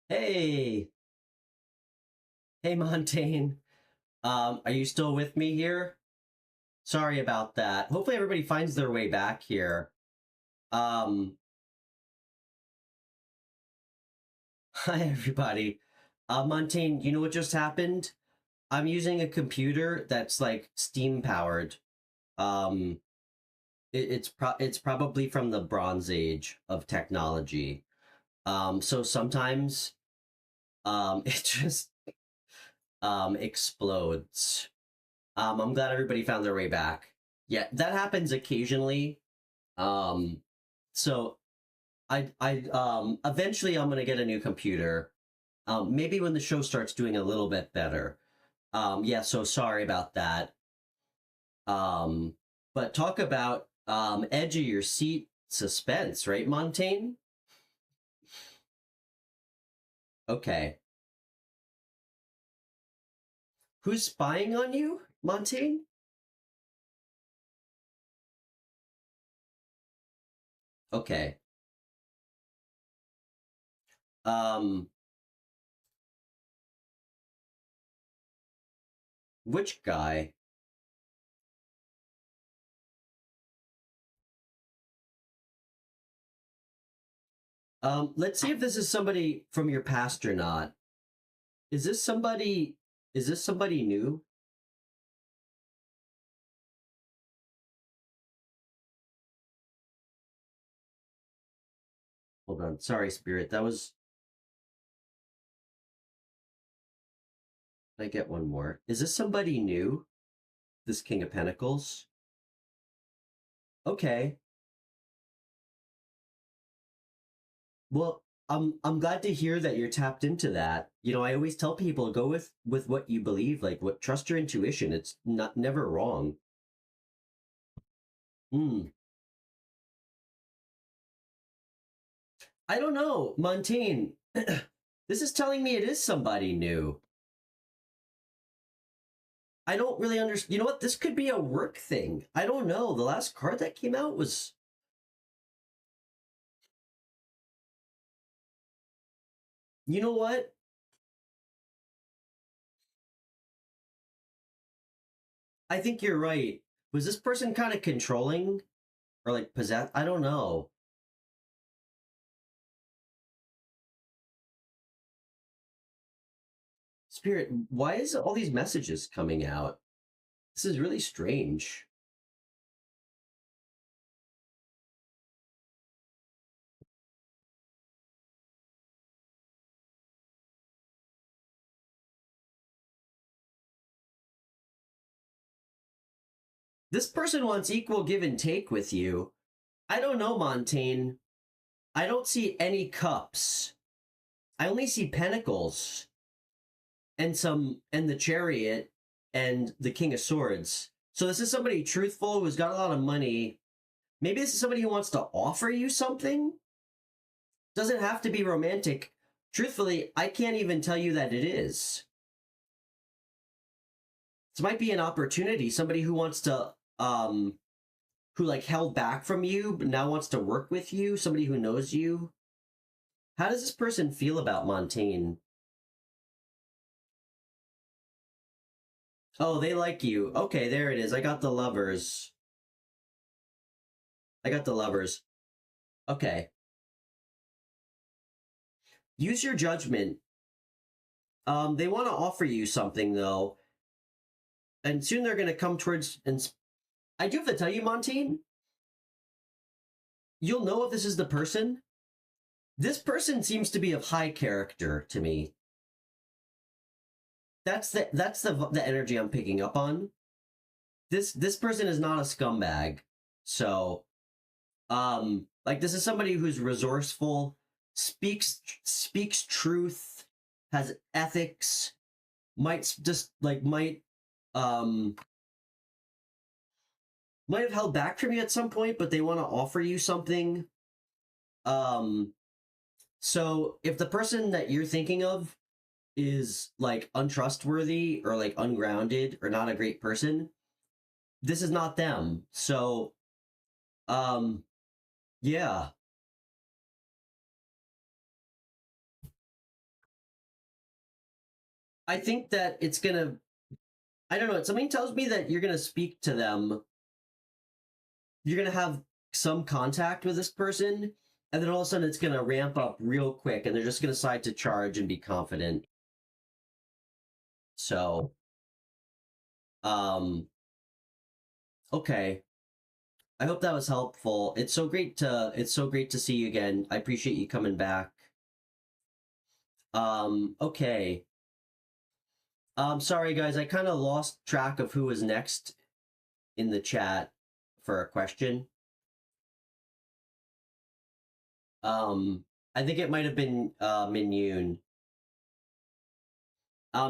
Hey, hey Montaigne. Are you still with me here? Sorry about that. Hopefully everybody finds their way back here. Um, Hi everybody. Montaigne, you know what just happened? I'm using a computer that's like steam powered. Um, it's probably from the Bronze Age of technology. So sometimes it just explodes. I'm glad everybody found their way back. Yeah, that happens occasionally. Um, so I eventually I'm gonna get a new computer. Maybe when the show starts doing a little bit better. Yeah, so sorry about that. Um, but talk about edge of your seat suspense, right, Montaigne? Okay. Who's spying on you, Montaigne? Okay. Um, which guy? Let's see if this is somebody from your past or not. Is this somebody is this somebody new? Hold on. Sorry, Spirit. That was I get one more. Is this somebody new? This King of Pentacles? Okay. Well, I'm glad to hear that you're tapped into that. You know, I always tell people go with what you believe, like what trust your intuition. It's not never wrong. Hmm. I don't know, Montaigne. This is telling me it is somebody new. I don't really understand. You know what? This could be a work thing. I don't know. The last card that came out was. You know what? I think you're right. Was this person kind of controlling or like possessed? I don't know. Spirit, why is all these messages coming out? This is really strange. This person wants equal give and take with you. I don't know, Montaigne. I don't see any cups. I only see pentacles and the chariot and the king of swords. So this is somebody truthful who's got a lot of money. Maybe this is somebody who wants to offer you something. Doesn't have to be romantic. Truthfully, I can't even tell you that it is. This might be an opportunity. Somebody who wants to who like held back from you but now wants to work with you, somebody who knows you. How does this person feel about Montaigne? Oh, they like you. Okay, there it is. I got the lovers. I got the lovers. Okay. Use your judgment. They want to offer you something though, and soon they're gonna come towards and I do have to tell you, Montaigne, you'll know if this is the person. This person seems to be of high character to me. That's the energy I'm picking up on. This person is not a scumbag. So, like this is somebody who's resourceful, speaks truth, has ethics, um might have held back from you at some point, but they want to offer you something. Um, so if the person that you're thinking of is like untrustworthy or like ungrounded or not a great person, this is not them. So, um, yeah. I think that it's gonna. I don't know. Something tells me that you're gonna speak to them. You're gonna have some contact with this person, and then all of a sudden it's gonna ramp up real quick, and they're just gonna decide to charge and be confident. So, um, okay. I hope that was helpful. It's so great to see you again. I appreciate you coming back. Okay. Sorry guys, I kind of lost track of who was next in the chat for a question. I think it might have been Min Yoon.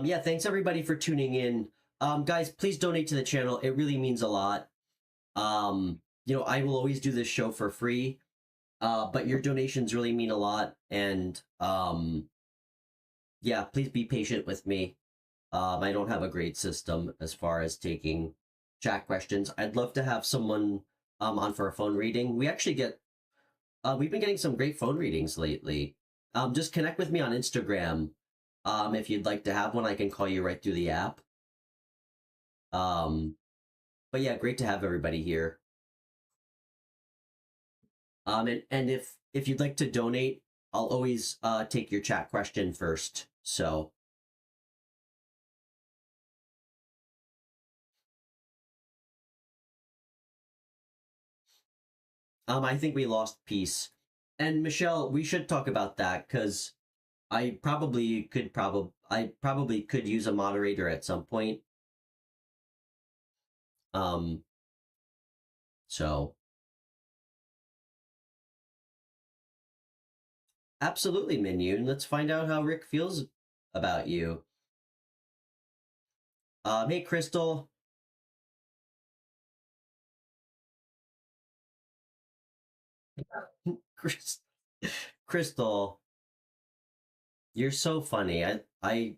Yeah, thanks everybody for tuning in. Guys, please donate to the channel. It really means a lot. I will always do this show for free, but your donations really mean a lot. And yeah, please be patient with me. I don't have a great system as far as taking chat questions. I'd love to have someone on for a phone reading. We've been getting some great phone readings lately. Just connect with me on Instagram. If you'd like to have one, I can call you right through the app. But yeah, great to have everybody here. And if you'd like to donate, I'll always take your chat question first. So I think we lost peace. And Michelle, we should talk about that because I probably could use a moderator at some point. Um, so absolutely, Minion. Let's find out how Rick feels about you. Hey, Crystal. Crystal, you're so funny. I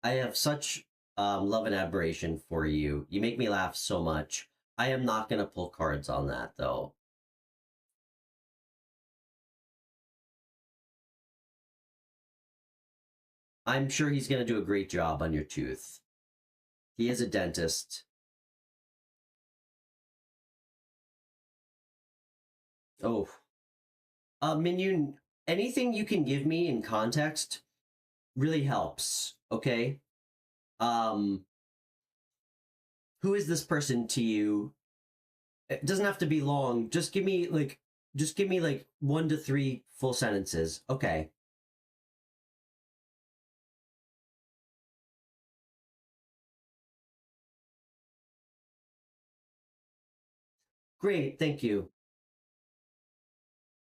have such love and admiration for you. You make me laugh so much. I am not gonna pull cards on that though. I'm sure he's gonna do a great job on your tooth. He is a dentist. Oh, Minion, anything you can give me in context really helps. Okay. Um, who is this person to you? It doesn't have to be long. Just give me like 1 to 3 full sentences. Okay. Great, thank you.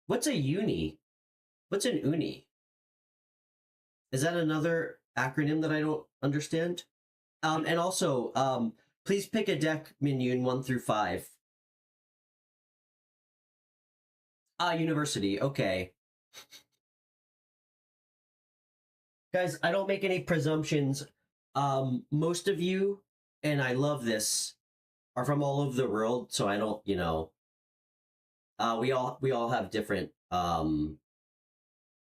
What's a uni? What's an uni? Is that another acronym that I don't understand? And also, please pick a deck, Minion 1 through 5. University. Okay. Guys, I don't make any presumptions. Most of you, and I love this, are from all over the world, so I don't, we all have different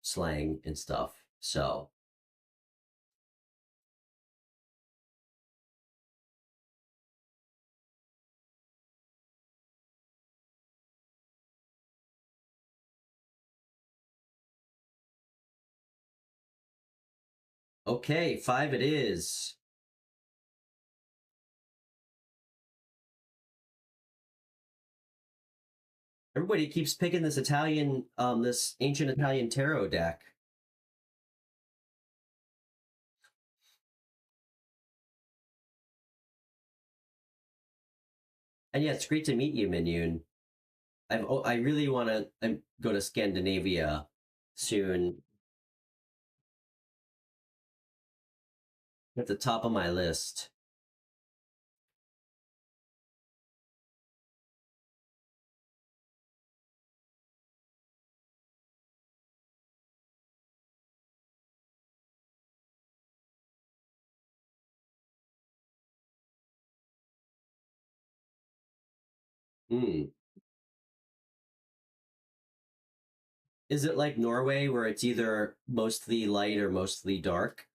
slang and stuff. So okay, 5 it is. Everybody keeps picking this ancient Italian tarot deck. And yeah, it's great to meet you, Minion. I really want to go to Scandinavia soon. At the top of my list. Hmm. Is it like Norway where it's either mostly light or mostly dark?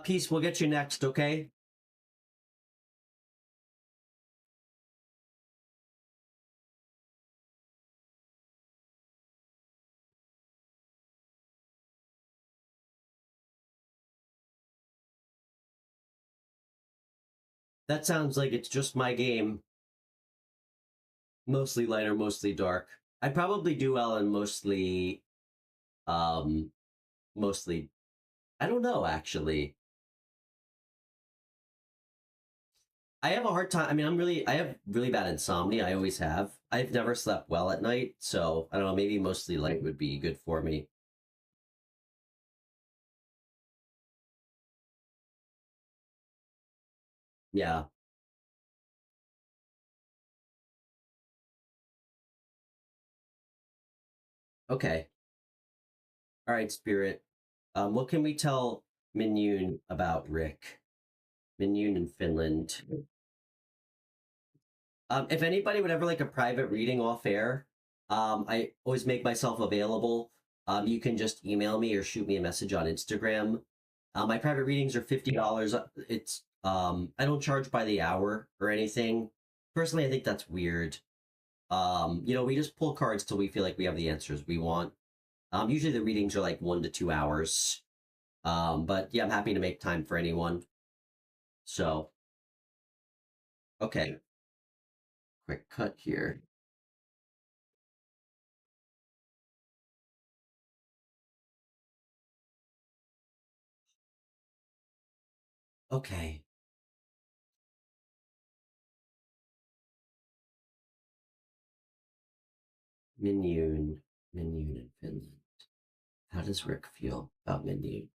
Peace, we'll get you next, okay? That sounds like it's just my game. Mostly light or mostly dark. I'd probably do well in um, mostly, I don't know, actually. I have a hard time. I mean, I have really bad insomnia. I always have. I've never slept well at night. So I don't know, maybe mostly light would be good for me. Yeah. Okay. All right, Spirit. What can we tell Minyun about Rick? Minyun in Finland. If anybody would ever like a private reading off air, I always make myself available. You can just email me or shoot me a message on Instagram. My private readings are $50. It's I don't charge by the hour or anything. Personally, I think that's weird. We just pull cards till we feel like we have the answers we want. Usually the readings are like 1 to 2 hours. But yeah, I'm happy to make time for anyone. So, okay, quick cut here. Okay. Minion, Minion in Finland. How does Rick feel about Minion?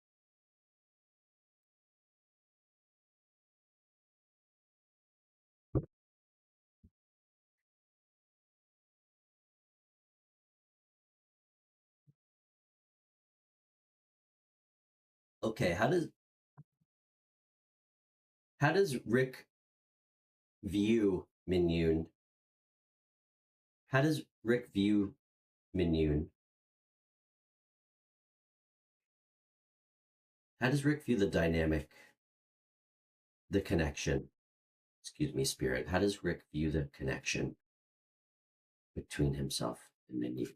Okay, how does Rick view Minion? How does Rick view Minion? How does Rick view the dynamic, the connection? Excuse me, Spirit. How does Rick view the connection between himself and Minion?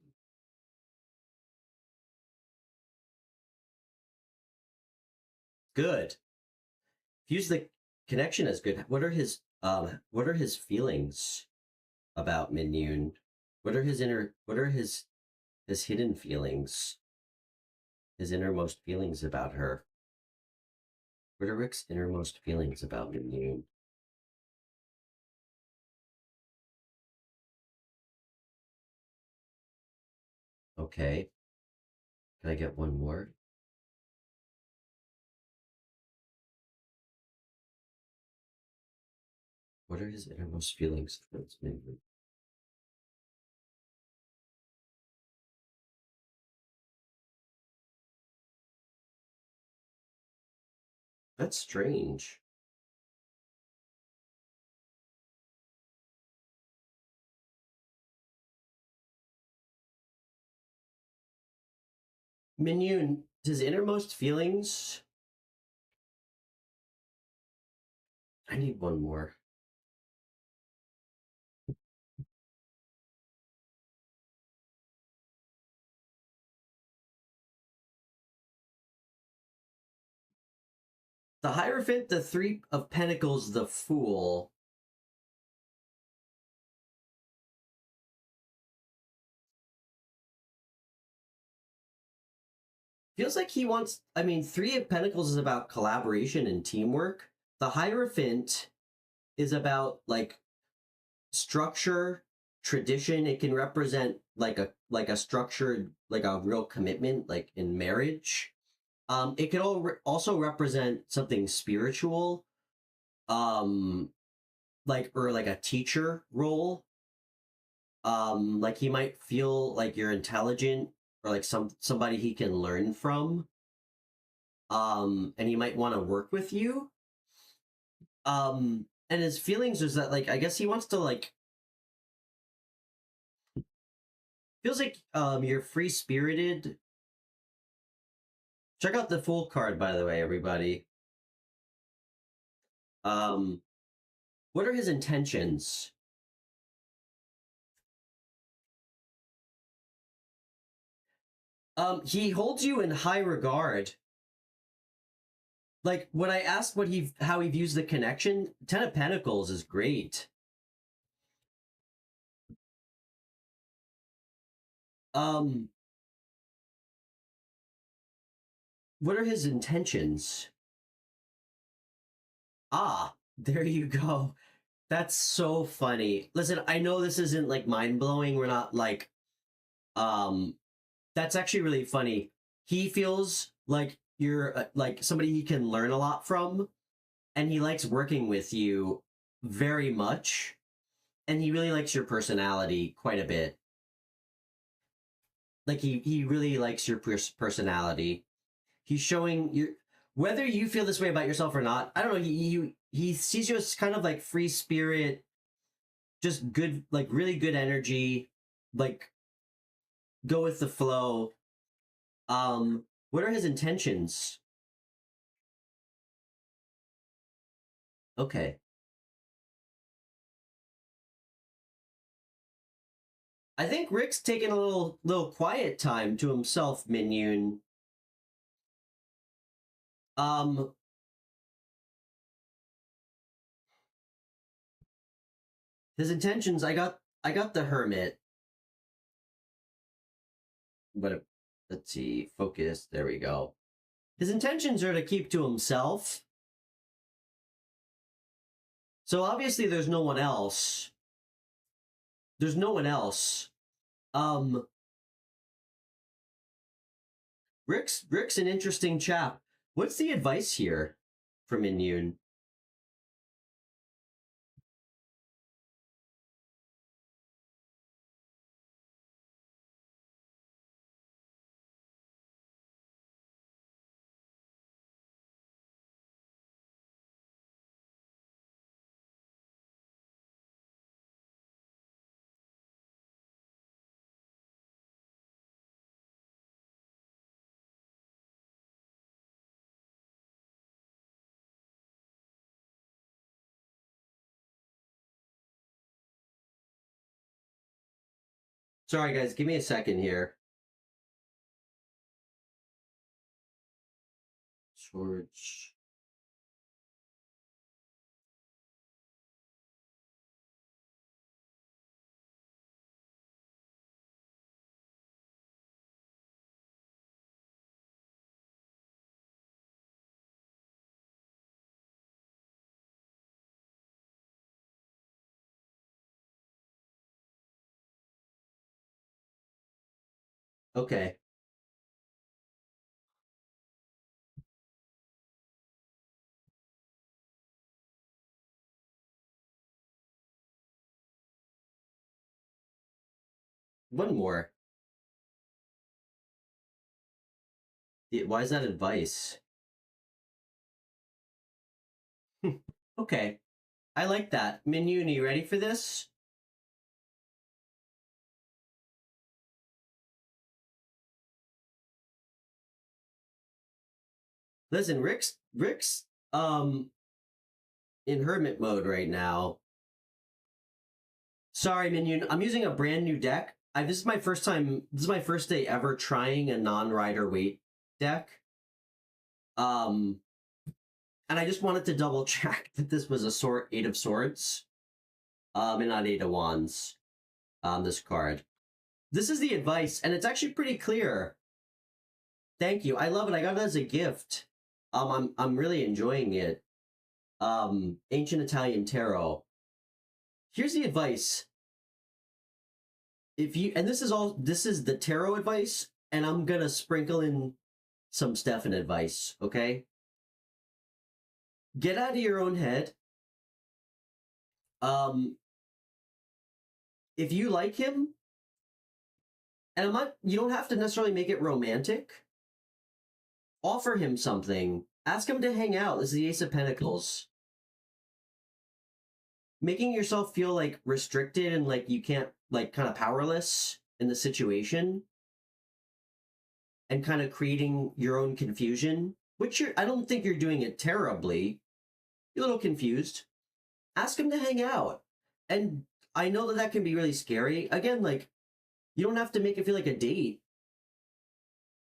Good. Views the connection as good. What are his feelings about Minion? What are his hidden feelings? His innermost feelings about her. What are Rick's innermost feelings about Minion? Okay. Can I get one more? What are his innermost feelings towards Minion? That's strange. Minion, his innermost feelings. I need one more. The Hierophant, the Three of Pentacles, the Fool. Feels like he wants, I mean, Three of Pentacles is about collaboration and teamwork. The Hierophant is about like structure, tradition. It can represent like a structured, like a real commitment, like in marriage. It can also represent something spiritual, um, like a teacher role. Like he might feel like you're intelligent or like somebody he can learn from. And he might want to work with you. And his feelings is that like I guess he wants to like feels like you're free spirited. Check out the Fool card, by the way, everybody. Um, what are his intentions? He holds you in high regard. Like when I asked how he views the connection, Ten of Pentacles is great. What are his intentions? Ah, there you go. That's so funny. Listen, I know this isn't like mind-blowing. We're not like that's actually really funny. He feels like you're like somebody he can learn a lot from, and he likes working with you very much, and he really likes your personality quite a bit. Like he really likes your personality. He's showing you whether you feel this way about yourself or not. I don't know. He sees you as kind of like free spirit, just good, like really good energy, like go with the flow. What are his intentions? Okay. I think Rick's taking a little quiet time to himself, Minyun. Um his intentions, I got the Hermit. But let's see, focus, there we go. His intentions are to keep to himself. So obviously there's no one else. There's no one else. Um Rick's an interesting chap. What's the advice here from Inyun? Sorry guys, give me a second here. Swords. Okay. One more. Why is that advice? Okay. I like that. Minyun, you ready for this? Listen, Rick's in hermit mode right now. Sorry, Minion. I'm using a brand new deck. This is my first time. This is my first day ever trying a non-rider weight deck. And I just wanted to double check that this was a Eight of Swords, and not Eight of Wands. This card. This is the advice, and it's actually pretty clear. Thank you. I love it. I got it as a gift. I'm really enjoying it. Ancient Italian Tarot. Here's the advice. This is the tarot advice, and I'm gonna sprinkle in some Stefan advice, okay? Get out of your own head. If you like him, and you don't have to necessarily make it romantic. Offer him something. Ask him to hang out. This is the Ace of Pentacles. Making yourself feel like restricted and like you can't, like kind of powerless in the situation, and kind of creating your own confusion, which I don't think you're doing it terribly. you're a little confused. Ask him to hang out. And I know that can be really scary. Again, like, you don't have to make it feel like a date.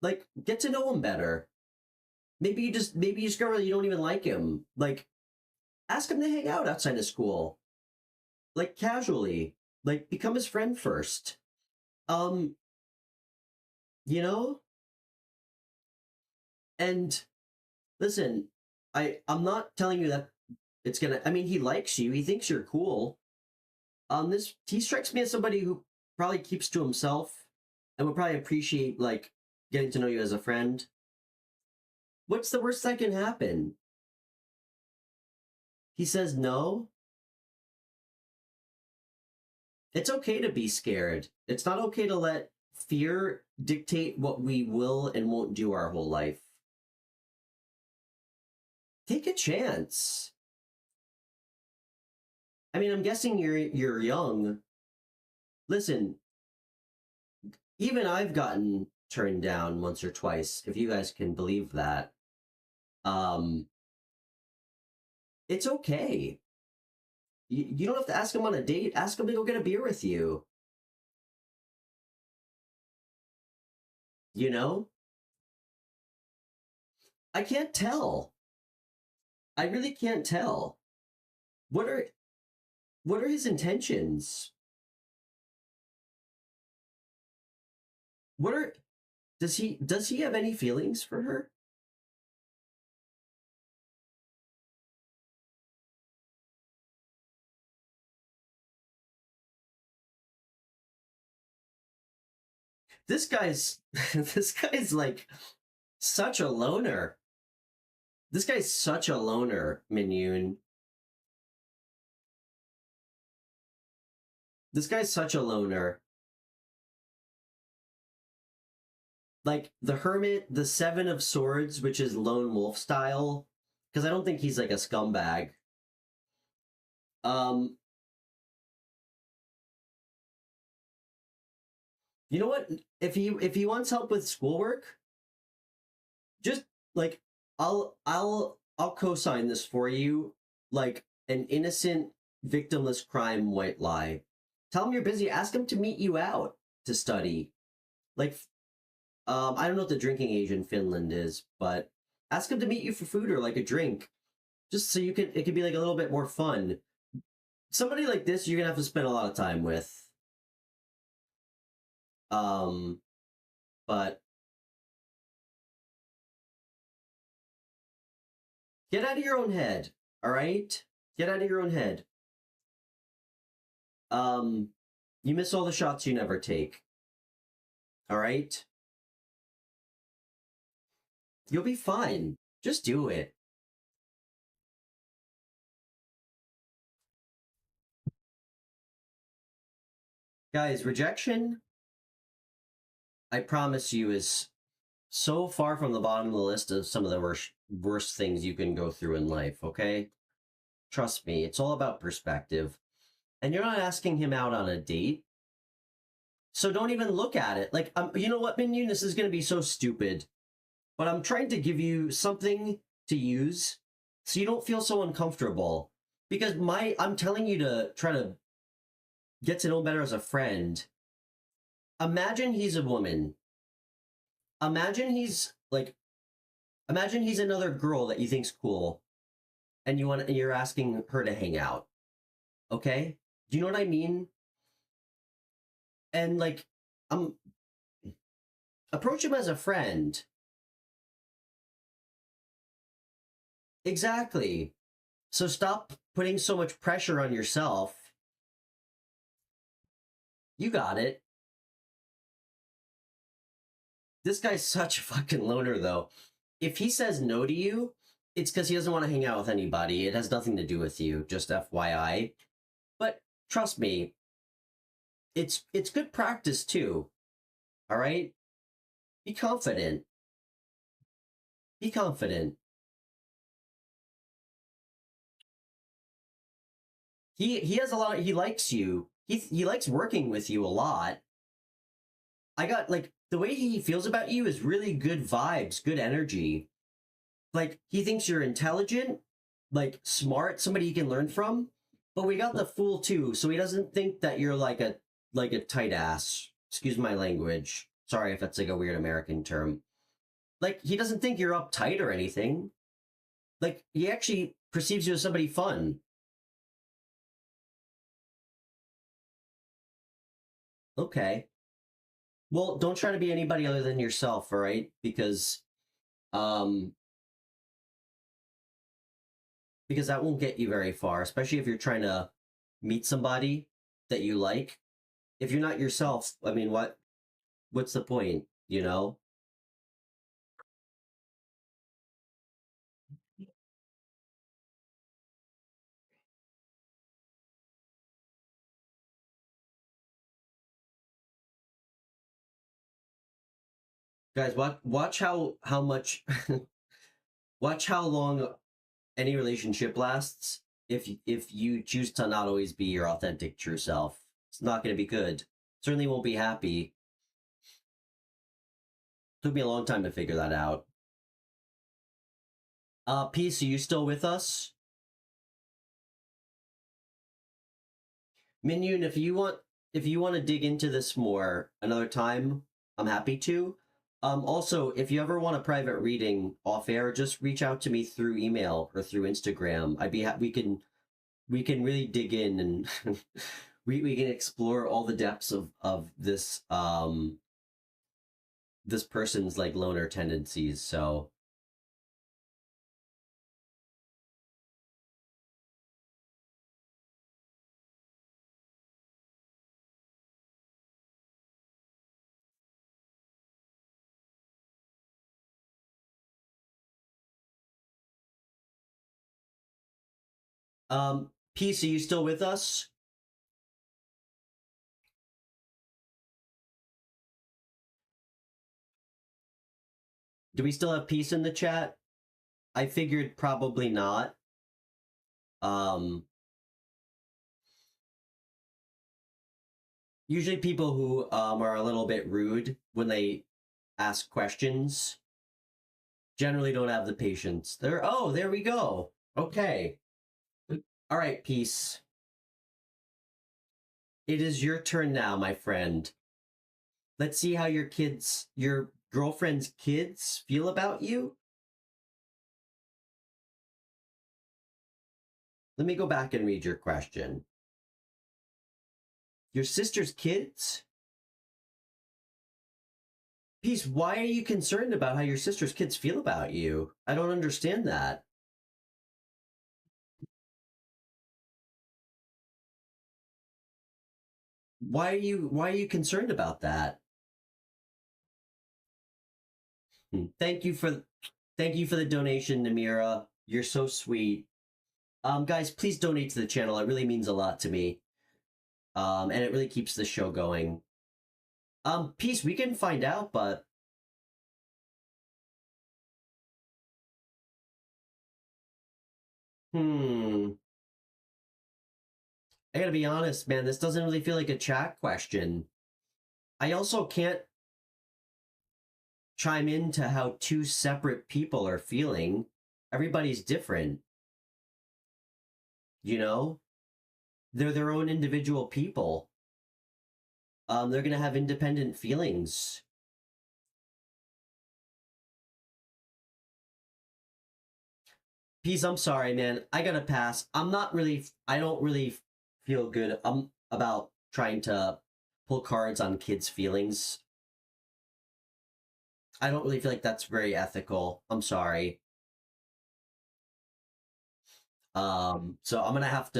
Like, get to know him better. Maybe you discover that you don't even like him. Like, ask him to hang out outside of school. Like, casually. Like, become his friend first. You know? And listen, I'm not telling you that it's gonna, I mean, he likes you, he thinks you're cool. He strikes me as somebody who probably keeps to himself and would probably appreciate, like, getting to know you as a friend. What's the worst that can happen? He says no. It's okay to be scared. It's not okay to let fear dictate what we will and won't do our whole life. Take a chance. I mean, I'm guessing you're young. Listen, even I've gotten turned down once or twice, if you guys can believe that. It's okay. You don't have to ask him on a date. Ask him to go get a beer with you. You know? I can't tell. I really can't tell. What are his intentions? Does he have any feelings for her? This guy's like such a loner. This guy's such a loner, Minyun. This guy's such a loner. Like the Hermit, the Seven of Swords, which is lone wolf style, because I don't think he's like a scumbag. You know what? If he wants help with schoolwork, just like I'll co-sign this for you, like an innocent, victimless crime white lie. Tell him you're busy. Ask him to meet you out to study. Like, I don't know what the drinking age in Finland is, but ask him to meet you for food or like a drink, just so it could be like a little bit more fun. Somebody like this, you're gonna have to spend a lot of time with. But get out of your own head, all right? Get out of your own head. You miss all the shots you never take. All right? You'll be fine. Just do it. Guys, rejection, I promise you, is so far from the bottom of the list of some of the worst things you can go through in life, okay? Trust me, it's all about perspective. And you're not asking him out on a date, so don't even look at it. Like, you know what, Minyun? This is going to be so stupid, but I'm trying to give you something to use so you don't feel so uncomfortable. Because I'm telling you to try to get to know him better as a friend. Imagine he's a woman. Imagine he's another girl that you think's cool, and you're asking her to hang out. Okay? Do you know what I mean? And like, approach him as a friend. Exactly. So stop putting so much pressure on yourself. You got it. This guy's such a fucking loner, though. If he says no to you, it's because he doesn't want to hang out with anybody. It has nothing to do with you, just FYI. But trust me, it's good practice too. All right? Be confident. Be confident. He has a lot he likes you. He likes working with you a lot. I got, like, the way he feels about you is really good vibes, good energy. Like, he thinks you're intelligent, like smart, somebody you can learn from. But we got the fool too, so he doesn't think that you're like a tight ass. Excuse my language. Sorry if that's like a weird American term. Like he doesn't think you're uptight or anything. Like he actually perceives you as somebody fun. Okay. Well, don't try to be anybody other than yourself, all right? Um because that won't get you very far, especially if you're trying to meet somebody that you like. If you're not yourself, I mean, what's the point, you know? Guys, watch how much watch how long any relationship lasts if you choose to not always be your authentic true self. It's not going to be good. Certainly won't be happy. Took me a long time to figure that out. Peace, are you still with us? Minyun, if you want to dig into this more another time, I'm happy to. Also, if you ever want a private reading off air, just reach out to me through email or through Instagram. We can really dig in and we can explore all the depths of this person's like loner tendencies. So Peace, are you still with us? Do we still have peace in the chat? I figured probably not. Um Usually people who are a little bit rude when they ask questions generally don't have the patience. There we go. Okay. All right, peace. It is your turn now, my friend. Let's see how your girlfriend's kids feel about you. Let me go back and read your question. Your sister's kids? Peace, why are you concerned about how your sister's kids feel about you? I don't understand that. Why are you concerned about that? Thank you for the donation, Namira. You're so sweet. Guys, please donate to the channel. It really means a lot to me. And it really keeps the show going. Peace, we can find out, but I gotta be honest, man, this doesn't really feel like a chat question. I also can't chime into how two separate people are feeling. Everybody's different, you know? They're their own individual people. They're gonna have independent feelings. Peace, I'm sorry, man. I gotta pass. I don't really feel good about trying to pull cards on kids' feelings. I don't really feel like that's very ethical. I'm sorry. So I'm gonna have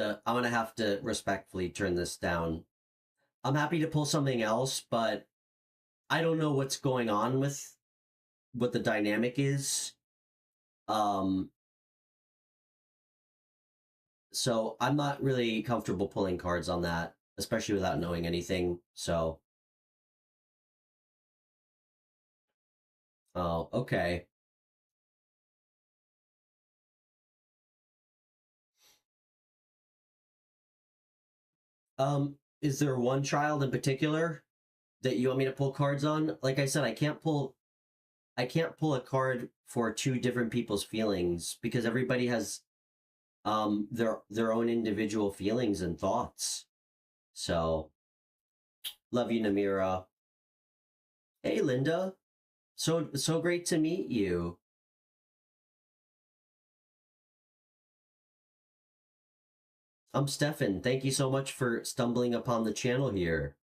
to respectfully turn this down. I'm happy to pull something else, but I don't know what's going on with what the dynamic is. Um, so I'm not really comfortable pulling cards on that, especially without knowing anything. So, oh, okay. Is there one child in particular that you want me to pull cards on? Like I said, I can't pull a card for two different people's feelings because everybody has their own individual feelings and thoughts. So love you, Namira. Hey, Linda. So great to meet you. I'm Stefan. Thank you so much for stumbling upon the channel here.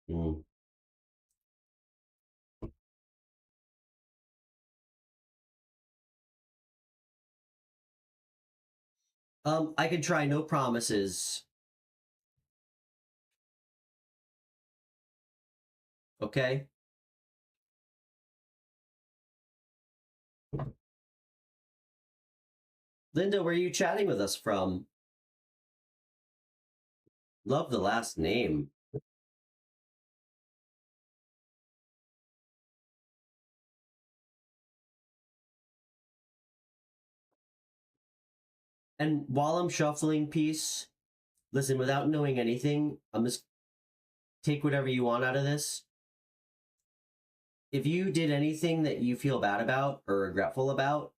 Mm. I can try, no promises. Okay? Linda, where are you chatting with us from? Love the last name. And while I'm shuffling piece, listen, without knowing anything, I'm just take whatever you want out of this. If you did anything that you feel bad about or regretful about,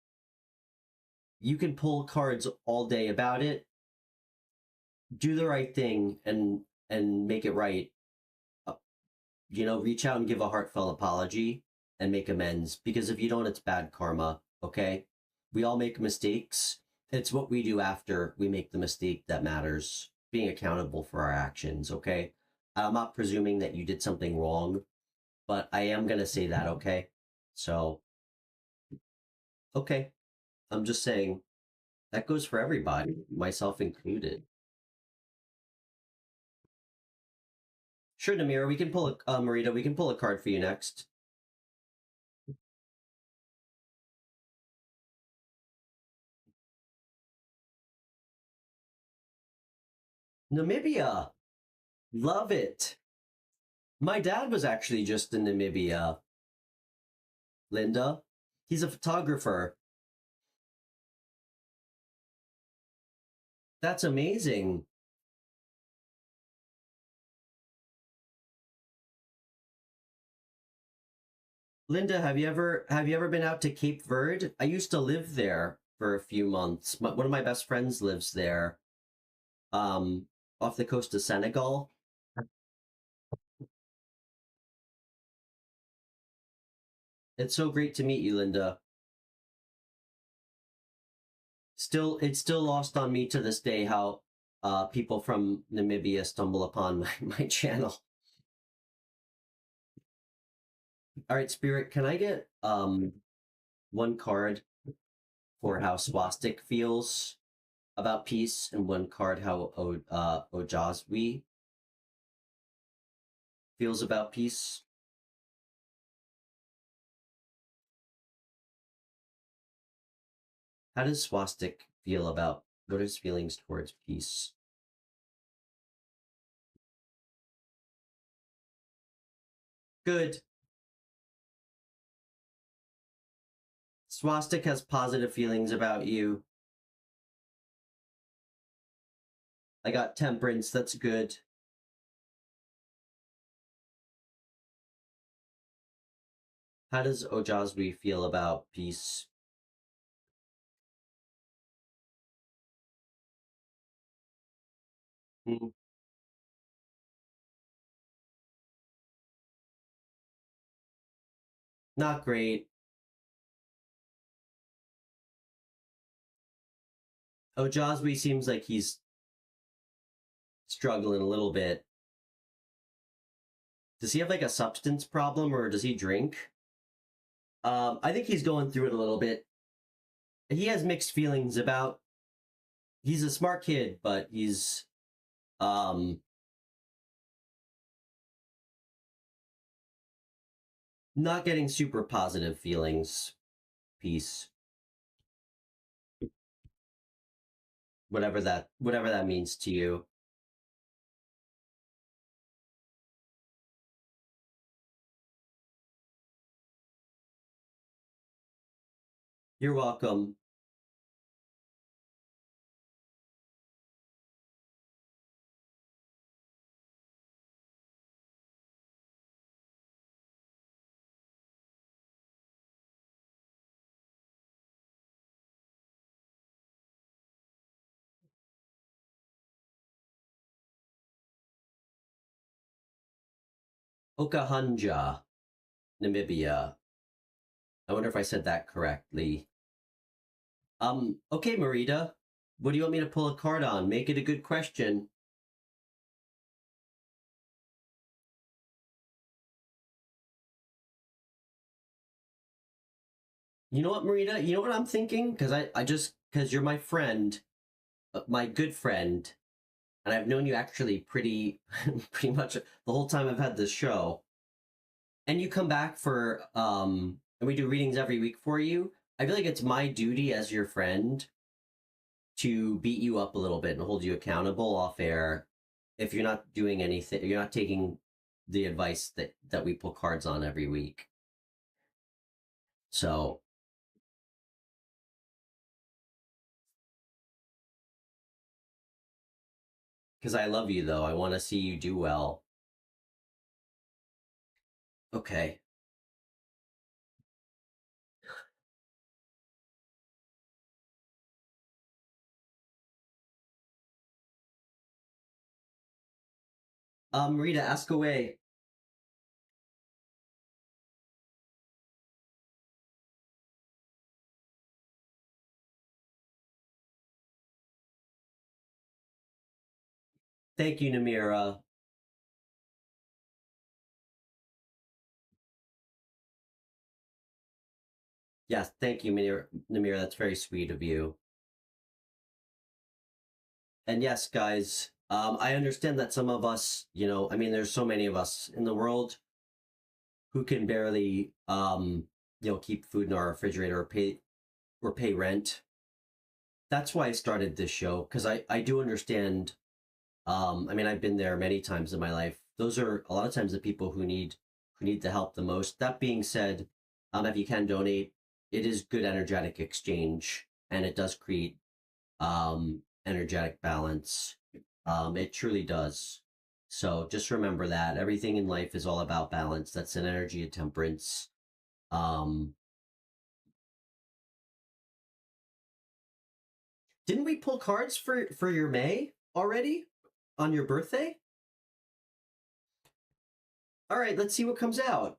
you can pull cards all day about it. Do the right thing and make it right. Reach out and give a heartfelt apology and make amends, because if you don't, it's bad karma. Okay, we all make mistakes. It's what we do after we make the mistake that matters, being accountable for our actions. Okay, I'm not presuming that you did something wrong, but I am going to say that. Okay, so okay, I'm just saying that goes for everybody, myself included. Sure, Namira, we can pull a Marita, we can pull a card for you next. Namibia, love it. My dad was actually just in Namibia, Linda. He's a photographer. That's amazing. Linda, have you ever been out to Cape Verde? I used to live there for a few months. One of my best friends lives there, um, off the coast of Senegal. It's so great to meet you, Linda. It's still lost on me to this day how people from Namibia stumble upon my channel. All right, Spirit, can I get one card for how swastic feels about peace, and one card how Ojazwi feels about peace? How does swastic feel about, what are his feelings towards peace? Good. Swastic has positive feelings about you. I got temperance, that's good. How does Ojazwi feel about peace? Hmm, not great. Ojazwi seems like he's struggling a little bit. Does he have like a substance problem, or does he drink? I think he's going through it a little bit. He has mixed feelings about. He's a smart kid, but he's um not getting super positive feelings. Peace, whatever that means to you. You're welcome. Okahanja, Namibia. I wonder if I said that correctly. Okay, Marita. What do you want me to pull a card on? Make it a good question. You know what, Marita? You know what I'm thinking? Because you're my friend, my good friend, and I've known you actually pretty much the whole time I've had this show. And you come back and we do readings every week for you. I feel like it's my duty as your friend to beat you up a little bit and hold you accountable off air if you're not doing anything, you're not taking the advice that we pull cards on every week. So, because I love you though, I want to see you do well. Okay. Rita, ask away. Thank you, Namira. Yes, thank you, Namira. That's very sweet of you. And yes, guys, I understand that some of us, I mean, there's so many of us in the world who can barely, keep food in our refrigerator or pay rent. That's why I started this show because I do understand. I mean, I've been there many times in my life. Those are a lot of times the people who need the help the most. That being said, if you can donate, it is good energetic exchange, and it does create energetic balance. It truly does. So just remember that everything in life is all about balance. That's an energy of temperance. Um, didn't we pull cards for your May already on your birthday? All right, let's see what comes out.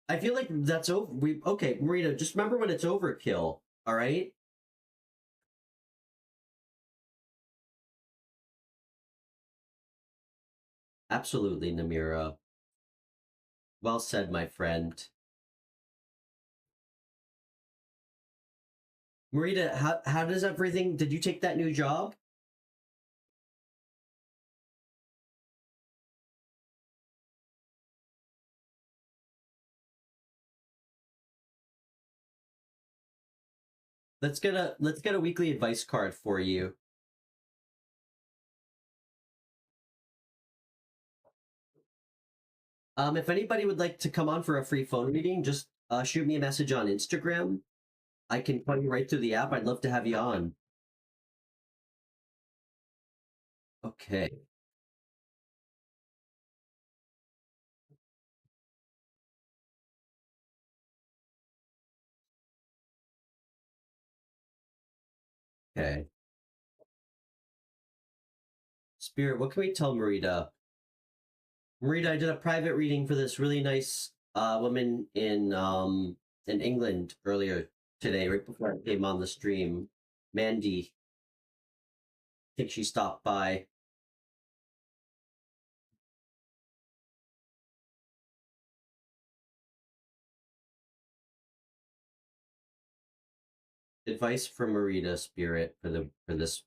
I feel like that's over. Okay, Marita, just remember when it's overkill. All right. Absolutely, Namira. Well said, my friend. Marita, how does everything? Did you take that new job? Let's get a weekly advice card for you. If anybody would like to come on for a free phone reading, just shoot me a message on Instagram. I can call you right through the app. I'd love to have you on. Okay. Okay. Spirit, what can we tell Marita? Marita, I did a private reading for this really nice woman in England earlier today, right before I came on the stream. Mandy, I think she stopped by. Advice from Marita, Spirit, for this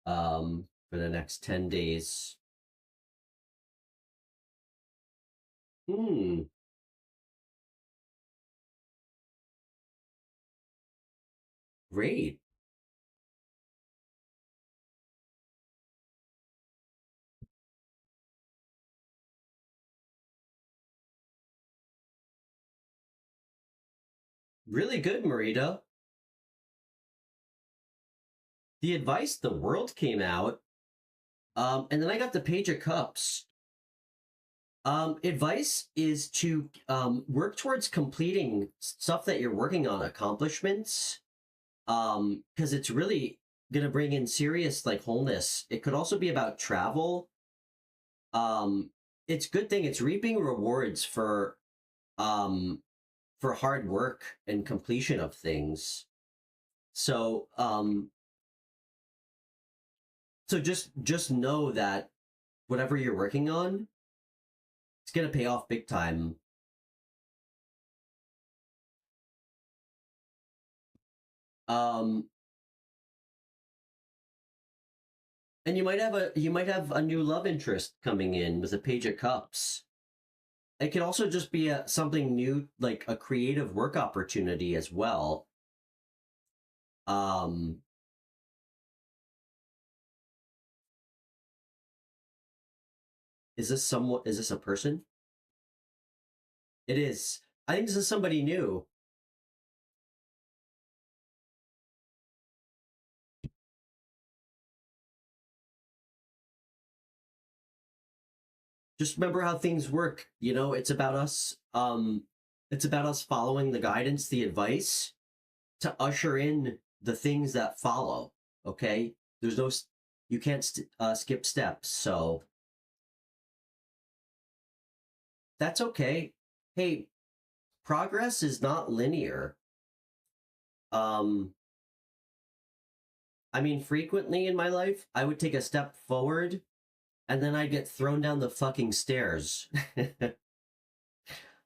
for the next 10 days. Hmm. Great. Really good, Marita. The advice, the world came out. And then I got the Page of Cups. Advice is to work towards completing stuff that you're working on, accomplishments. Because it's really gonna bring in serious like wholeness. It could also be about travel. Um, it's good thing it's reaping rewards um for hard work and completion of things. So so just know that whatever you're working on, it's gonna pay off big time. Um, and you might have a new love interest coming in with a Page of Cups. It could also just be something new, like a creative work opportunity as well. Um, is this someone? Is this a person? It is. I think this is somebody new. Just remember how things work. You know, it's about us. It's about us following the guidance, the advice to usher in the things that follow. Okay, there's no, you can't skip steps. So that's okay. Hey, progress is not linear. Um, I mean, frequently in my life, I would take a step forward and then I'd get thrown down the fucking stairs.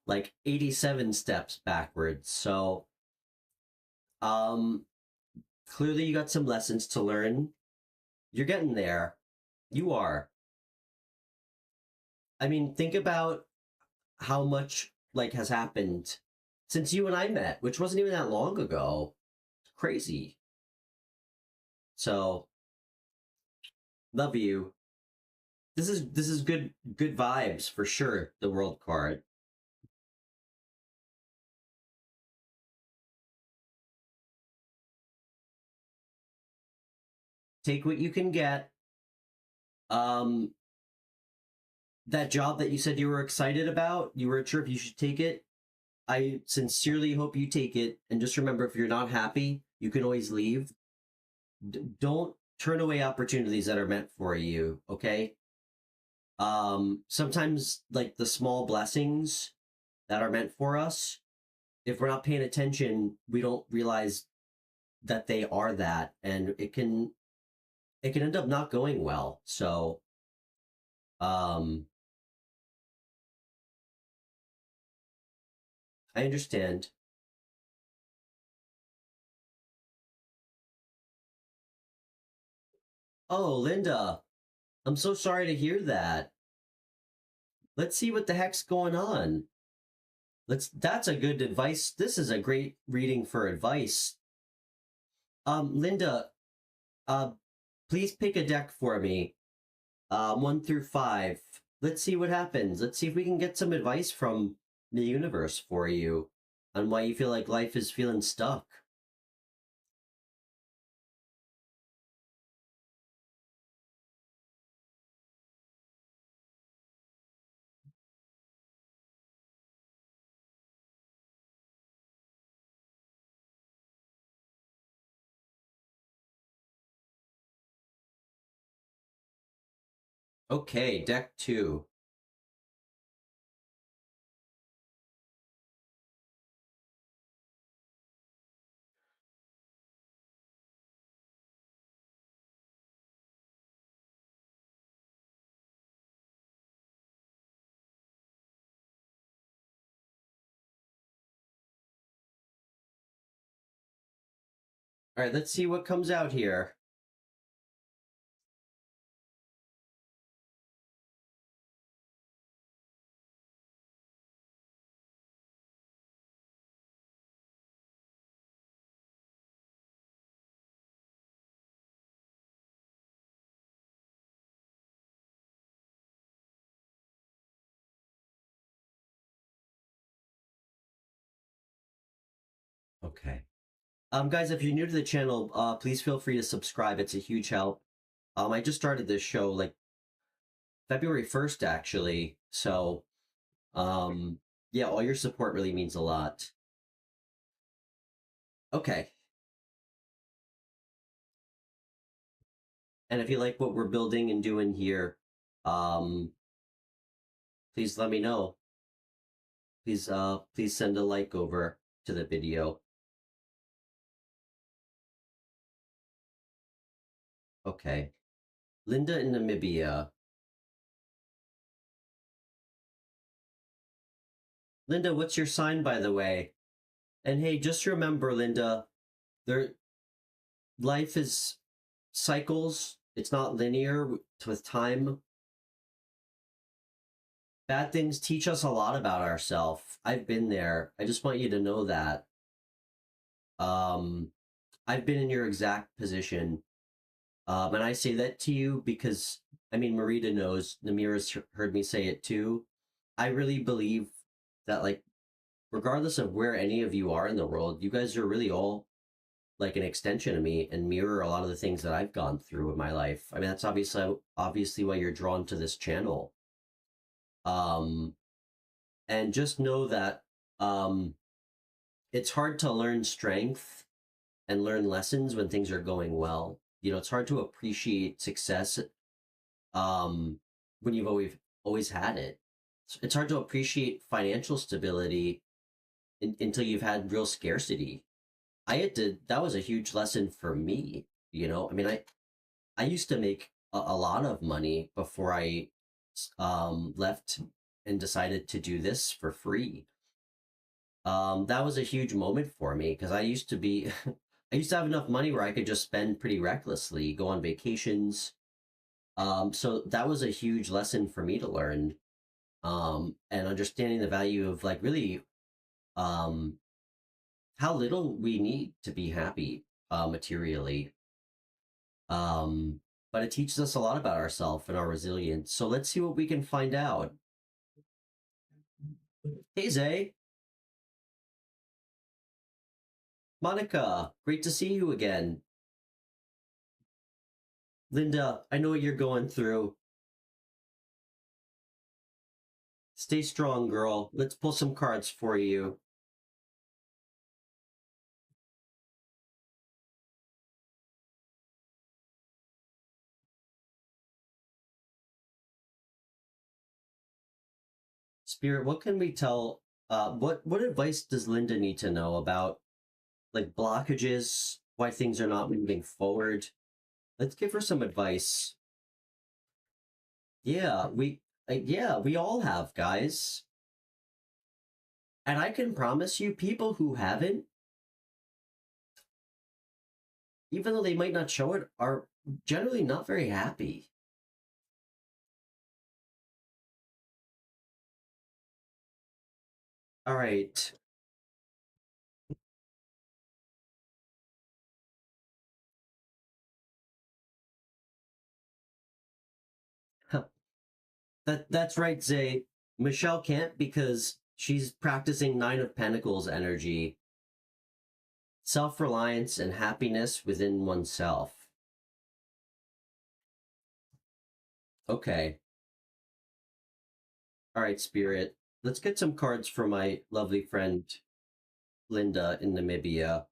Like 87 steps backwards. So, um, clearly you got some lessons to learn. You're getting there. You are. I mean, think about how much like has happened since you and I met, which wasn't even that long ago. It's crazy. So, love you. This is good vibes for sure, the world card. Take what you can get. Um, that job that you said you were excited about, you weren't sure if you should take it. I sincerely hope you take it. And just remember, if you're not happy, you can always leave. Don't turn away opportunities that are meant for you. Okay. Sometimes like the small blessings that are meant for us, if we're not paying attention, we don't realize that they are that, and it can end up not going well. So, um, I understand. Oh, Linda, I'm so sorry to hear that. Let's see what the heck's going on. That's a good advice. This is a great reading for advice. Linda, uh, please pick a deck for me. 1 through 5. Let's see what happens. Let's see if we can get some advice from the universe for you on why you feel like life is feeling stuck. Okay, deck 2. All right, let's see what comes out here. Okay. Guys, if you're new to the channel, please feel free to subscribe. It's a huge help. I just started this show like February 1st, actually. So, yeah, all your support really means a lot. Okay. And if you like what we're building and doing here, um, please let me know. Please send a like over to the video. Okay. Linda in Namibia. Linda, what's your sign, by the way? And hey, just remember, Linda, there life is cycles. It's not linear with time. Bad things teach us a lot about ourselves. I've been there. I just want you to know that. Um, I've been in your exact position. And I say that to you because, I mean, Marita knows, Namira's heard me say it too. I really believe that, like, regardless of where any of you are in the world, you guys are really all like an extension of me and mirror a lot of the things that I've gone through in my life. I mean, that's obviously why you're drawn to this channel. Um, and just know that um, it's hard to learn strength and learn lessons when things are going well. You know, it's hard to appreciate success when you've always had it. It's hard to appreciate financial stability until you've had real scarcity. I had to. That was a huge lesson for me. You know, I mean, I used to make a lot of money before I left and decided to do this for free. That was a huge moment for me because I used to be, I used to have enough money where I could just spend pretty recklessly, go on vacations. So that was a huge lesson for me to learn. And understanding the value of like really um, how little we need to be happy materially. Um, but it teaches us a lot about ourselves and our resilience. So let's see what we can find out. Hey, Zay. Monica, great to see you again. Linda, I know what you're going through. Stay strong, girl. Let's pull some cards for you. Spirit, what can we tell? What advice does Linda need to know about like blockages, why things are not moving forward? Let's give her some advice. Yeah, we all have, guys. And I can promise you, people who haven't, even though they might not show it, are generally not very happy. All right. That's right, Zay. Michelle can't because she's practicing Nine of Pentacles energy, self-reliance and happiness within oneself. Okay. All right, Spirit. Let's get some cards for my lovely friend Linda in Namibia.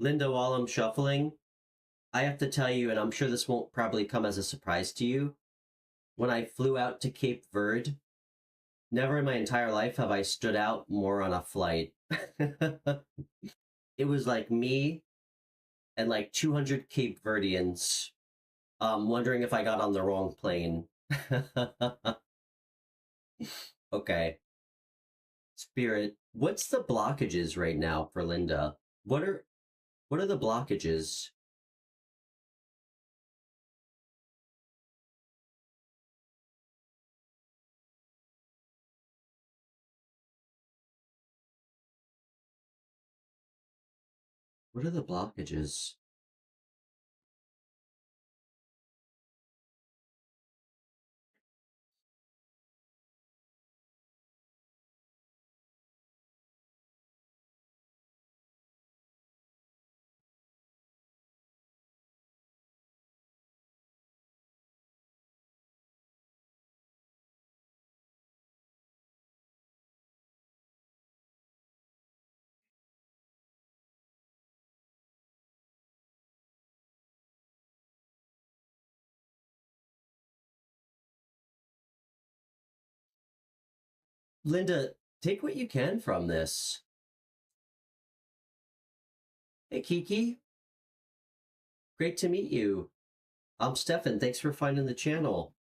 Linda, while I'm shuffling, I have to tell you, and I'm sure this won't probably come as a surprise to you, when I flew out to Cape Verde, never in my entire life have I stood out more on a flight. It was like me and like 200 Cape Verdeans wondering if I got on the wrong plane. Okay. Spirit, what's the blockages right now for Linda? What are the blockages? What are the blockages? Linda, take what you can from this. Hey, Kiki. Great to meet you. I'm Stefan. Thanks for finding the channel.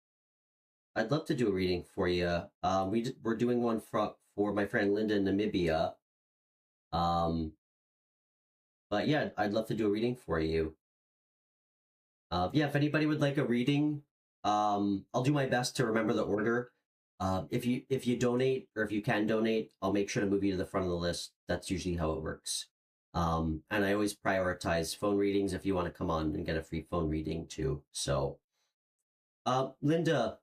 I'd love to do a reading for you. We're doing one for my friend Linda in Namibia. Um, but yeah, I'd love to do a reading for you. Yeah, if anybody would like a reading, I'll do my best to remember the order. If you donate or if you can donate, I'll make sure to move you to the front of the list. That's usually how it works. And I always prioritize phone readings if you want to come on and get a free phone reading too. So, Linda,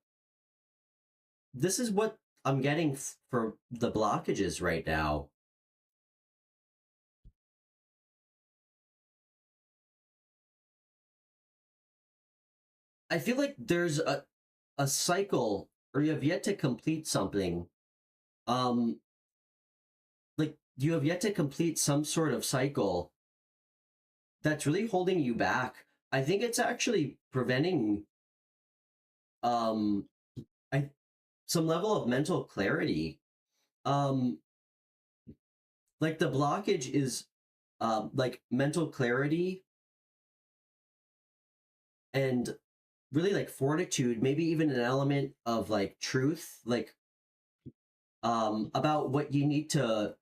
this is what I'm getting for the blockages right now. I feel like there's a cycle, or you have yet to complete something. Um, like you have yet to complete some sort of cycle that's really holding you back. I think it's actually preventing um I some level of mental clarity. Um, like the blockage is like mental clarity and really like fortitude, maybe even an element of like truth, like about what you need to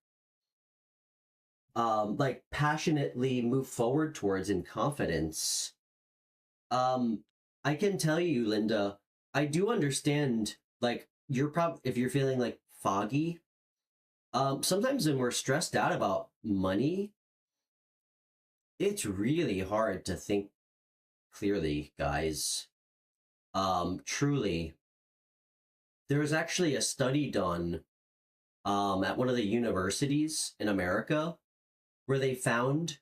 like passionately move forward towards in confidence. um I can tell you, Linda, I do understand, like if you're feeling like foggy, sometimes when we're stressed out about money, it's really hard to think clearly, guys. Truly, there was actually a study done at one of the universities in America where they found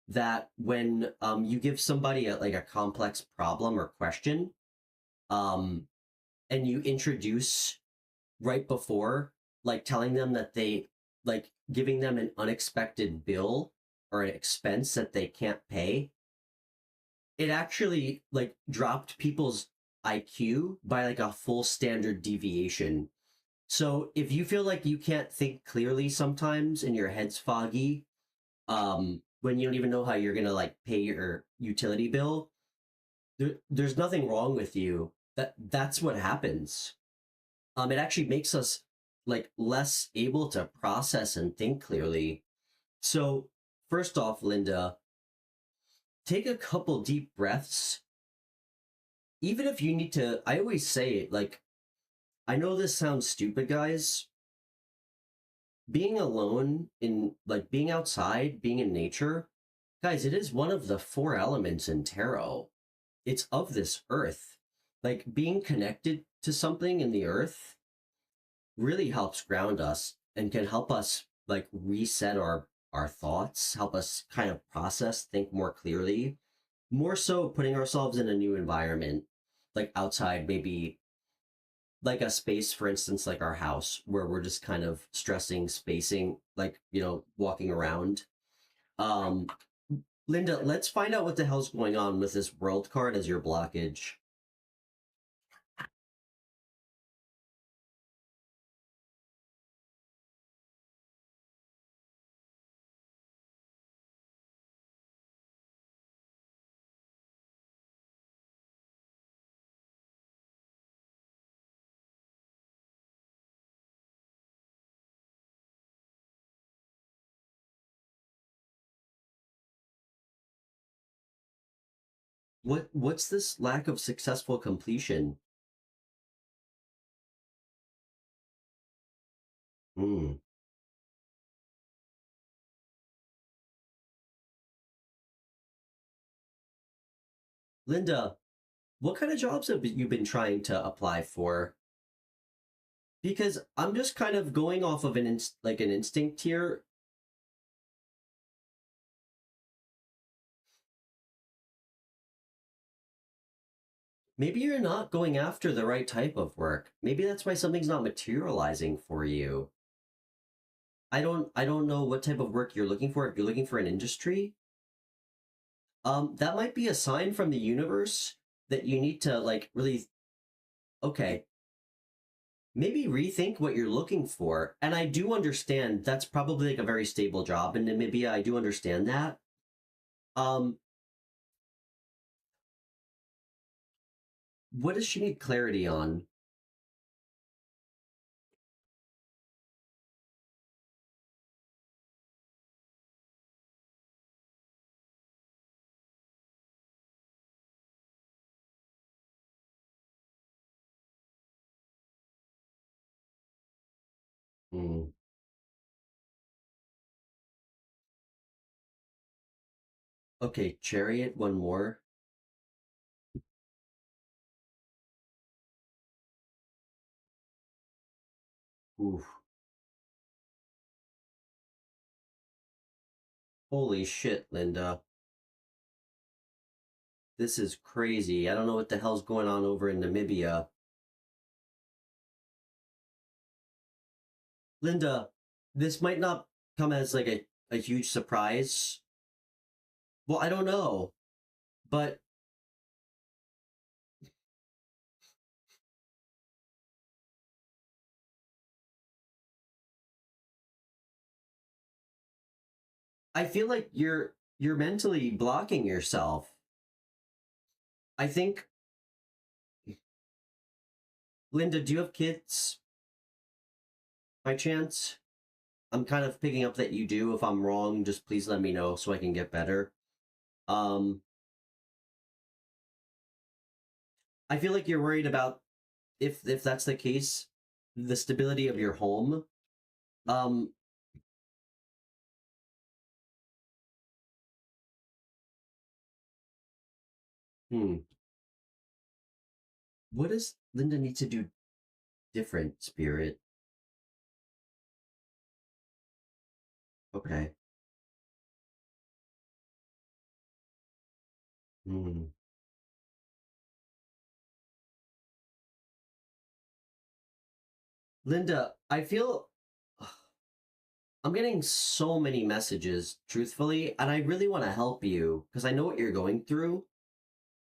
that when you give somebody like a complex problem or question, um, and you introduce right before, like telling them that they like giving them an unexpected bill or an expense that they can't pay, it actually like dropped people's IQ by like a full standard deviation. So if you feel like you can't think clearly sometimes and your head's foggy, when you don't even know how you're gonna like pay your utility bill, there's nothing wrong with you. That's what happens. It actually makes us like less able to process and think clearly. So first off, Linda, take a couple deep breaths. Even if you need to, I always say, like, I know this sounds stupid, guys. Being alone in, like, being outside, being in nature, guys, it is one of the four elements in tarot. It's of this earth. Like, being connected to something in the earth really helps ground us and can help us, like, reset our thoughts, help us kind of process, think more clearly, more so putting ourselves in a new environment, like outside, maybe like a space, for instance, like our house, where we're just kind of stressing, spacing, like, walking around. Um, Linda, let's find out what the hell's going on with this world card as your blockage. What's this lack of successful completion? Hmm. Linda, what kind of jobs have you been trying to apply for? Because I'm just kind of going off of like an instinct here. Maybe you're not going after the right type of work. Maybe that's why something's not materializing for you. I don't know what type of work you're looking for. If you're looking for an industry, that might be a sign from the universe that you need to like really, okay. maybe rethink what you're looking for. And I do understand that's probably like a very stable job in Namibia. I do understand that. Um, what does she need clarity on? Hmm. Okay, Chariot, one more. Oof. Holy shit, Linda. This is crazy. I don't know what the hell's going on over in Namibia. Linda, this might not come as like a huge surprise. Well, I don't know, but I feel like you're mentally blocking yourself. I think, Linda, do you have kids by chance? I'm kind of picking up that you do. If I'm wrong, just please let me know so I can get better. Um, I feel like you're worried about if that's the case, the stability of your home. Um, hmm. What does Linda need to do different, Spirit? Okay. Hmm. Linda, I feel I'm getting so many messages, truthfully, and I really want to help you because I know what you're going through.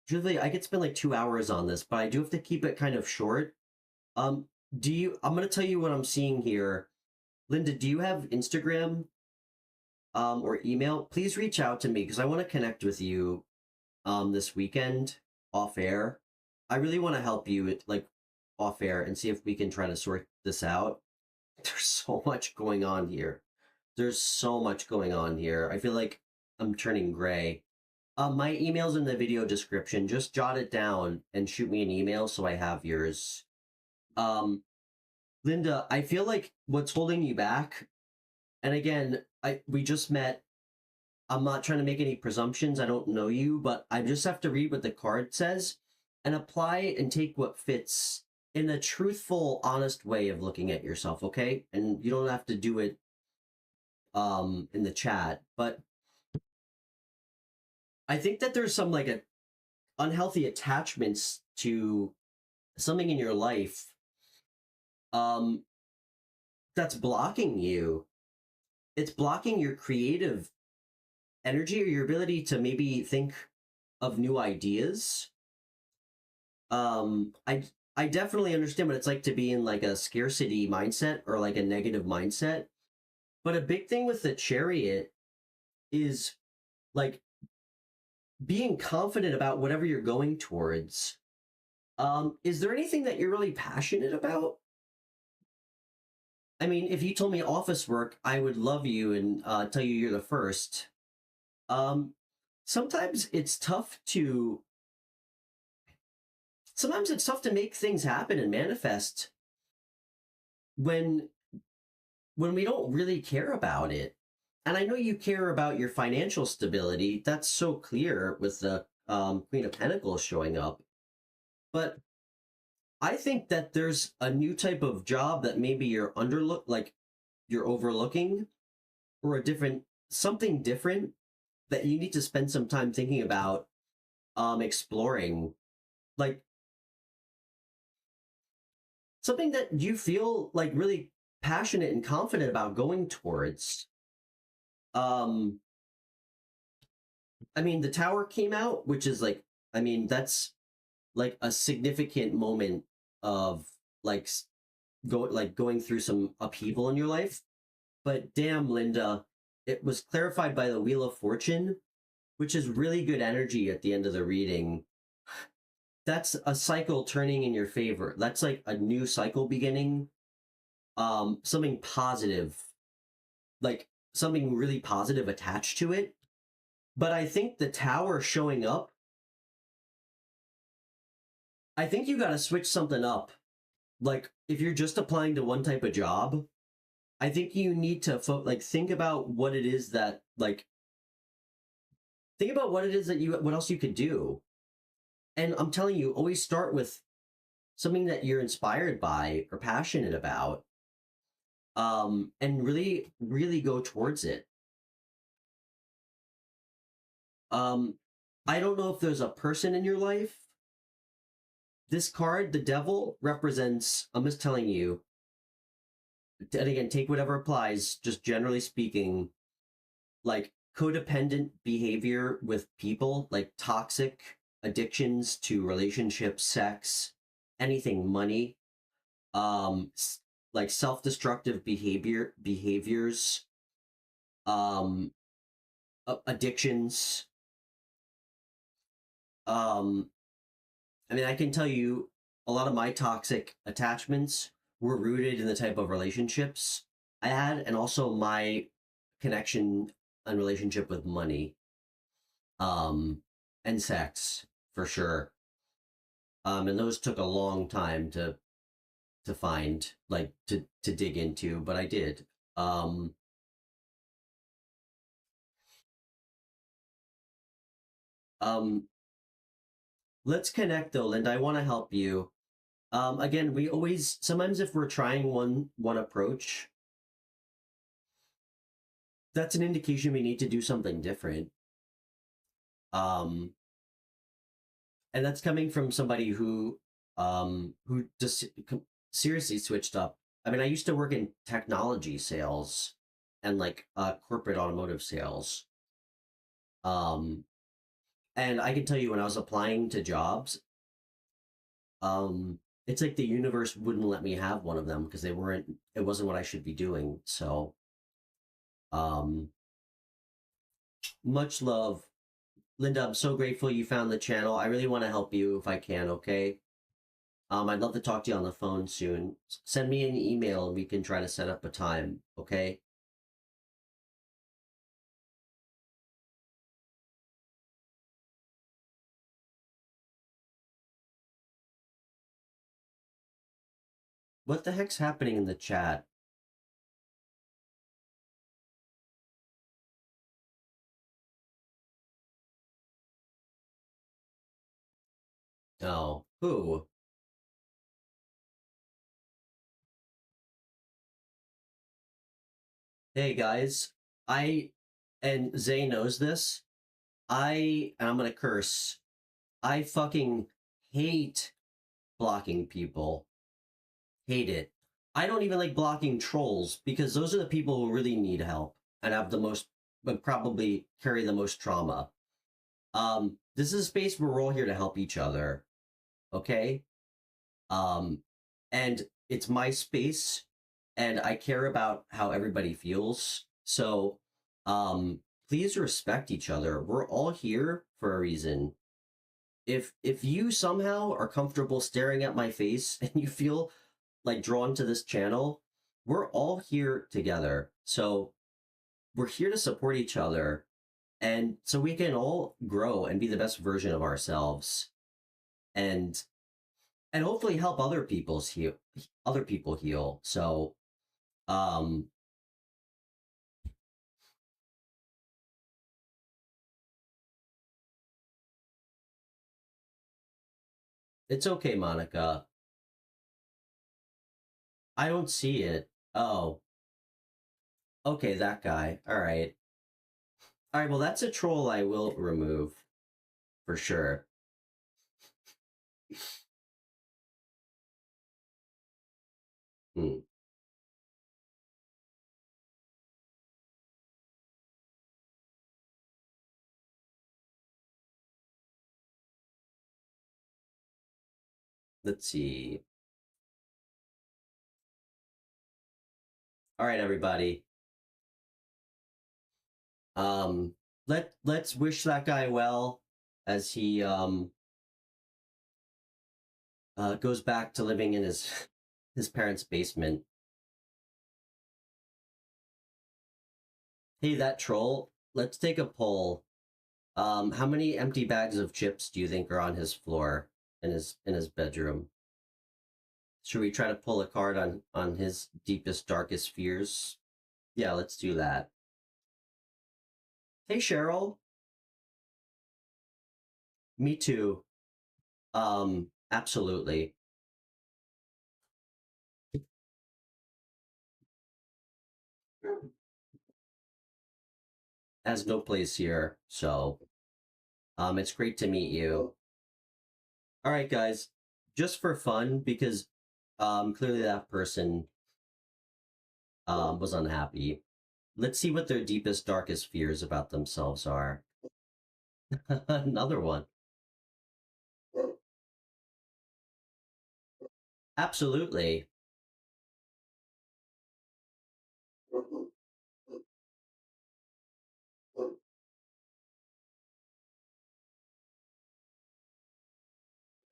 Truthfully, I could spend like 2 hours on this, but I do have to keep it kind of short. Um, I'm gonna tell you what I'm seeing here. Linda, do you have Instagram or email? Please reach out to me because I want to connect with you this weekend off air. I really want to help you like off air and see if we can try to sort this out. There's so much going on here. There's so much going on here. I feel like I'm turning gray. My email's in the video description. Just jot it down and shoot me an email so I have yours. Um, Linda, I feel like what's holding you back, and again, I we just met. I'm not trying to make any presumptions. I don't know you, but I just have to read what the card says and apply and take what fits in a truthful, honest way of looking at yourself, okay? And you don't have to do it in the chat, but I think that there's some like a unhealthy attachments to something in your life um that's blocking you. It's blocking your creative energy or your ability to maybe think of new ideas. I definitely understand what it's like to be in like a scarcity mindset or like a negative mindset. But a big thing with the chariot is like being confident about whatever you're going towards. Is there anything that you're really passionate about? I mean, if you told me office work, I would love you and tell you you're the first. Um, sometimes it's tough to sometimes it's tough to make things happen and manifest when we don't really care about it. And I know you care about your financial stability. That's so clear with the Queen of Pentacles showing up. But I think that there's a new type of job that maybe you're overlooking, or a different something different that you need to spend some time thinking about exploring, like something that you feel like really passionate and confident about going towards. um I mean, the tower came out, which is like, I mean, that's like a significant moment of like going through some upheaval in your life. But damn, Linda, it was clarified by the Wheel of Fortune, which is really good energy at the end of the reading. That's a cycle turning in your favor. That's like a new cycle beginning. Something positive, like something really positive attached to it. But I think the tower showing up, I think you got to switch something up. Like if you're just applying to one type of job, I think you need to think about what it is that think about what it is that what else you could do. And I'm telling you, always start with something that you're inspired by or passionate about. And really, really go towards it. I don't know if there's a person in your life. This card, the devil, represents, I'm just telling you, and again, take whatever applies, just generally speaking, like codependent behavior with people, like toxic addictions to relationships, sex, anything, money, like self-destructive behaviors, um, addictions. I mean, I can tell you a lot of my toxic attachments were rooted in the type of relationships I had, and also my connection and relationship with money, and sex for sure. And those took a long time to find, like to dig into, but I did. Um, um, let's connect though, Linda. I want to help you. Again, we always sometimes if we're trying one approach, that's an indication we need to do something different. Um, and that's coming from somebody who just seriously switched up. I mean, I used to work in technology sales and corporate automotive sales. Um, and I can tell you when I was applying to jobs, it's like the universe wouldn't let me have one of them because it wasn't what I should be doing. So, um, much love. Linda, I'm so grateful you found the channel. I really want to help you if I can, okay? I'd love to talk to you on the phone soon. Send me an email and we can try to set up a time, okay? What the heck's happening in the chat? Oh, who? Hey guys, and Zay knows this. And I'm gonna curse. I fucking hate blocking people. Hate it. I don't even like blocking trolls because those are the people who really need help and have the most, but probably carry the most trauma. This is a space where we're all here to help each other, okay? Um, and it's my space, and I care about how everybody feels. So, please respect each other. We're all here for a reason. If you somehow are comfortable staring at my face and you feel like drawn to this channel, we're all here together. So we're here to support each other, and so we can all grow and be the best version of ourselves, and hopefully help other people heal. So um it's okay, Monica. I don't see it. Oh, okay, that guy. All right. All right, well that's a troll I will remove for sure. Hmm. Let's see. All right, everybody. Um, let's wish that guy well as he goes back to living in his parents' basement. Hey, that troll. Let's take a poll. How many empty bags of chips do you think are on his floor in his bedroom? Should we try to pull a card on his deepest, darkest fears? Yeah, let's do that. Hey, Cheryl. Me too. Absolutely. Has no place here, so it's great to meet you. All right, guys, just for fun, because clearly that person was unhappy. Let's see what their deepest, darkest fears about themselves are. Another one. Absolutely.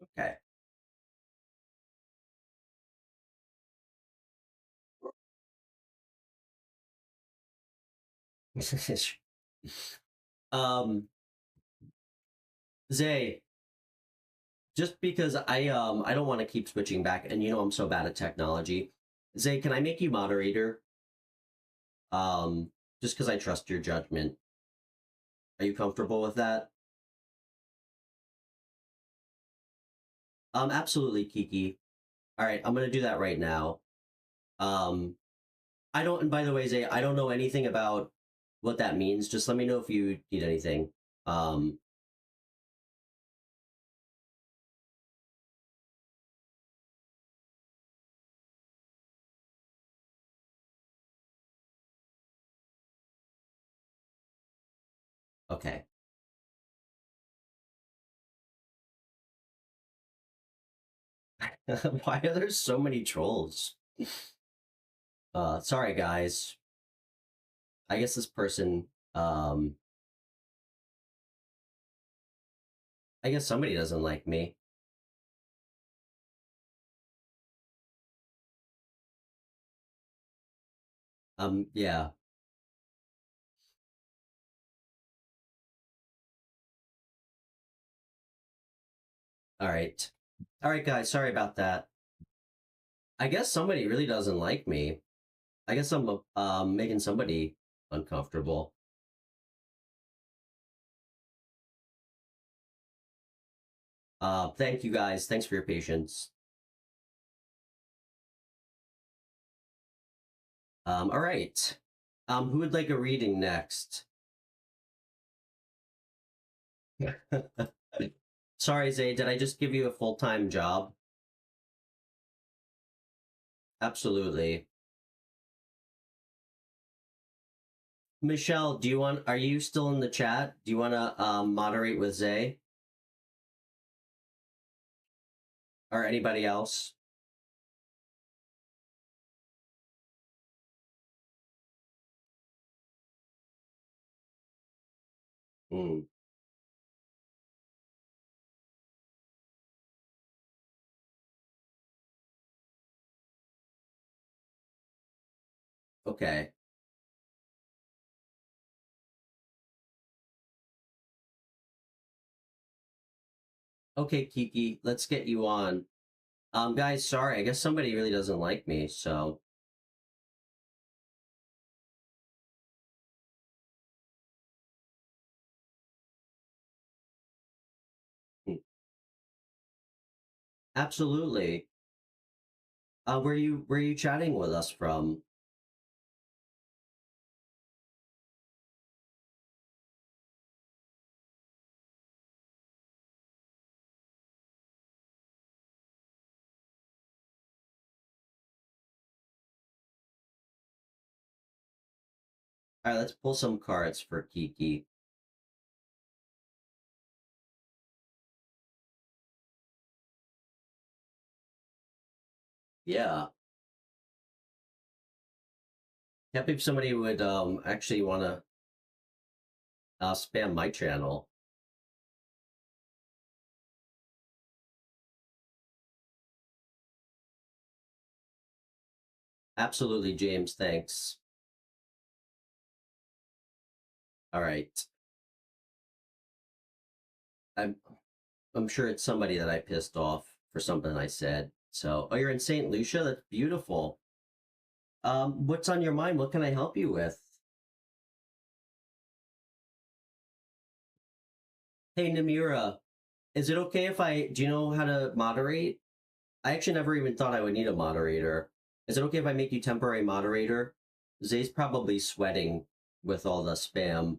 Okay. um, Zay, just because I don't want to keep switching back, and you know I'm so bad at technology. Zay, can I make you moderator? Um, just because I trust your judgment. Are you comfortable with that? Absolutely, Kiki. All right, I'm gonna do that right now. Um, I don't. And by the way, Zay, I don't know anything about what that means. Just let me know if you need anything. Um, okay. Why are there so many trolls? Sorry, guys. I guess this person. I guess somebody doesn't like me. Yeah. All right. All right, guys. Sorry about that. I guess somebody really doesn't like me. I guess I'm making somebody uncomfortable. Thank you guys. Thanks for your patience. All right. Who would like a reading next? Sorry, Zay, did I just give you a full-time job? Absolutely. Michelle, are you still in the chat? Do you want to moderate with Zay? Or anybody else? Hmm. Okay. Okay, Kiki, let's get you on. Guys, sorry, I guess somebody really doesn't like me, so. Hmm. Absolutely. Where you chatting with us from? All right, let's pull some cards for Kiki. Yeah. Can't believe somebody would actually want to spam my channel. Absolutely, James. Thanks. All right. I'm I'm sure it's somebody that I pissed off for something I said. So, oh, you're in St. Lucia? That's beautiful. What's on your mind? What can I help you with? Hey, Namira, is it okay if do you know how to moderate? I actually never even thought I would need a moderator. Is it okay if I make you temporary moderator? Zay's probably sweating with all the spam.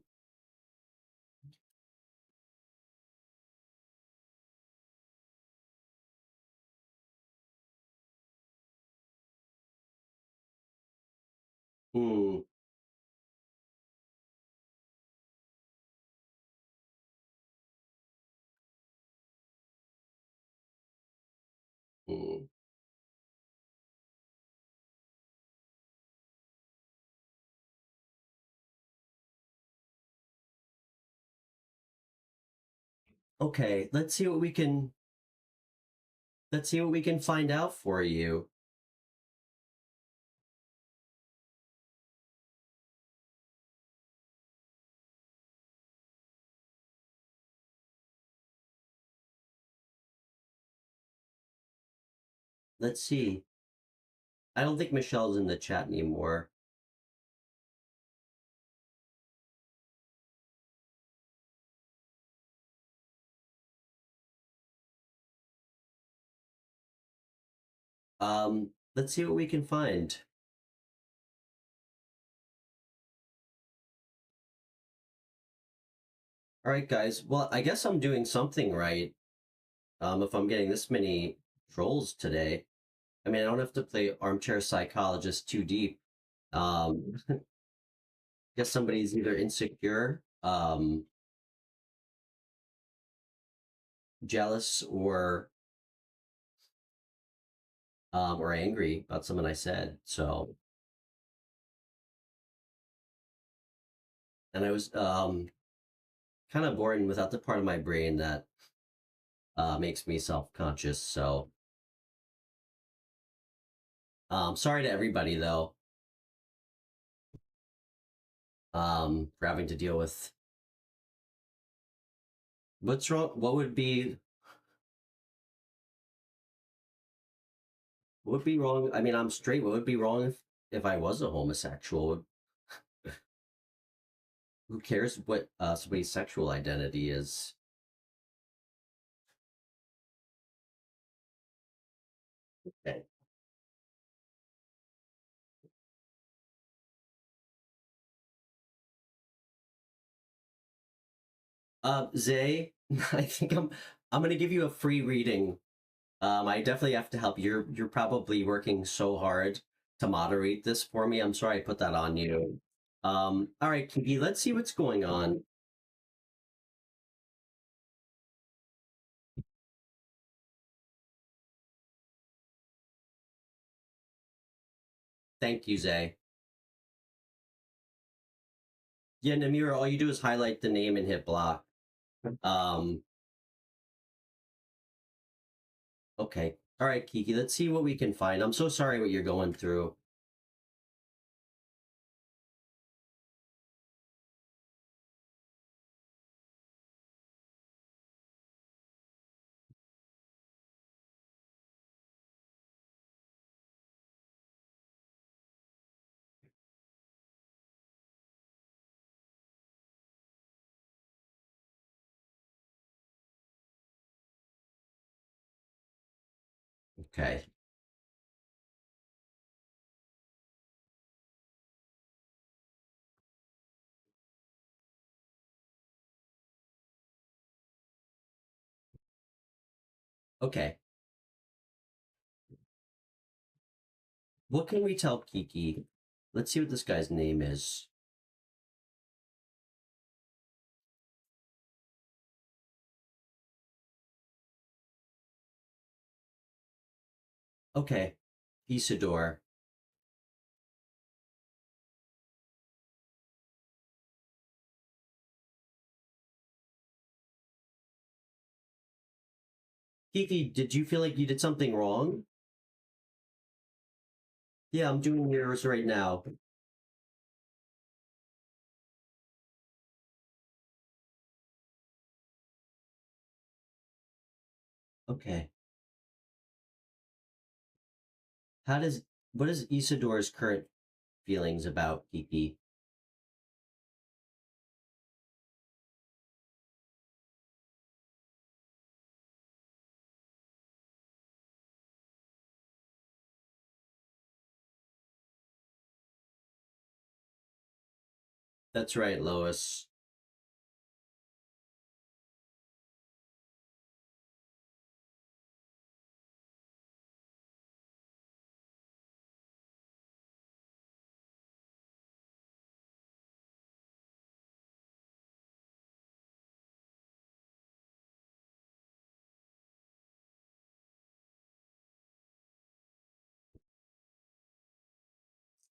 Hmm. Hmm. Okay, let's see what we can find out for you. Let's see. I don't think Michelle's in the chat anymore. Let's see what we can find. All right, guys. Well, I guess I'm doing something right. If I'm getting this many trolls today. I mean, I don't have to play armchair psychologist too deep. Guess somebody's either insecure, jealous, or angry about something I said. So, and I was kind of born without the part of my brain that makes me self-conscious. So, sorry to everybody though, for having to deal with what's wrong. What would be wrong? I mean, I'm straight. What would be wrong if I was a homosexual? Who cares what somebody's sexual identity is? Okay. Zay, I think I'm gonna give you a free reading. I definitely have to help. You're probably working so hard to moderate this for me. I'm sorry I put that on you. All right, Kiki, let's see what's going on. Thank you, Zay. Yeah, Namira, all you do is highlight the name and hit block. Um, okay. All right, Kiki, let's see what we can find. I'm so sorry what you're going through. Okay. Okay. What can we tell Kiki? Let's see what this guy's name is. Okay. Isidore. Kiki, did you feel like you did something wrong? Yeah, I'm doing yours right now. Okay. How does what is Isidore's current feelings about Kiki? That's right, Lois.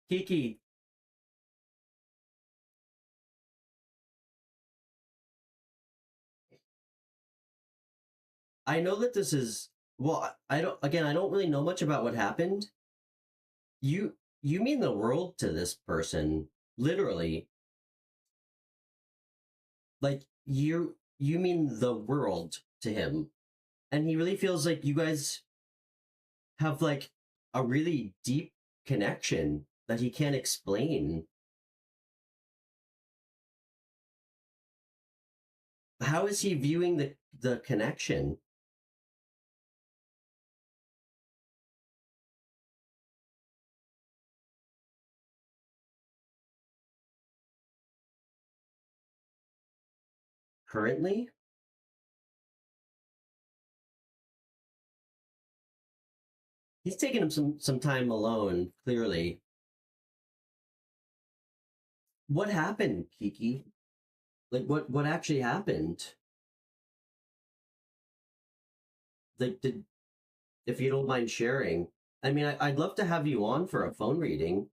Kiki, I know that this is well, I don't again, I don't really know much about what happened. You mean the world to this person, literally. Like you mean the world to him. And he really feels like you guys have like a really deep connection that he can't explain. How is he viewing the connection currently? He's taking him some time alone, clearly. What happened, Kiki? Like what actually happened? Like did if you don't mind sharing. I mean, I'd love to have you on for a phone reading.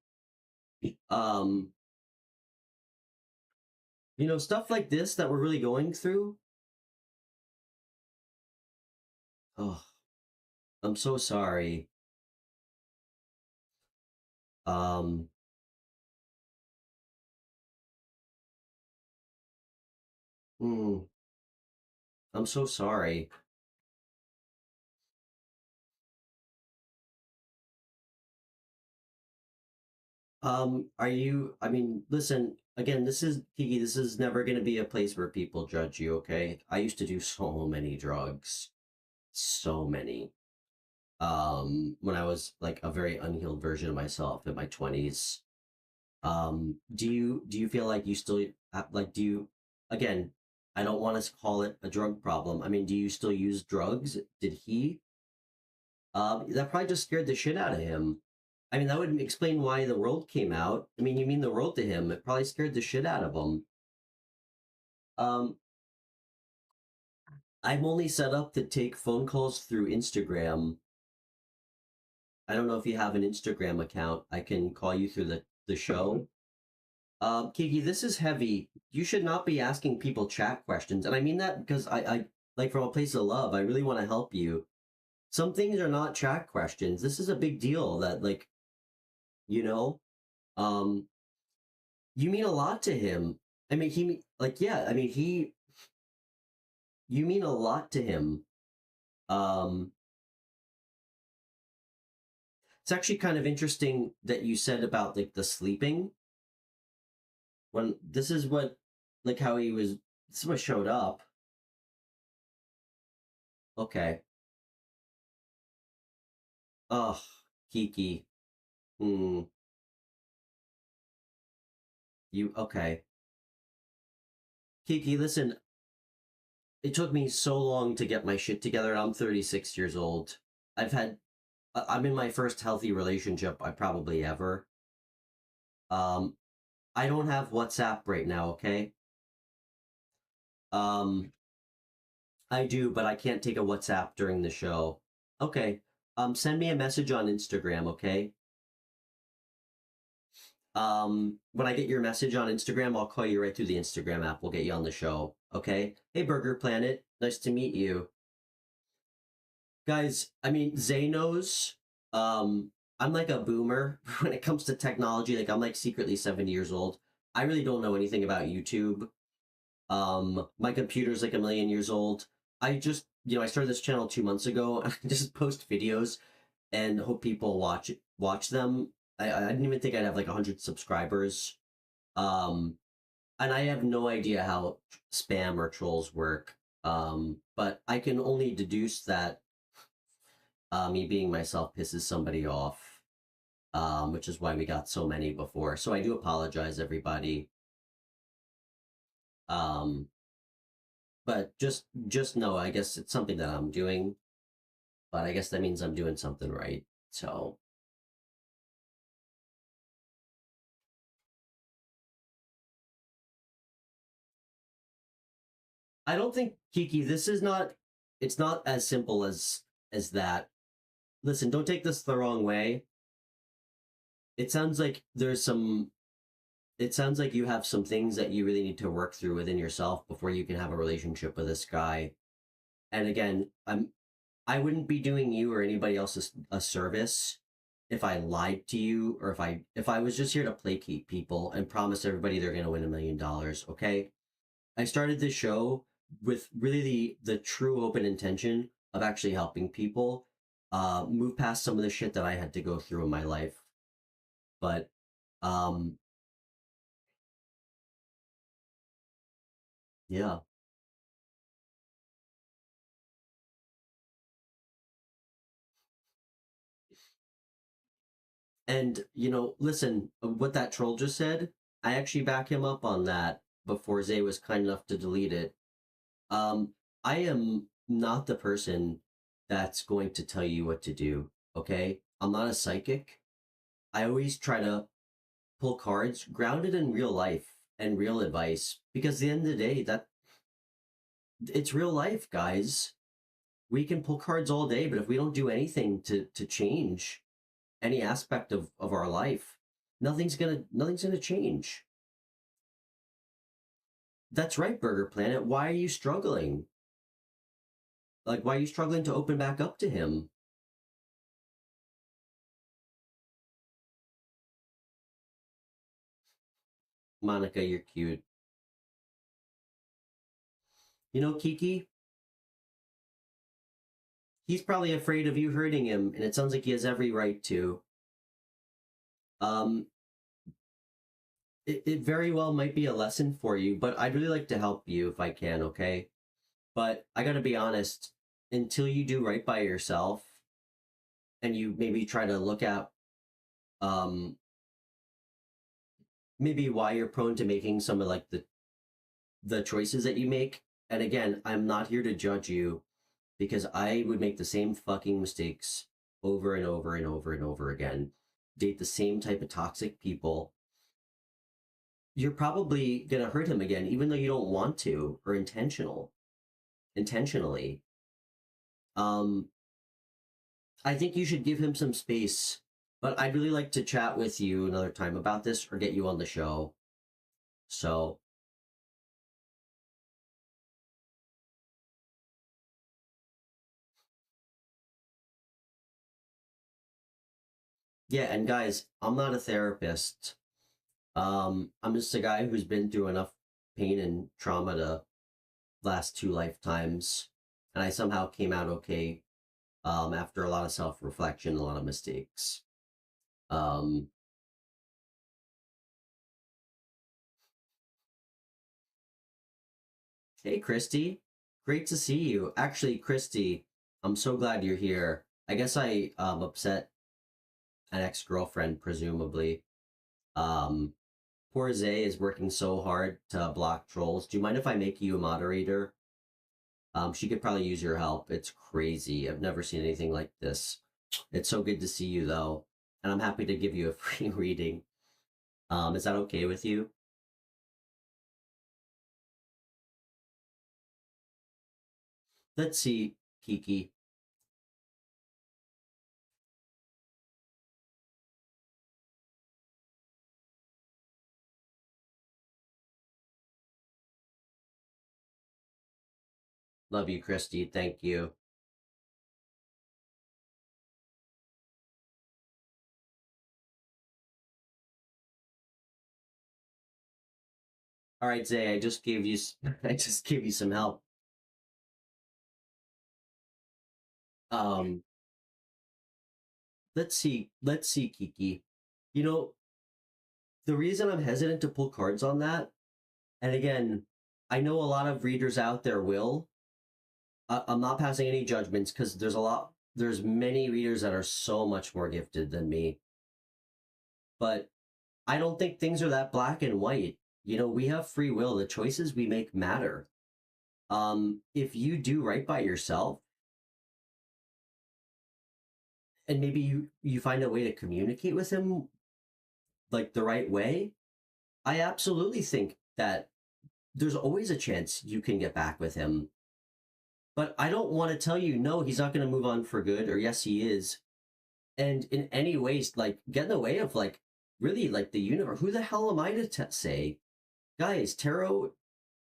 Um, stuff like this that we're really going through. Oh, I'm so sorry. Um, mm, I'm so sorry. Are you, I mean, listen, again, this is, Kiki, this is never going to be a place where people judge you, okay? I used to do so many drugs, so many. When I was like a very unhealed version of myself in my 20s. Do you feel like you still like do you again, I don't want to call it a drug problem. I mean, do you still use drugs? Did he? That probably just scared the shit out of him. I mean, that would explain why the world came out. I mean, you mean the world to him. It probably scared the shit out of him. Um, I'm only set up to take phone calls through Instagram. I don't know if you have an Instagram account. I can call you through the show. Kiki, this is heavy. You should not be asking people chat questions. And I mean that because I like from a place of love, I really want to help you. Some things are not chat questions. This is a big deal that like, you know, um, you mean a lot to him. I mean, like, yeah, I mean, you mean a lot to him. Um, it's actually kind of interesting that you said about like the sleeping when this is what, like how this is what showed up. Okay. Oh, Kiki. Hmm. Okay. Kiki, listen, it took me so long to get my shit together. I'm 36 years old. I'm in my first healthy relationship I probably ever. Um, I don't have WhatsApp right now, okay? Um, I do, but I can't take a WhatsApp during the show. Okay. Send me a message on Instagram, okay? When I get your message on Instagram, I'll call you right through the Instagram app. We'll get you on the show, okay? Hey, Burger Planet. Nice to meet you. Guys, I mean, Zay knows. I'm like a boomer when it comes to technology. Like, I'm like secretly 70 years old. I really don't know anything about YouTube. My computer's like a million years old. I just, I started this channel 2 months ago. I just post videos and hope people watch them. I didn't even think I'd have like 100 subscribers. Um, and I have no idea how spam or trolls work. But I can only deduce that me being myself pisses somebody off, which is why we got so many before. So I do apologize, everybody. Um, but just know, I guess it's something that I'm doing, but I guess that means I'm doing something right. So I don't think Kiki, this is not. It's not as simple as that. Listen, don't take this the wrong way. It sounds like there's some. It sounds like you have some things that you really need to work through within yourself before you can have a relationship with this guy. And again, I wouldn't be doing you or anybody else a service if I lied to you or if I was just here to placate people and promise everybody they're going to win $1 million. Okay, I started this show with really the true open intention of actually helping people move past some of the shit that I had to go through in my life. But um, yeah. And, listen, what that troll just said, I actually back him up on that before Zay was kind enough to delete it. Um, I am not the person that's going to tell you what to do, okay? I'm not a psychic. I always try to pull cards grounded in real life and real advice because at the end of the day, that it's real life, guys. We can pull cards all day, but if we don't do anything to change any aspect of our life, nothing's gonna change. That's right, Burger Planet. Why are you struggling? Like, why are you struggling to open back up to him? Monica, you're cute. Kiki, he's probably afraid of you hurting him, and it sounds like he has every right to. Um, it very well might be a lesson for you, but I'd really like to help you if I can, okay? But I gotta be honest, until you do right by yourself and you maybe try to look at um maybe why you're prone to making some of like the choices that you make. And again, I'm not here to judge you because I would make the same fucking mistakes over and over and over and over again. Date the same type of toxic people. You're probably gonna hurt him again, even though you don't want to or intentionally. Um, I think you should give him some space. But I'd really like to chat with you another time about this or get you on the show. So yeah, and guys, I'm not a therapist. I'm just a guy who's been through enough pain and trauma to last 2 lifetimes, and I somehow came out okay. After a lot of self-reflection, a lot of mistakes. Um, hey, Christy, great to see you. Actually, Christy, I'm so glad you're here. I guess I upset an ex-girlfriend, presumably. Um, Poor Zay is working so hard to block trolls. Do you mind if I make you a moderator? She could probably use your help. It's crazy. I've never seen anything like this. It's so good to see you, though, and I'm happy to give you a free reading. Is that okay with you? Let's see, Kiki. Love you, Christy. Thank you. All right, Zay, I just gave you I just gave you some help. Um, let's see, Kiki. You know, the reason I'm hesitant to pull cards on that, and again, I know a lot of readers out there will. I'm not passing any judgments because there's many readers that are so much more gifted than me. But I don't think things are that black and white. You know, we have free will. The choices we make matter. If you do right by yourself, and maybe you find a way to communicate with him like the right way, I absolutely think that there's always a chance you can get back with him. But I don't want to tell you no, he's not going to move on for good, or yes, he is. And in any ways, like get in the way of like really like the universe. Who the hell am I to say, guys? Tarot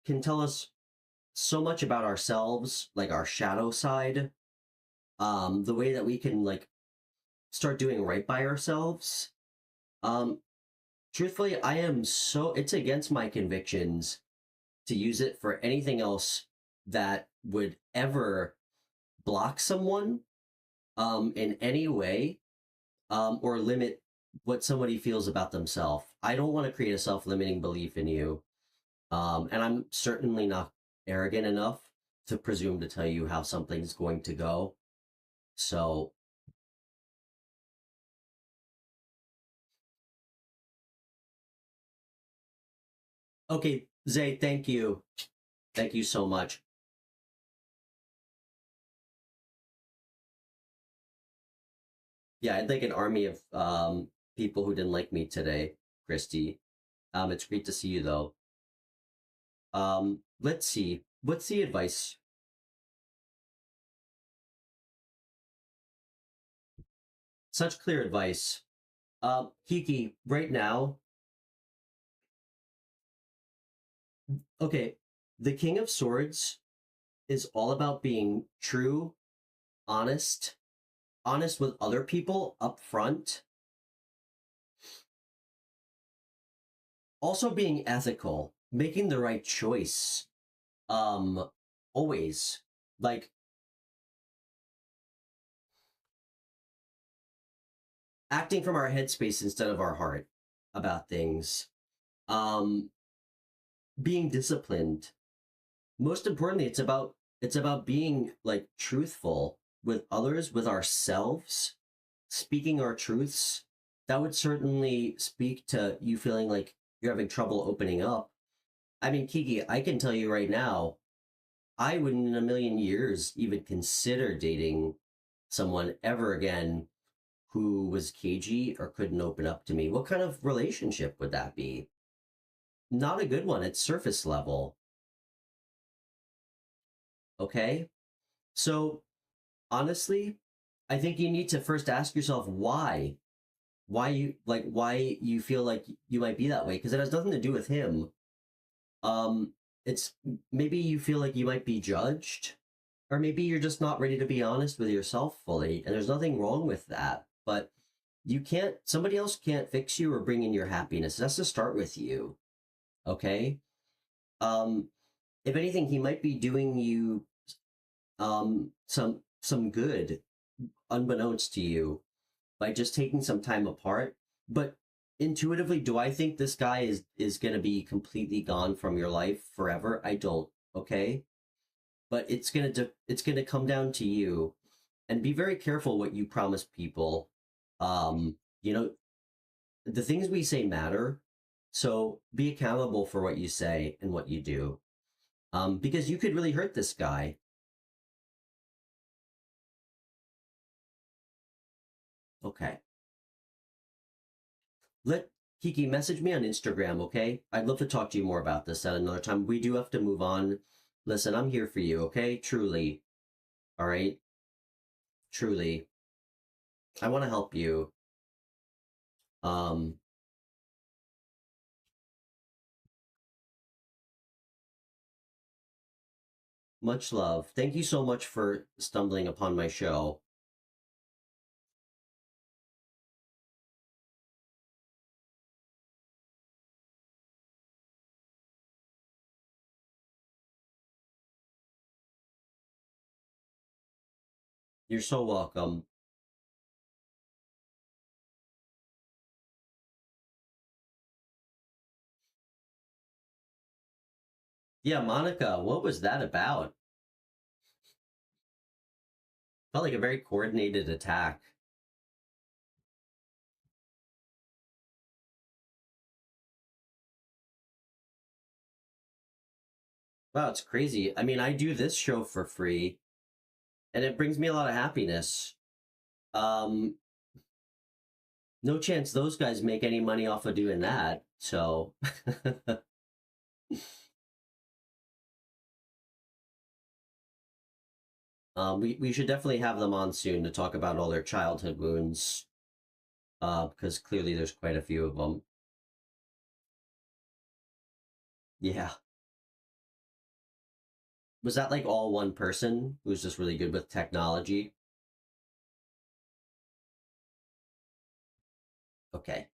can tell us so much about ourselves, like our shadow side, the way that we can like start doing right by ourselves. Um, Truthfully, I am so it's against my convictions to use it for anything else that would ever block someone in any way or limit what somebody feels about themselves. I don't want to create a self-limiting belief in you. And I'm certainly not arrogant enough to presume to tell you how something's going to go. So, okay, Zay, thank you. Thank you so much. Yeah, I'd like an army of people who didn't like me today, Christy. It's great to see you though. Let's see. What's the advice? Such clear advice. Kiki, right now, okay, the King of Swords is all about being true, honest, honest with other people up front, also being ethical, making the right choice. Um, Always. Like acting from our headspace instead of our heart about things. Um, Being disciplined. Most importantly, it's about being like truthful with others, with ourselves, speaking our truths. That would certainly speak to you feeling like you're having trouble opening up. I mean, Kiki, I can tell you right now, I wouldn't in a million years even consider dating someone ever again who was cagey or couldn't open up to me. What kind of relationship would that be? Not a good one. It's surface level. Okay. So honestly, I think you need to first ask yourself why you feel like you might be that way because it has nothing to do with him. It's maybe you feel like you might be judged, or maybe you're just not ready to be honest with yourself fully, and there's nothing wrong with that. But you can't somebody else can't fix you or bring in your happiness. It has to start with you. Okay. Um, if anything, he might be doing you some good unbeknownst to you by just taking some time apart. But intuitively, do I think this guy is going to be completely gone from your life forever? I don't. Okay, but it's gonna come down to you, and be very careful what you promise people. You know, the things we say matter, so be accountable for what you say and what you do. Because you could really hurt this guy. Okay. Let Kiki message me on Instagram, okay? I'd love to talk to you more about this at another time. We do have to move on. Listen, I'm here for you, okay? Truly. All right? Truly. I want to help you. Um, Much love. Thank you so much for stumbling upon my show. You're so welcome. Yeah, Monica, what was that about? Felt like a very coordinated attack. Wow, it's crazy. I mean, I do this show for free, and it brings me a lot of happiness. Um, no chance those guys make any money off of doing that. So, we should definitely have them on soon to talk about all their childhood wounds, because clearly there's quite a few of them. Yeah. Was that like all one person who's just really good with technology? Okay.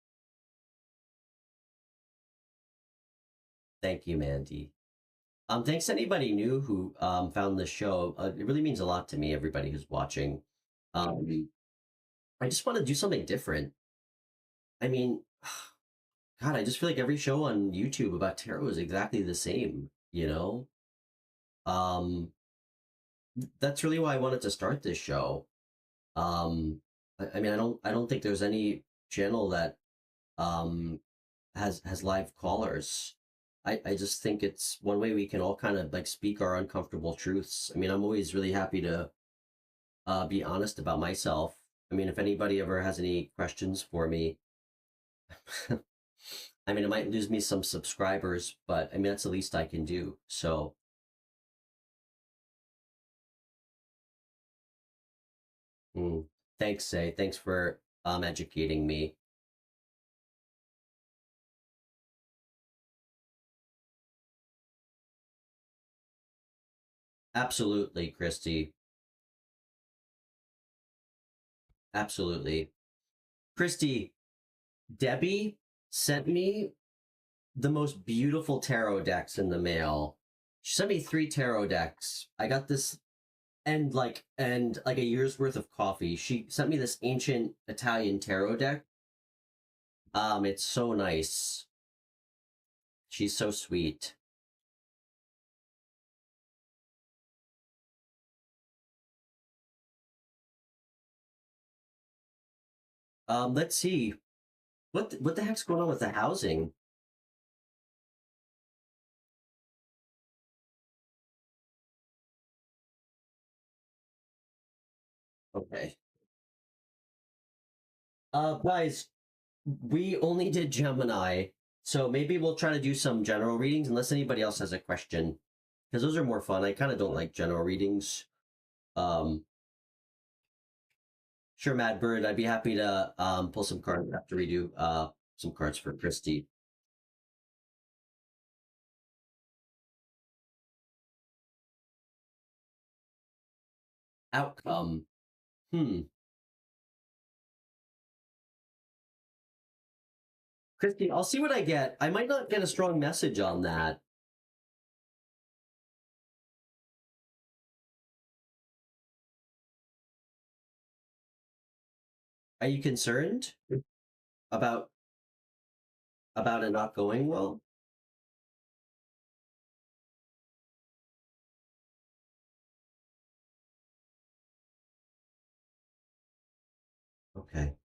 Thank you, Mandy. Thanks to anybody new who found this show. It really means a lot to me, everybody who's watching. I just want to do something different. I mean, God, I just feel like every show on YouTube about tarot is exactly the same, you know? Um, that's really why I wanted to start this show. I mean, I don't think there's any channel that um has live callers. I just think it's one way we can all kind of like speak our uncomfortable truths. I mean, I'm always really happy to be honest about myself. I mean, if anybody ever has any questions for me, I mean, it might lose me some subscribers, but I mean, that's the least I can do. So, mm, thanks, Say. Thanks for educating me. Absolutely, Christy. Absolutely. Christy, Debbie sent me the most beautiful tarot decks in the mail. She sent me 3 tarot decks. I got this and like a year's worth of coffee. She sent me this ancient Italian tarot deck. It's so nice. She's so sweet. Let's see. What the heck's going on with the housing? Okay. Guys, we only did Gemini, so maybe we'll try to do some general readings unless anybody else has a question, because those are more fun. I kind of don't like general readings. Um, sure, Mad Bird, I'd be happy to pull some cards after we do some cards for Christy. Outcome. Hmm. Christy, I'll see what I get. I might not get a strong message on that. Are you concerned about it not going well? Okay.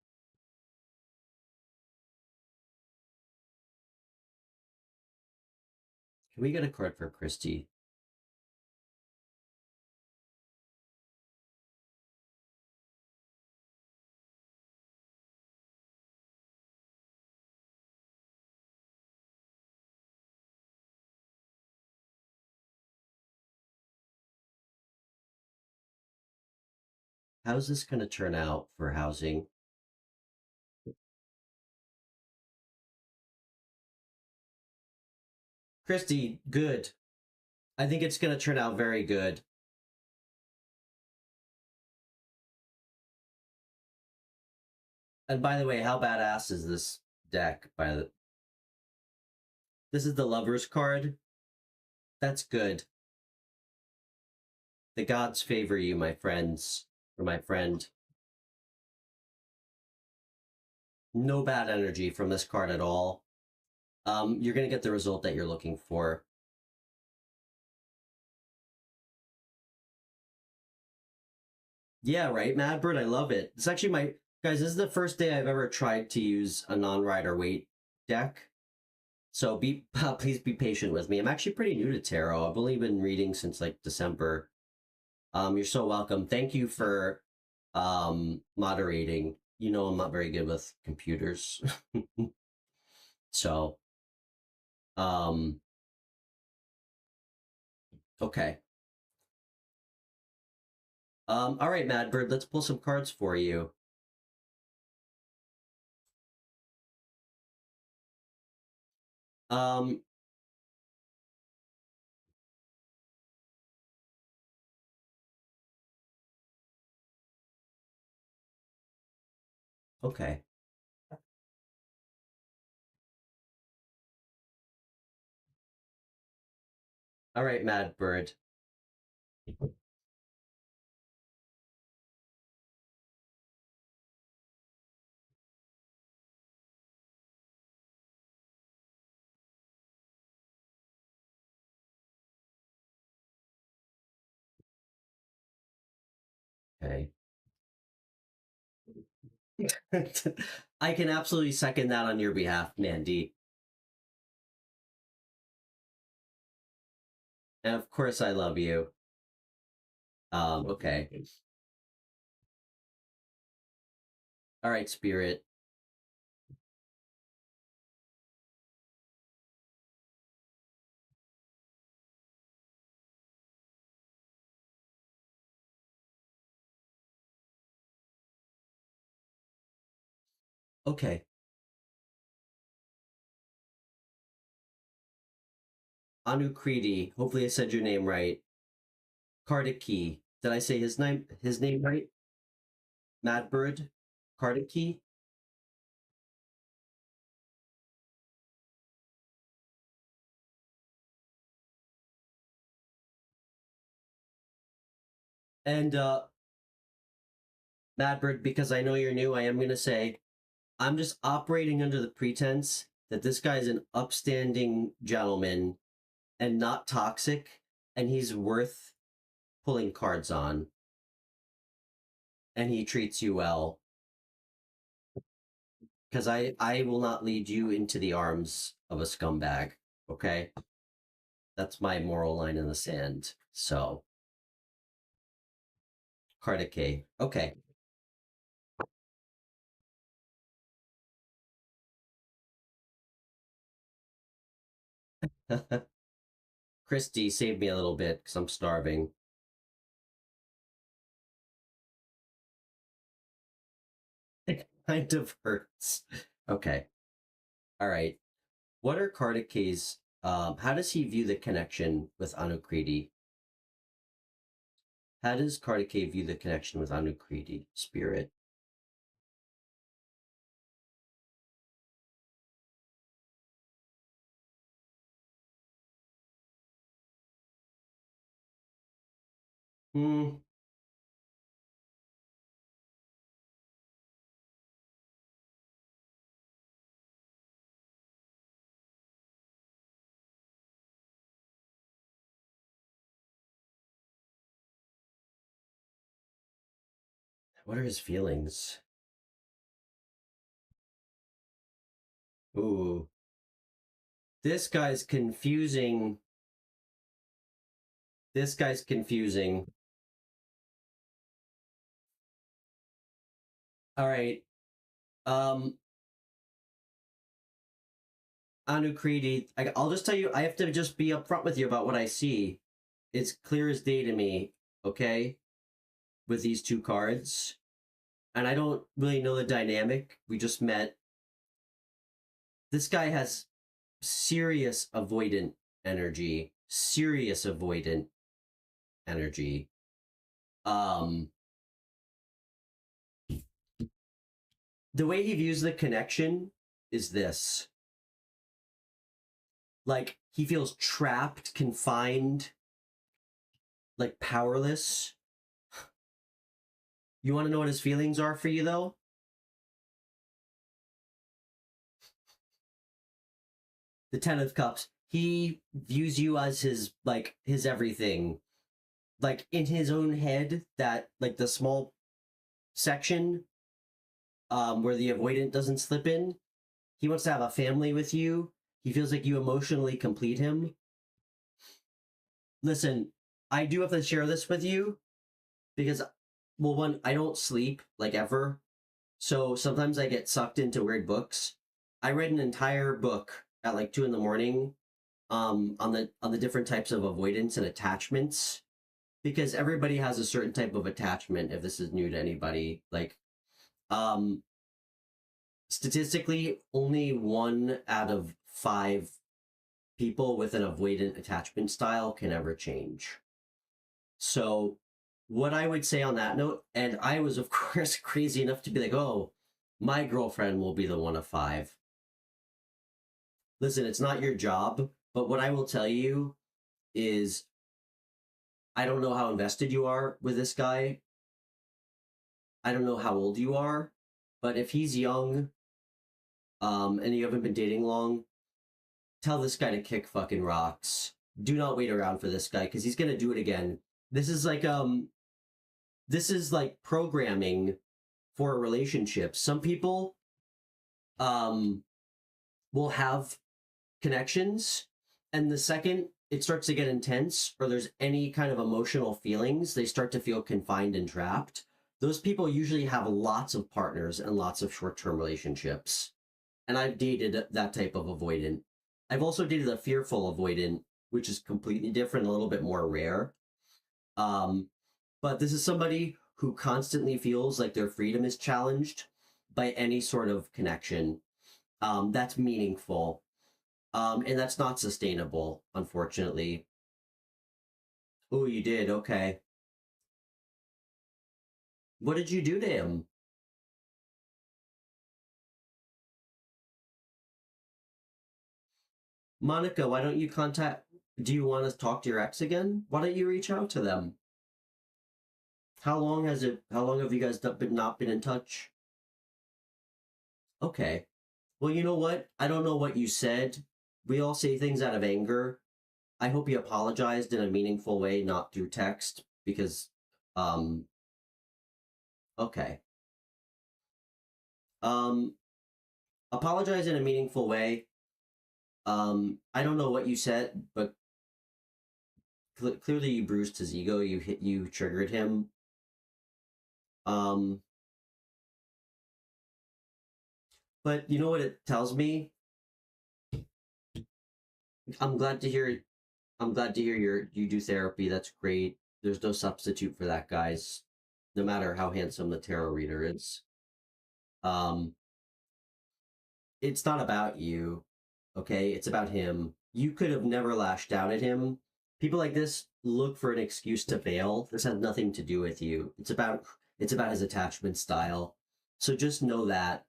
Can we get a card for Christy? How's this going to turn out for housing? Christy, good. I think it's going to turn out very good. And by the way, how badass is this deck? This is the Lover's card. That's good. The gods favor you, my friends. for my friend. No bad energy from this card at all. You're going to get the result that you're looking for. Yeah, right, Madbird. I love it. It's actually my guys. This is the first day I've ever tried to use a non-rider weight deck. So be please be patient with me. I'm actually pretty new to tarot. I've only been reading since like December. You're so welcome. Thank you for moderating. You know I'm not very good with computers. So okay. All right, Madbird, let's pull some cards for you. Um okay. All right, Madbird. Okay. I can absolutely second that on your behalf, Mandy. And of course I love you. Okay. All right, Spirit. Okay. Anukriti. Hopefully I said your name right. Kardiki. Did I say his name right? Madbird? Kardiki? And Madbird, because I know you're new, I am gonna say I'm just operating under the pretense that this guy's an upstanding gentleman and not toxic, and he's worth pulling cards on, and he treats you well. Because I will not lead you into the arms of a scumbag. Okay, that's my moral line in the sand. So, Kardike. Okay. Christy, save me a little bit because I'm starving. It kind of hurts. Okay. All right. What are Kardike's? How does he view the connection with Anukriti? How does Kardike view the connection with Anukriti, spirit? Hmm. What are his feelings? Ooh. This guy's confusing. This guy's confusing. All right. Um, Anukriti, I'll just tell you, I have to just be upfront with you about what I see. It's clear as day to me, okay, with these two cards. And I don't really know the dynamic. We just met. This guy has serious avoidant energy. Serious avoidant energy. Um, the way he views the connection is this. Like, he feels trapped, confined, like powerless. You want to know what his feelings are for you, though? The Ten of Cups. He views you as his everything. Like, in his own head, that, like, the small section where the avoidant doesn't slip in, he wants to have a family with you. He feels like you emotionally complete him. Listen, I do have to share this with you because, well, one, I don't sleep, like, ever. So sometimes I get sucked into weird books. I read an entire book at like 2 a.m. On the different types of avoidance and attachments, because everybody has a certain type of attachment. If this is new to anybody, like, statistically, only 1 out of 5 people with an avoidant attachment style can ever change. So what I would say on that note, and I was of course crazy enough to be like, oh, my girlfriend will be the 1 of 5. Listen, it's not your job, but what I will tell you is, I don't know how invested you are with this guy. I don't know how old you are, but if he's young, and you haven't been dating long, tell this guy to kick fucking rocks. Do not wait around for this guy, because he's gonna do it again. This is like programming for a relationship. Some people will have connections, and the second it starts to get intense or there's any kind of emotional feelings, they start to feel confined and trapped. Those people usually have lots of partners and lots of short-term relationships. And I've dated that type of avoidant. I've also dated a fearful avoidant, which is completely different, a little bit more rare. But this is somebody who constantly feels like their freedom is challenged by any sort of connection that's meaningful. And that's not sustainable, unfortunately. Oh, you did? Okay. What did you do to him? Monica, why don't you do you want to talk to your ex again? Why don't you reach out to them? How long have you guys not been in touch? Okay. Well, you know what? I don't know what you said. We all say things out of anger. I hope you apologized in a meaningful way, not through text, because, okay. Apologize in a meaningful way. I don't know what you said, but clearly you bruised his ego. You triggered him. But you know what it tells me? I'm glad to hear. I'm glad to hear you do therapy. That's great. There's no substitute for that, guys. No matter how handsome the tarot reader is. Um, it's not about you, okay? It's about him. You could have never lashed out at him. People like this look for an excuse to bail. This has nothing to do with you. It's about his attachment style. So just know that.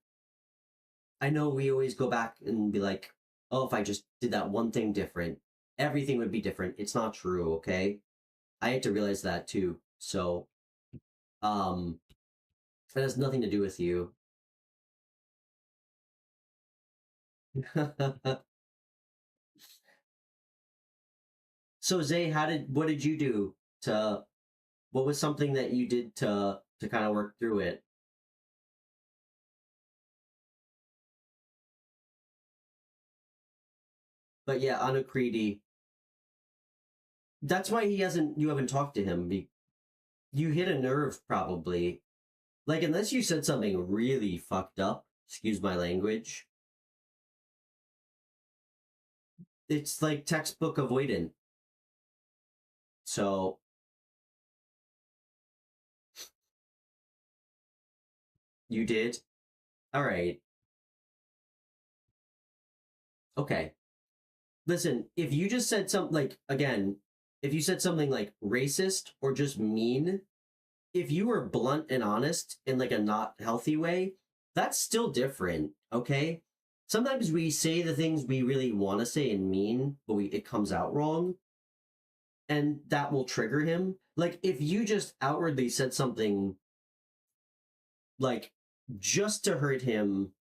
I know we always go back and be like, oh, if I just did that one thing different, everything would be different. It's not true, okay? I had to realize that too. So, it has nothing to do with you. So Zay, what did you do what was something that you did to kind of work through it? But yeah, Anacredi, that's why you haven't talked to him. You hit a nerve probably. Like, unless you said something really fucked up, excuse my language, it's like textbook avoidant. So, you did? All right. Okay. Listen, if you just said something like, again, if you said something like racist or just mean, if you were blunt and honest in like a not healthy way, that's still different, okay? Sometimes we say the things we really want to say and mean, but it comes out wrong, and that will trigger him. Like, if you just outwardly said something like, just to hurt him,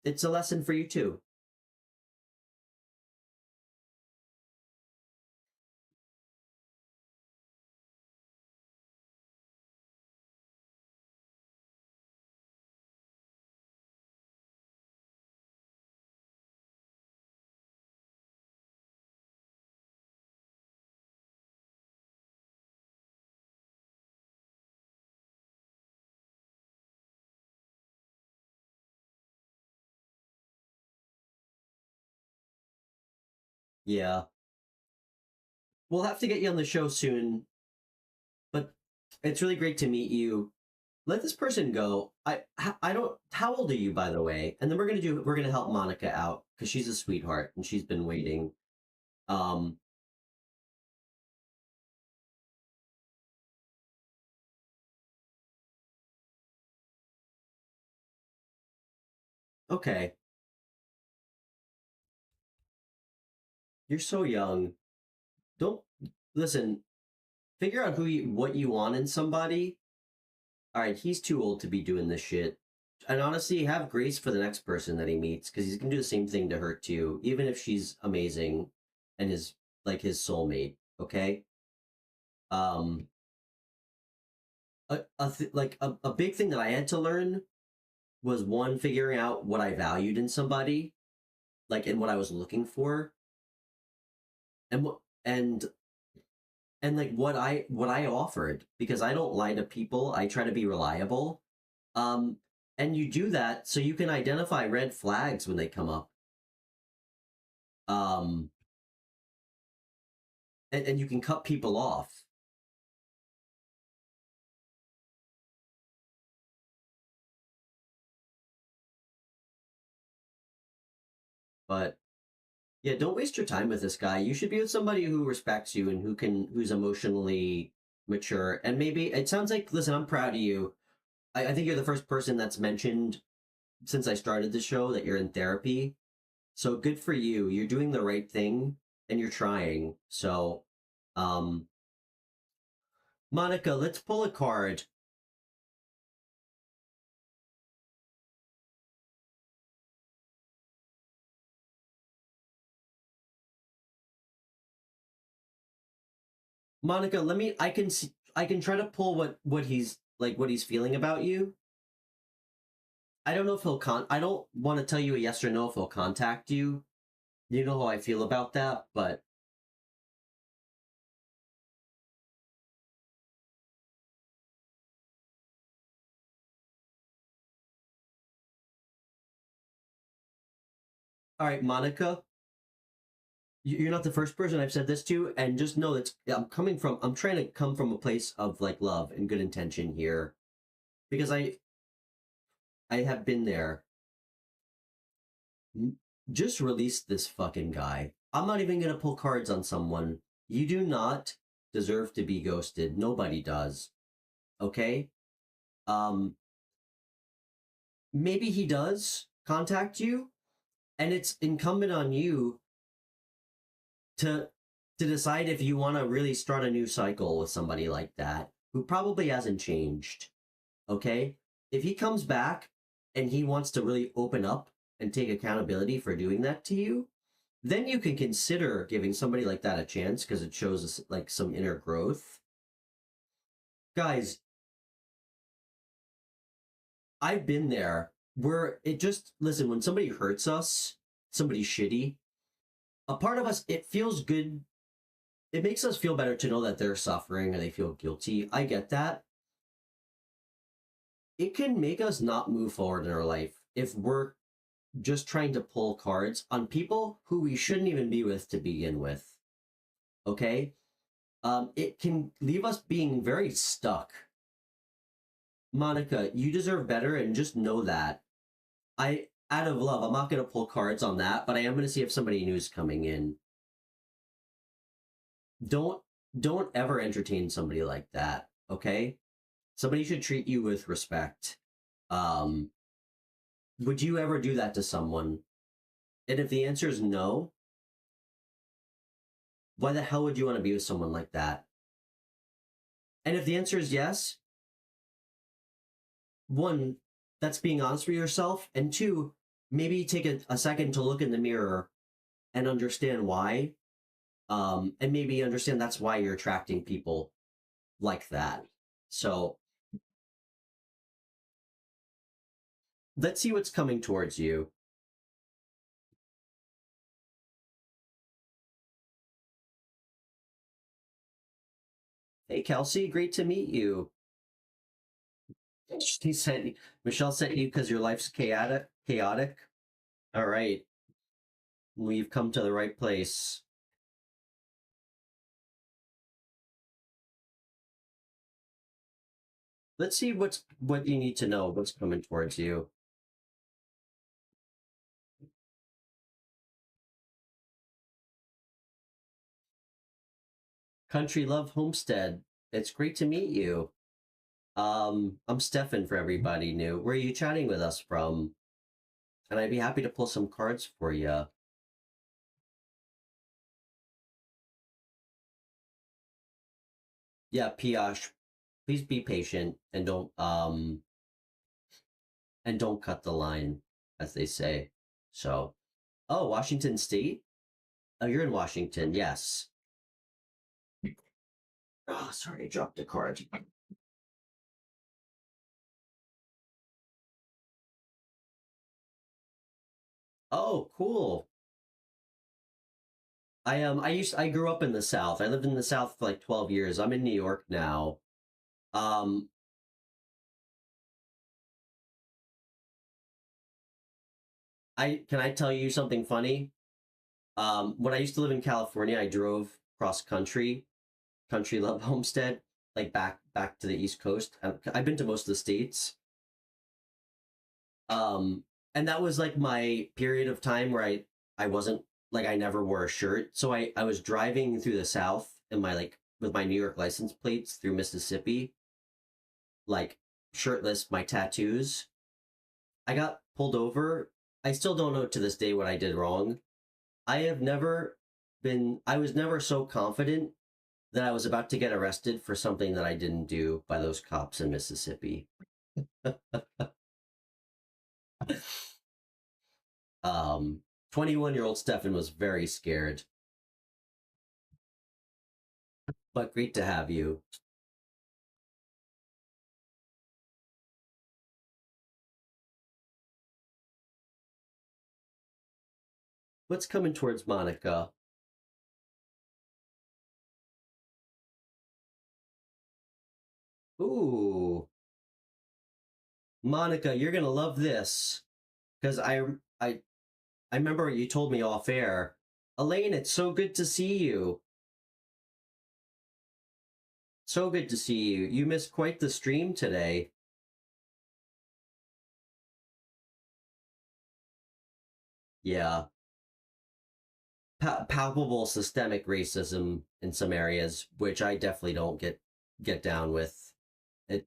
it's a lesson for you too. Yeah. We'll have to get you on the show soon, but it's really great to meet you. Let this person go. I don't. How old are you, by the way? And then we're gonna help Monica out because she's a sweetheart and she's been waiting. Um. Okay. You're so young. Don't listen. Figure out what you want in somebody. All right, he's too old to be doing this shit. And honestly, have grace for the next person that he meets because he's gonna do the same thing to her too, even if she's amazing and is like his soulmate. Okay. Um. A big thing that I had to learn was one, figuring out what I valued in somebody, like, and what I was looking for, and what and like what I offered, because I don't lie to people. I try to be reliable. Um, and you do that so you can identify red flags when they come up. Um, and you can cut people off. But yeah, don't waste your time with this guy. You should be with somebody who respects you and who's emotionally mature. And maybe it sounds like, listen, I'm proud of you. I think you're the first person that's mentioned since I started the show that you're in therapy. So good for you. You're doing the right thing and you're trying. So, um, Monica, let's pull a card. Monica, I can try to pull what he's like, what he's feeling about you. I don't know if I don't want to tell you a yes or no if he'll contact you. You know how I feel about that, but all right, Monica, you're not the first person I've said this to, and just know that I'm trying to come from a place of like love and good intention here, because I have been there. Just release this fucking guy. I'm not even gonna pull cards on someone. You do not deserve to be ghosted. Nobody does. Okay? Um, maybe he does contact you, and it's incumbent on you to decide if you want to really start a new cycle with somebody like that who probably hasn't changed. Okay? If he comes back and he wants to really open up and take accountability for doing that to you, then you can consider giving somebody like that a chance because it shows us like some inner growth. Guys, I've been there where it just, listen, when somebody hurts us, somebody shitty, a part of us, it feels good. It makes us feel better to know that they're suffering or they feel guilty. I get that. It can make us not move forward in our life if we're just trying to pull cards on people who we shouldn't even be with to begin with. Okay? It can leave us being very stuck. Monica, you deserve better, and just know that. Out of love, I'm not going to pull cards on that, but I am going to see if somebody new is coming in. Don't don't ever entertain somebody like that, okay? Somebody should treat you with respect. Um, would you ever do that to someone? And if the answer is no, why the hell would you want to be with someone like that? And if the answer is yes, one, that's being honest with yourself, and two, maybe take a second to look in the mirror and understand why, and maybe understand that's why you're attracting people like that. So let's see what's coming towards you. Hey, Kelsey, great to meet you. He sent Michelle sent you because your life's chaotic. Chaotic. All right, we've come to the right place. Let's see what you need to know. What's coming towards you. Country Love Homestead. It's great to meet you. I'm Stefan for everybody new. Where are you chatting with us from? And I'd be happy to pull some cards for you. Yeah, Piash, please be patient and don't cut the line, as they say. So, oh, Washington State? Oh, you're in Washington, yes. Oh, sorry, I dropped a card. Oh, cool. I grew up in the South. I lived in the South for like 12 years. I'm in New York now. Um, can I tell you something funny? When I used to live in California, I drove cross country, country love homestead, like back to the East Coast. I've been to most of the states. Um, and that was like my period of time where I wasn't like I never wore a shirt. So I was driving through the South in my like with my New York license plates through Mississippi, like shirtless, my tattoos. I got pulled over. I still don't know to this day what I did wrong. I was never so confident that I was about to get arrested for something that I didn't do by those cops in Mississippi. 21-year-old Stefan was very scared, but great to have you. What's coming towards Monica? Ooh, Monica, you're gonna love this because I I remember you told me off air. Elaine, it's so good to see you. So good to see you. You missed quite the stream today. Yeah. Palpable systemic racism in some areas, which I definitely don't get down with. It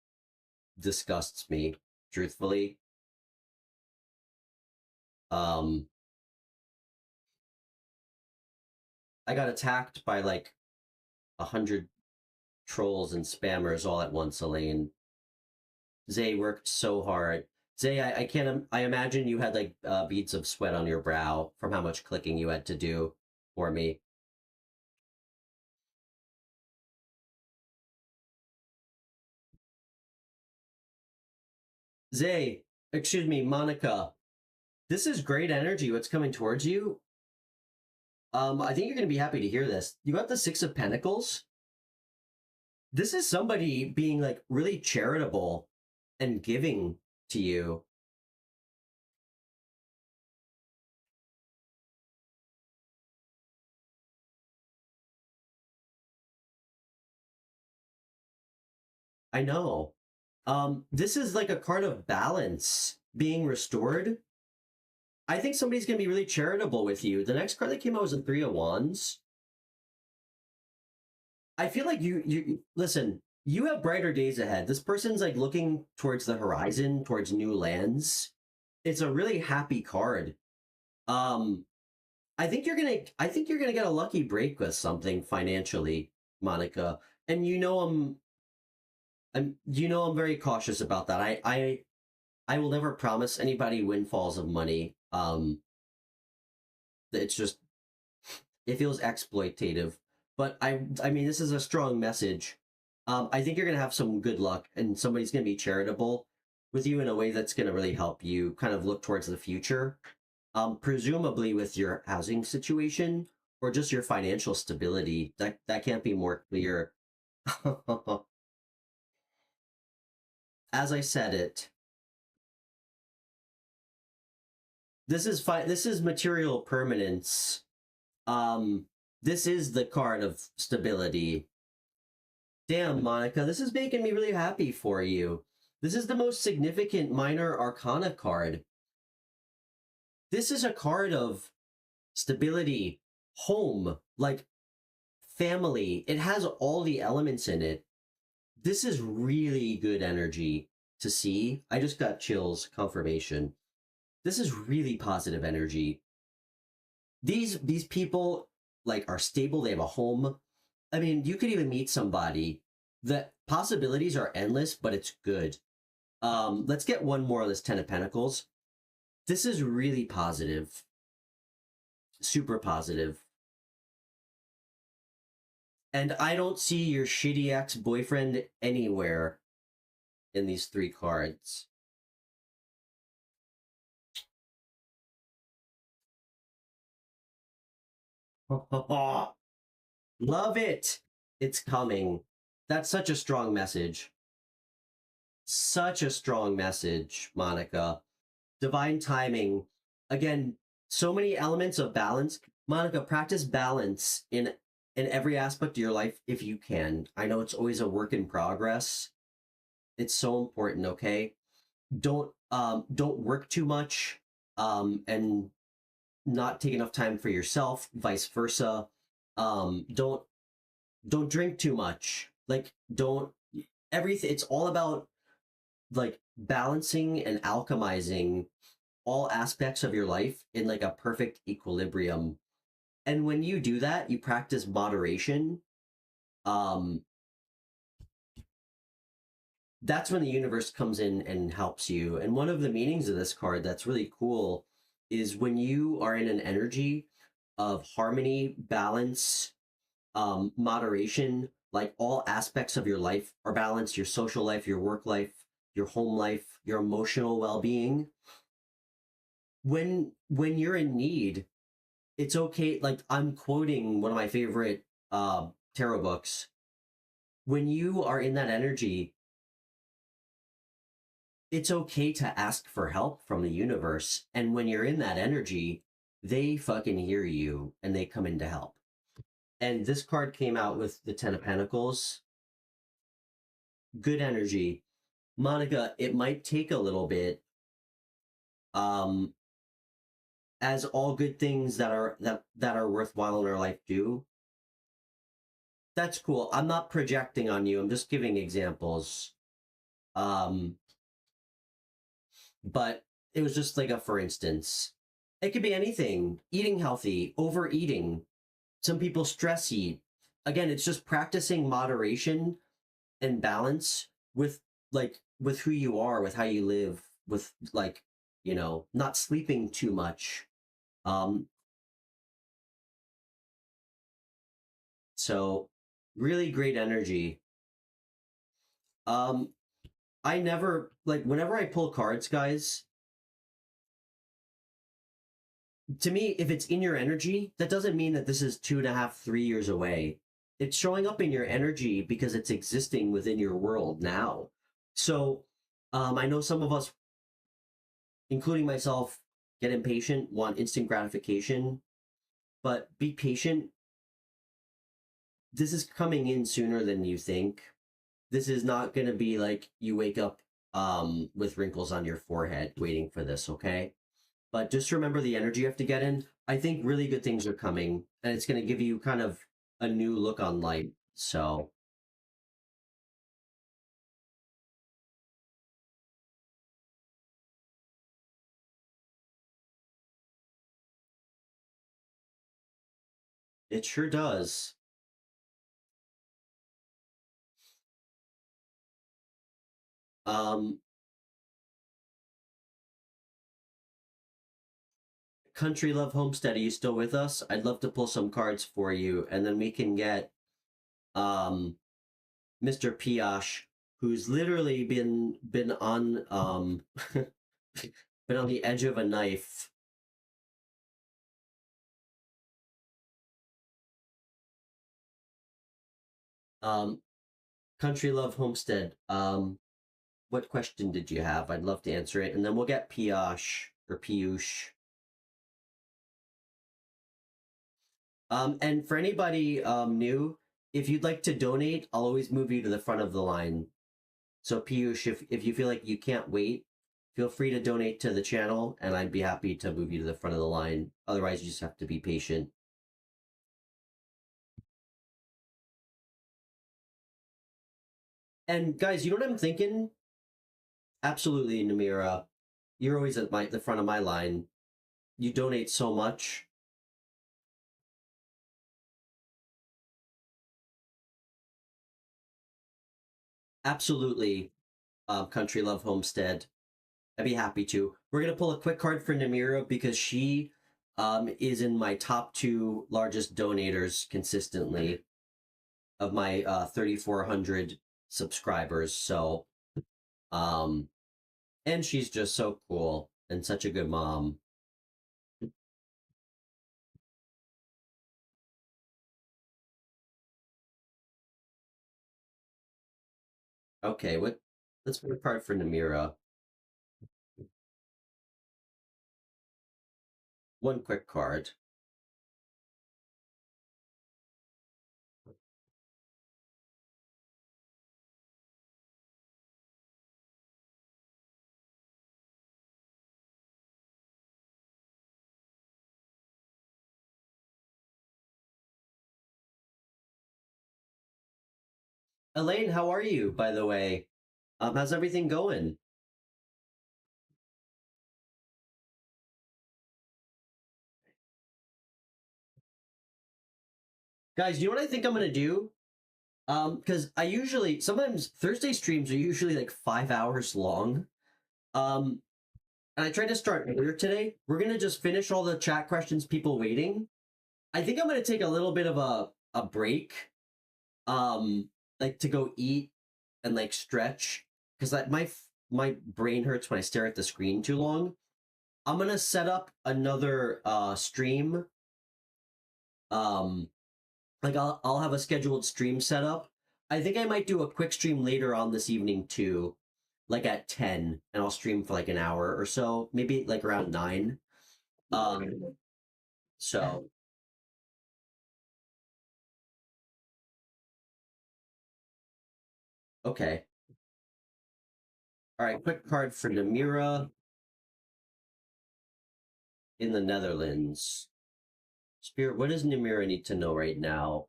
disgusts me, truthfully. Um, I got attacked by like 100 trolls and spammers all at once, Elaine. Zay worked so hard. Zay, I can't. I imagine you had like beads of sweat on your brow from how much clicking you had to do for me. Zay, excuse me, Monica. This is great energy. What's coming towards you? I think you're going to be happy to hear this. You got the Six of Pentacles. This is somebody being like really charitable and giving to you. I know. This is like a card of balance being restored. I think somebody's going to be really charitable with you. The next card that came out was a Three of Wands. I feel like you listen, you have brighter days ahead. This person's like looking towards the horizon, towards new lands. It's a really happy card. Um, I think you're gonna get a lucky break with something financially, Monica. And you know I'm very cautious about that. I will never promise anybody windfalls of money. It's just, it feels exploitative. But I mean, this is a strong message. I think you're gonna have some good luck, and somebody's gonna be charitable with you in a way that's gonna really help you kind of look towards the future. Presumably with your housing situation or just your financial stability. That can't be more clear. As I said it, this is material permanence. Um, this is the card of stability. Damn, Monica, this is making me really happy for you. This is the most significant minor arcana card. This is a card of stability, home, like family. It has all the elements in it. This is really good energy to see. I just got chills, confirmation. This is really positive energy. These people like are stable, they have a home. I mean, you could even meet somebody. The possibilities are endless, but it's good. Let's get one more of this 10 of Pentacles. This is really positive. Super positive. And I don't see your shitty ex-boyfriend anywhere in these three cards. Love it. It's coming. That's such a strong message. Such a strong message, Monica. Divine timing. Again, so many elements of balance. Monica, practice balance in every aspect of your life if you can. I know it's always a work in progress. It's so important, okay? Don't work too much and not take enough time for yourself, vice versa. Don't drink too much. Like don't everything it's all about like balancing and alchemizing all aspects of your life in like a perfect equilibrium. And when you do that, you practice moderation. Um, that's when the universe comes in and helps you. And one of the meanings of this card that's really cool is when you are in an energy of harmony, balance, moderation, like all aspects of your life are balanced, your social life, your work life, your home life, your emotional well-being. When you're in need, it's okay. Like I'm quoting one of my favorite tarot books. When you are in that energy, it's okay to ask for help from the universe. And when you're in that energy, they fucking hear you and they come in to help. And this card came out with the 10 of Pentacles. Good energy. Monica, it might take a little bit. Um, as all good things that are worthwhile in our life do. That's cool. I'm not projecting on you. I'm just giving examples. Um, but it was just like a for instance. It could be anything. Eating healthy, overeating. Some people stress eat. Again, it's just practicing moderation and balance with with who you are, with how you live, with like, you know, not sleeping too much. Um, so really great energy. Um, I never like whenever I pull cards, guys, to me, if it's in your energy, that doesn't mean that this is 2.5, 3 years away. It's showing up in your energy because it's existing within your world now. So I know some of us, including myself, get impatient, want instant gratification, but be patient. This is coming in sooner than you think. This is not going to be like you wake up with wrinkles on your forehead waiting for this, okay? But just remember the energy you have to get in. I think really good things are coming, and it's going to give you kind of a new look on life. So it sure does. Um, Country Love Homestead, are you still with us? I'd love to pull some cards for you, and then we can get Mr. Piash, who's literally been on been on the edge of a knife. Country Love Homestead. What question did you have? I'd love to answer it, and then we'll get Piash or Piyush. And for anybody new, if you'd like to donate, I'll always move you to the front of the line. So Piyush, if you feel like you can't wait, feel free to donate to the channel, and I'd be happy to move you to the front of the line. Otherwise, you just have to be patient. And guys, you know what I'm thinking? Absolutely, Namira. You're always at the front of my line. You donate so much. Absolutely, Country Love Homestead. I'd be happy to. We're going to pull a quick card for Namira because she is in my top 2 largest donators consistently of my 3,400 subscribers. So, and she's just so cool and such a good mom. Okay, let's put a card for Namira. One quick card. Elaine, how are you, by the way? How's everything going? Guys, you know what I think I'm gonna do? Because I usually sometimes Thursday streams are usually like 5 hours long. And I tried to start earlier today. We're gonna just finish all the chat questions, people waiting. I think I'm gonna take a little bit of a break, like to go eat and like stretch, because my brain hurts when I stare at the screen too long. I'm gonna set up another stream. Like I'll have a scheduled stream set up. I think I might do a quick stream later on this evening too, like at 10, and I'll stream for like an hour or so, maybe like around 9. So okay. All right, quick card for Namira in the Netherlands. Spirit, what does Namira need to know right now?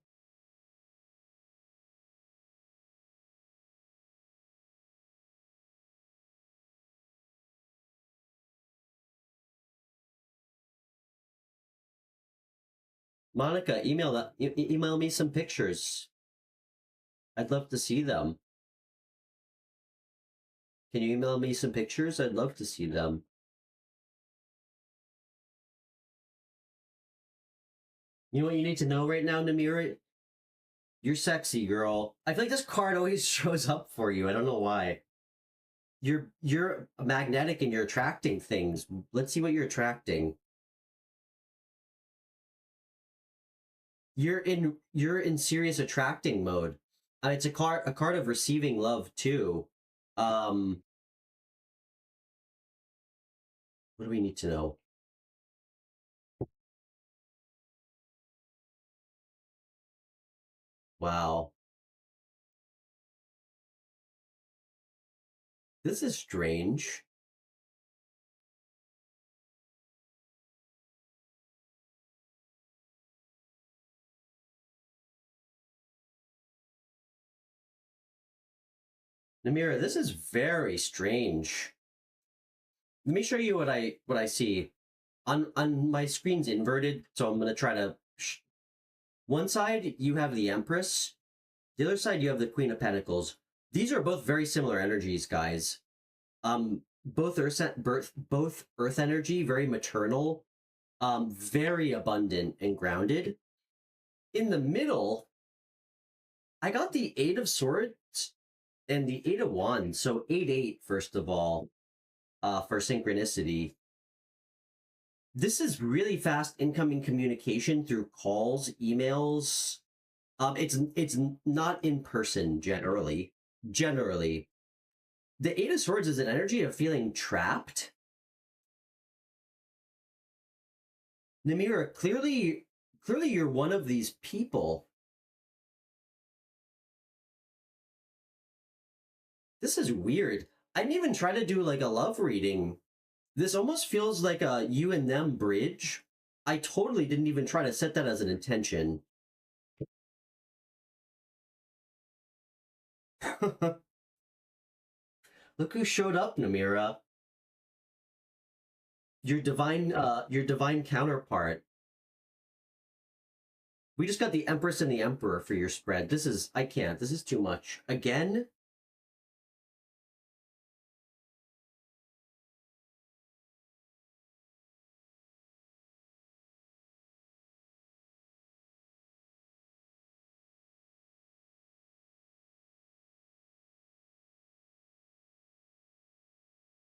Monica, email me some pictures. I'd love to see them. Can you email me some pictures? I'd love to see them. You know what you need to know right now, Namira? You're sexy, girl. I feel like this card always shows up for you. I don't know why. You're magnetic and you're attracting things. Let's see what you're attracting. You're in serious attracting mode. It's a card of receiving love too. What do we need to know? Wow. This is strange. Namira, this is very strange. Let me show you what I see. On my screen's inverted, so I'm gonna try to. One side you have the Empress, the other side you have the Queen of Pentacles. These are both very similar energies, guys. Both Earth energy, very maternal. very abundant and grounded. In the middle, I got the Eight of Swords and the Eight of Wands. So 8-8, first of all, for synchronicity. This is really fast incoming communication through calls, emails. It's not in person generally. Generally, the Eight of Swords is an energy of feeling trapped. Namira, clearly you're one of these people. This is weird. I didn't even try to do like a love reading. This almost feels like a you and them bridge. I totally didn't even try to set that as an intention. Look who showed up, Namira. Your divine counterpart. We just got the Empress and the Emperor for your spread. This is, I can't. This is too much. Again?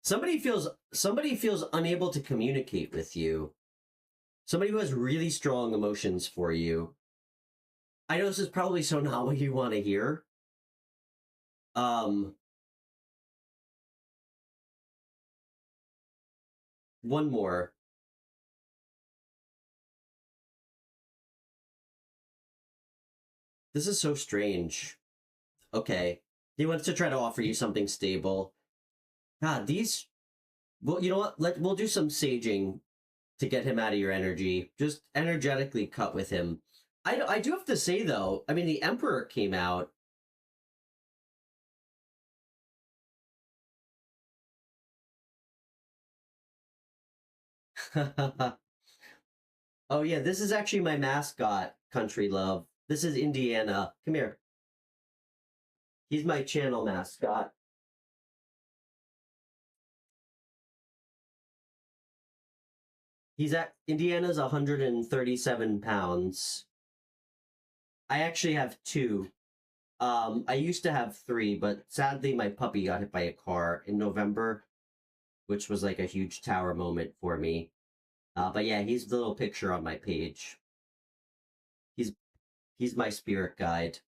Somebody feels unable to communicate with you. Somebody who has really strong emotions for you. I know this is probably so not what you want to hear. One more. This is so strange. Okay. He wants to try to offer you something stable. God, these... Well, you know what? We'll do some saging to get him out of your energy. Just energetically cut with him. I do have to say, though, I mean, the Emperor came out. Oh, yeah, this is actually my mascot, Country Love. This is Indiana. Come here. He's my channel mascot. Indiana's 137 pounds. I actually have two. I used to have three, but sadly my puppy got hit by a car in November, which was like a huge tower moment for me. But yeah, he's the little picture on my page. He's my spirit guide.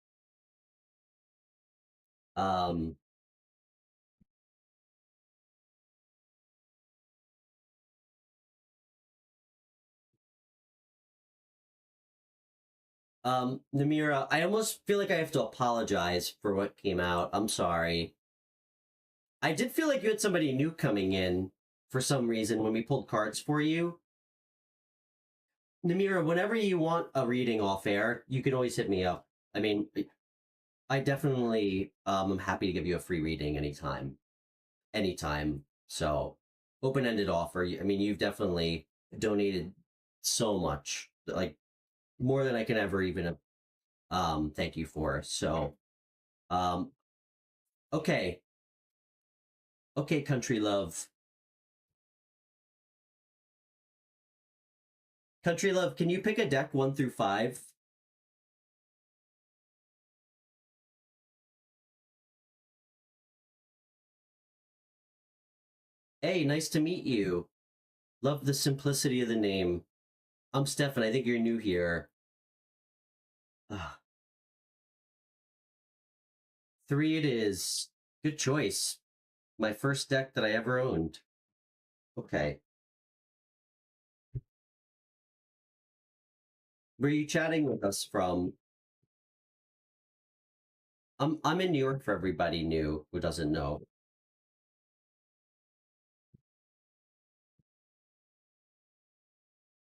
Namira, I almost feel like I have to apologize for what came out. I'm sorry. I did feel like you had somebody new coming in for some reason when we pulled cards for you. Namira, whenever you want a reading off air, you can always hit me up. I mean, I definitely am happy to give you a free reading anytime. Anytime. So, open-ended offer. I mean, you've definitely donated so much, like more than I can ever even thank you for. So, okay. Okay, Country Love. Country Love, can you pick a deck 1 through 5? Hey, nice to meet you. Love the simplicity of the name. I'm Stefan. I think you're new here. 3 it is. Good choice. My first deck that I ever owned. Okay. Where are you chatting with us from? I'm in New York for everybody new who doesn't know.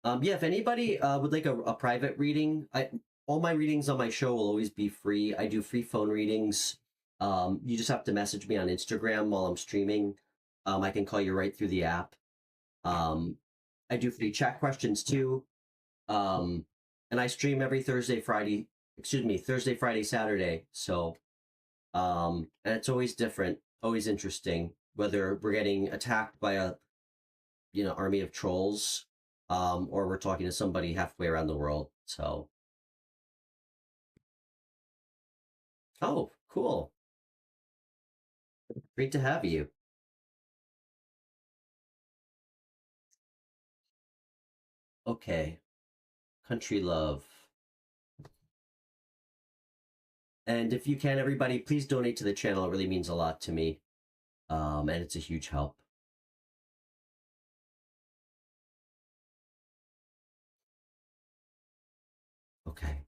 Yeah, if anybody would like a private reading, all my readings on my show will always be free. I do free phone readings. You just have to message me on Instagram while I'm streaming. I can call you right through the app. I do free chat questions too. And I stream every Thursday, Friday, Saturday. So, and it's always different, always interesting, whether we're getting attacked by a, army of trolls, or we're talking to somebody halfway around the world. So, oh, cool. Great to have you. Okay. Country love. And if you can, everybody, please donate to the channel. It really means a lot to me. And it's a huge help. Okay.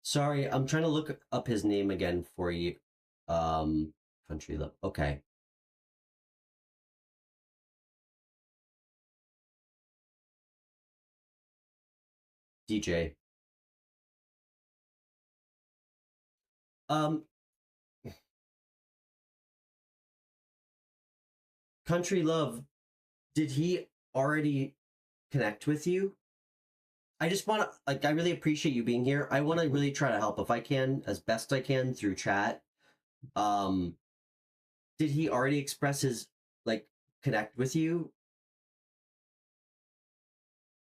Sorry, I'm trying to look up his name again for you. Country love. Okay. DJ. Um, Country love. Did he already connect with you? I just want to, like, I really appreciate you being here. I want to really try to help if I can, as best I can through chat. Um, did he already express his, like, connect with you?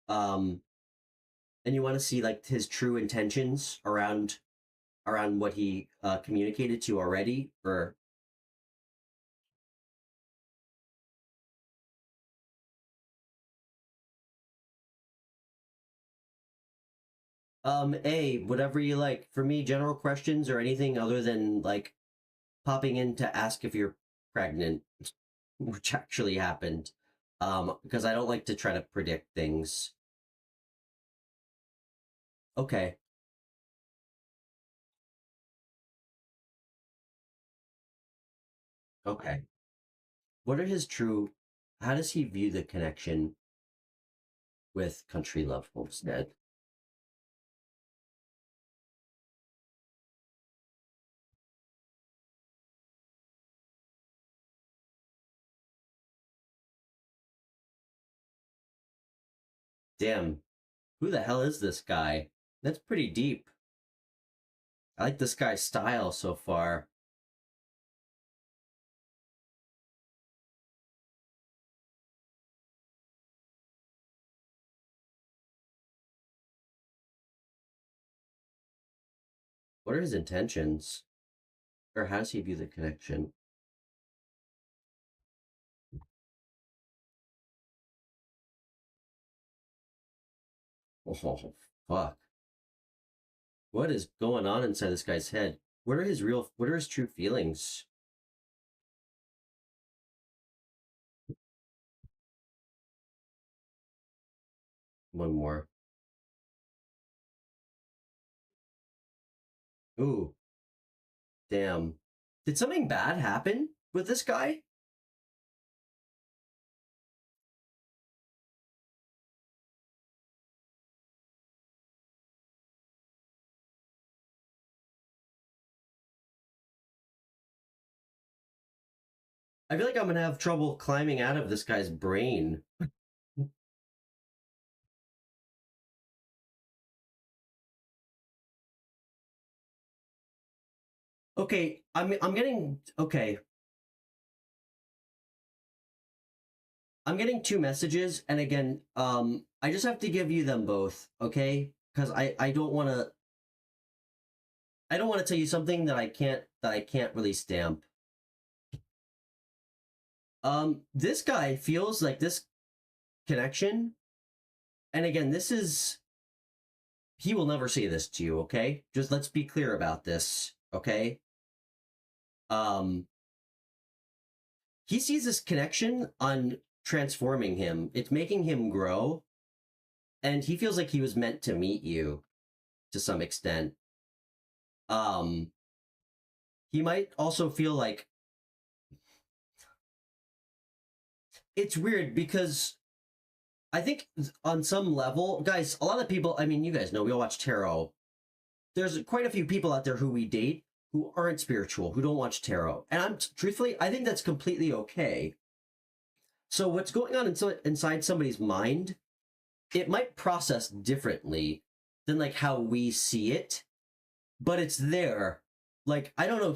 And you want to see, like, his true intentions around what he communicated to you already, or whatever you like. For me, general questions or anything other than like popping in to ask if you're pregnant, which actually happened. Because I don't like to try to predict things. Okay. Okay. What are his true, how does he view the connection with Country Love Homestead? Damn, who the hell is this guy? That's pretty deep. I like this guy's style so far. What are his intentions? Or how does he view the connection? Oh, fuck. What is going on inside this guy's head? What are his true feelings? One more. Ooh, damn. Did something bad happen with this guy? I feel like I'm gonna have trouble climbing out of this guy's brain. Okay, I'm getting okay. I'm getting two messages, and again, I just have to give you them both, okay? Because I don't want to tell you something that I can't really stamp. This guy feels like this connection, and again, this is he will never say this to you, okay? Just let's be clear about this, okay? Um, he sees this connection on transforming him. It's making him grow, and he feels like he was meant to meet you to some extent. Um, he might also feel like it's weird because I think on some level, guys, a lot of people, I mean, you guys know, we all watch tarot. There's quite a few people out there who we date who aren't spiritual, who don't watch tarot. And I'm truthfully, I think that's completely okay. So what's going on inside somebody's mind, it might process differently than like how we see it, but it's there. Like, I don't know,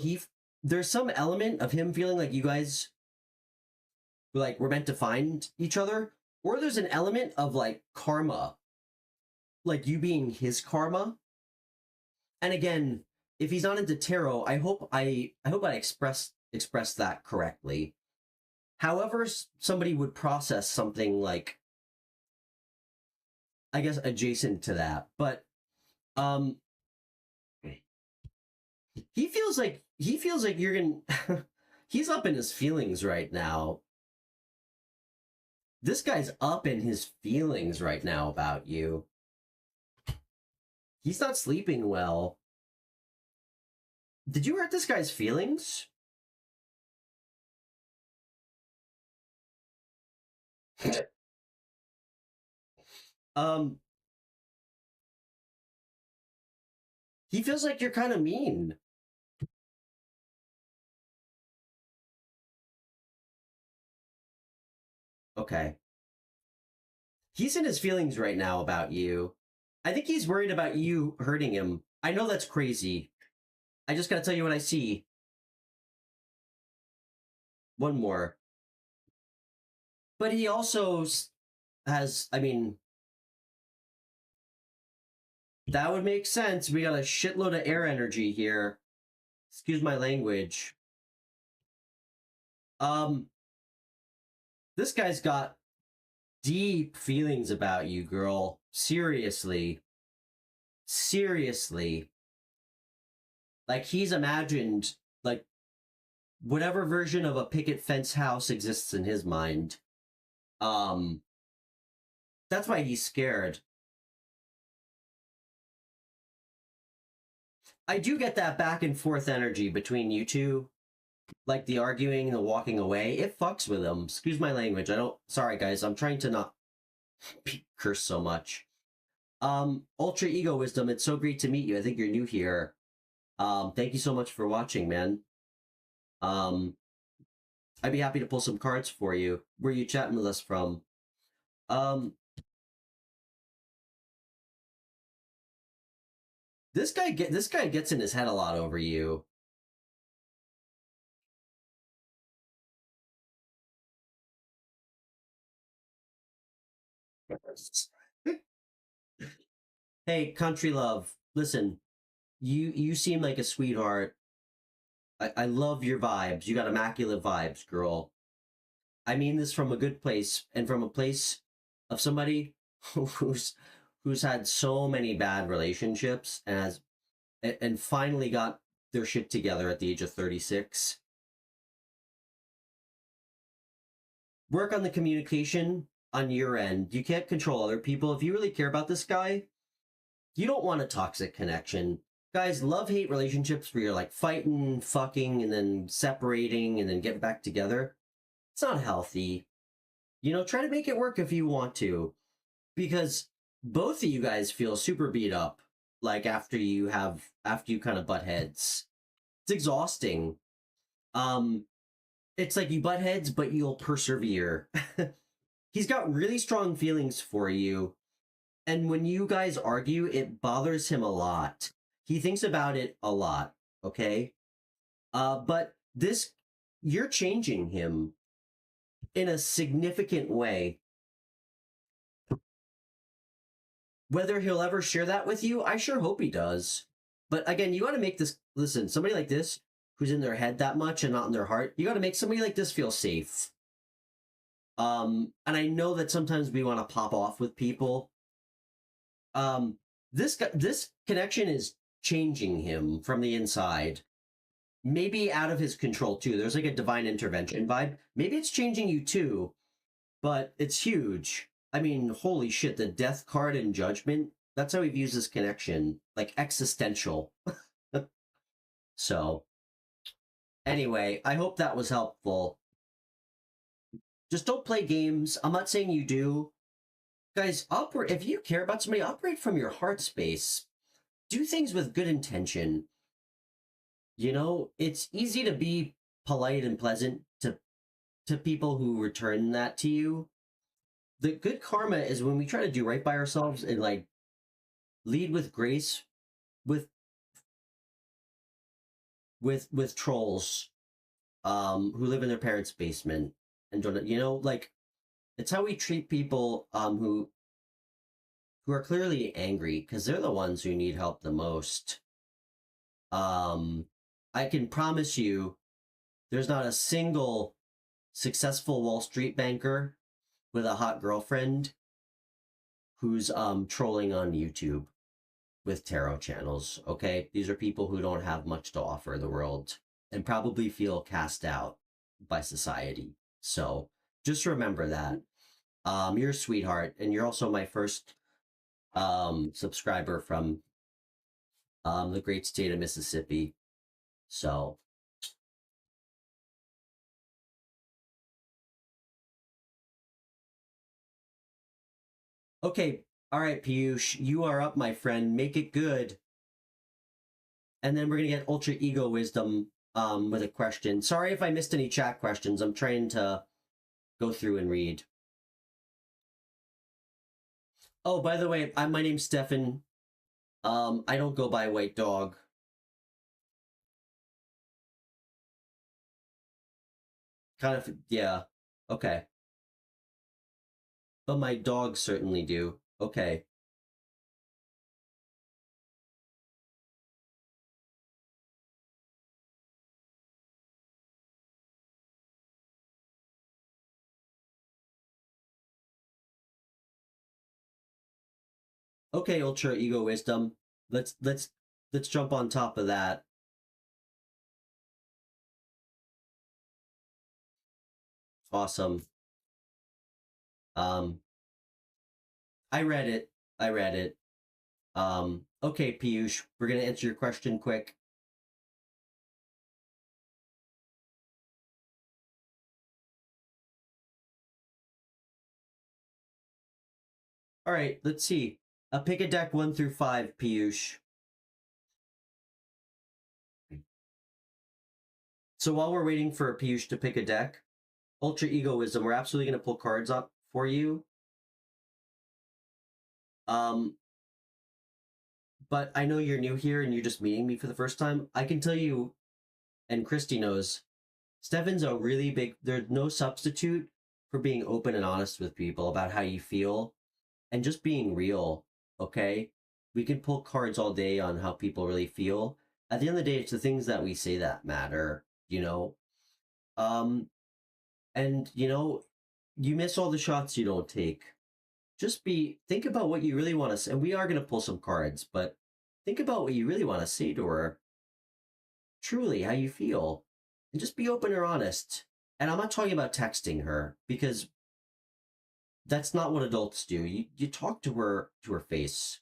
there's some element of him feeling like you guys like were meant to find each other, or there's an element of like karma, like you being his karma. And again, if he's not into tarot, I hope I expressed that correctly. However, somebody would process something like, I guess, adjacent to that. But um he feels like you're gonna he's up in his feelings right now. This guy's up in his feelings right now about you. He's not sleeping well. Did you hurt this guy's feelings? um he feels like you're kind of mean. Okay. He's in his feelings right now about you. I think he's worried about you hurting him. I know that's crazy. I just gotta tell you what I see. One more. But he also has, I mean, that would make sense. We got a shitload of air energy here. Excuse my language. Um, this guy's got deep feelings about you, girl. Seriously. Seriously. Like, he's imagined, like, whatever version of a picket fence house exists in his mind. That's why he's scared. I do get that back and forth energy between you two, like the arguing, the walking away. It fucks with him. Excuse my language. Sorry guys, I'm trying to not curse so much. Ultra Ego Wisdom, it's so great to meet you. I think you're new here. Thank you so much for watching, man. I'd be happy to pull some cards for you. Where are you chatting with us from? This guy gets in his head a lot over you. Hey, country love. Listen, you seem like a sweetheart. I love your vibes. You got immaculate vibes, girl. I mean this from a good place and from a place of somebody who's had so many bad relationships and finally got their shit together at the age of 36. Work on the communication on your end. You can't control other people. If you really care about this guy, you don't want a toxic connection. Guys, love-hate relationships where you're like fighting, fucking, and then separating and then getting back together. It's not healthy. You know, try to make it work if you want to. Because both of you guys feel super beat up, like after you kind of butt heads. It's exhausting. It's like you butt heads, but you'll persevere. He's got really strong feelings for you. And when you guys argue, it bothers him a lot. He thinks about it a lot, okay? But you're changing him in a significant way. Whether he'll ever share that with you, I sure hope he does. But again, you got to make this, listen, somebody like this, who's in their head that much and not in their heart, you got to make somebody like this feel safe. And I know that sometimes we want to pop off with people. This connection is changing him from the inside. Maybe out of his control too. There's like a divine intervention vibe. Maybe it's changing you too, but it's huge. I mean, holy shit, the death card and judgment, that's how he views this connection. Like existential. So, anyway, I hope that was helpful. Just don't play games. I'm not saying you do. Guys, if you care about somebody, operate from your heart space. Do things with good intention. You know, it's easy to be polite and pleasant to people who return that to you. The good karma is when we try to do right by ourselves and like lead with grace, with with trolls who live in their parents' basement and don't, you know, like it's how we treat people who are clearly angry because they're the ones who need help the most. um I can promise you there's not a single successful Wall Street banker with a hot girlfriend who's trolling on YouTube with tarot channels. Okay, these are people who don't have much to offer the world and probably feel cast out by society. So just remember that. You're a sweetheart, and you're also my first subscriber from the great state of Mississippi. So okay, all right, Piyush, you are up, my friend. Make it good. And then we're gonna get ultra ego wisdom with a question. Sorry if I missed any chat questions. I'm trying to go through and read. Oh, by the way, my name's Stefan. I don't go by White Dog. Kind of, yeah. Okay. But my dogs certainly do. Okay. Okay, ultra ego wisdom. Let's jump on top of that. Awesome. Um, I read it. I read it. Okay, Piyush, we're gonna answer your question quick. All right, let's see. Pick a deck 1 through 5, Piyush. So while we're waiting for Piyush to pick a deck, Ultra Egoism, we're absolutely going to pull cards up for you. Um, but I know you're new here and you're just meeting me for the first time. I can tell you, and Christy knows, Stefan's a really big, there's no substitute for being open and honest with people about how you feel and just being real, okay? We can pull cards all day on how people really feel. At the end of the day, it's the things that we say that matter, you know? Um, and, you know, you miss all the shots you don't take. Just think about what you really want to say. And we are going to pull some cards, but think about what you really want to say to her, truly how you feel, and just be open or honest. And I'm not talking about texting her because that's not what adults do. You talk to her face,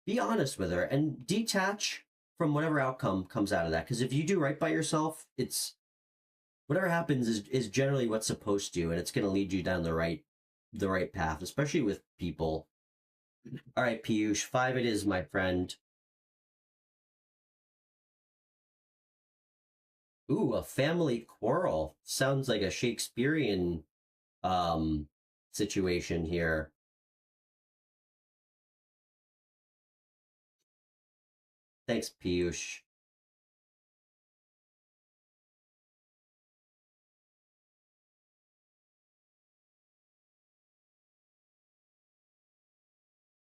be honest with her, and detach from whatever outcome comes out of that. Because if you do right by yourself, it's whatever happens is generally what's supposed to, and it's going to lead you down the right path, especially with people. All right, Piyush, 5 it is, my friend. Ooh, a family quarrel. Sounds like a Shakespearean um situation here. Thanks, Piyush.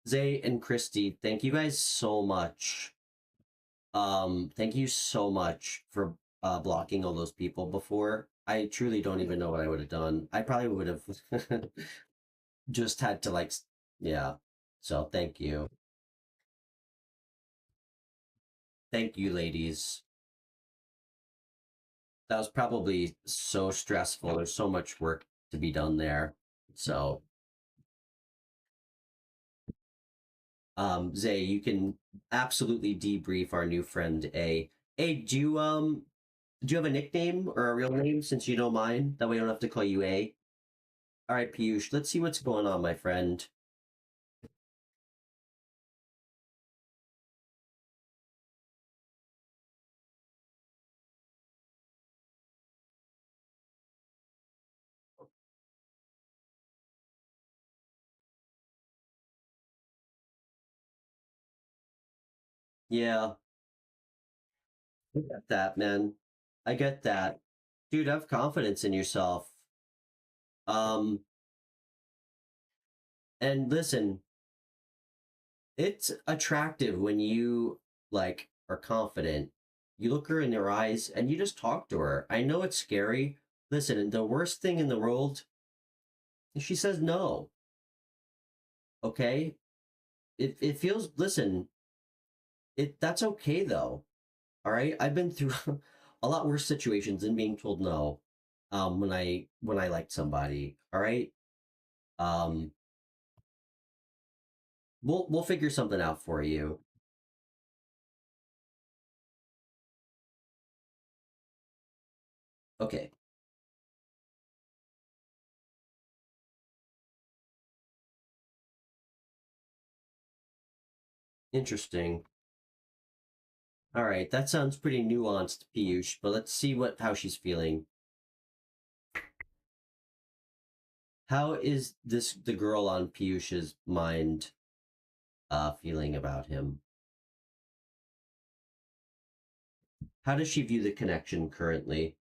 Zay and Christy, thank you guys so much. Thank you so much for blocking all those people before. I truly don't even know what I would have done. I probably would have just had to yeah. So thank you. Thank you, ladies. That was probably so stressful. There's so much work to be done there. So, Zay, you can absolutely debrief our new friend A. A, do you have a nickname or a real name since you know mine? That way I don't have to call you A. All right, Piyush, let's see what's going on, my friend. Yeah, I get that, man. I get that. Dude, have confidence in yourself. Um, and listen, it's attractive when you like are confident. You look her in her eyes and you just talk to her. I know it's scary. Listen, the worst thing in the world is she says no. Okay? It feels listen, that's okay though. All right? I've been through a lot worse situations than being told no. When I liked somebody. All right? Um we'll figure something out for you. Okay. Interesting. All right, that sounds pretty nuanced, Piyush, but let's see how she's feeling. How is the girl on Piyush's mind feeling about him? How does she view the connection currently?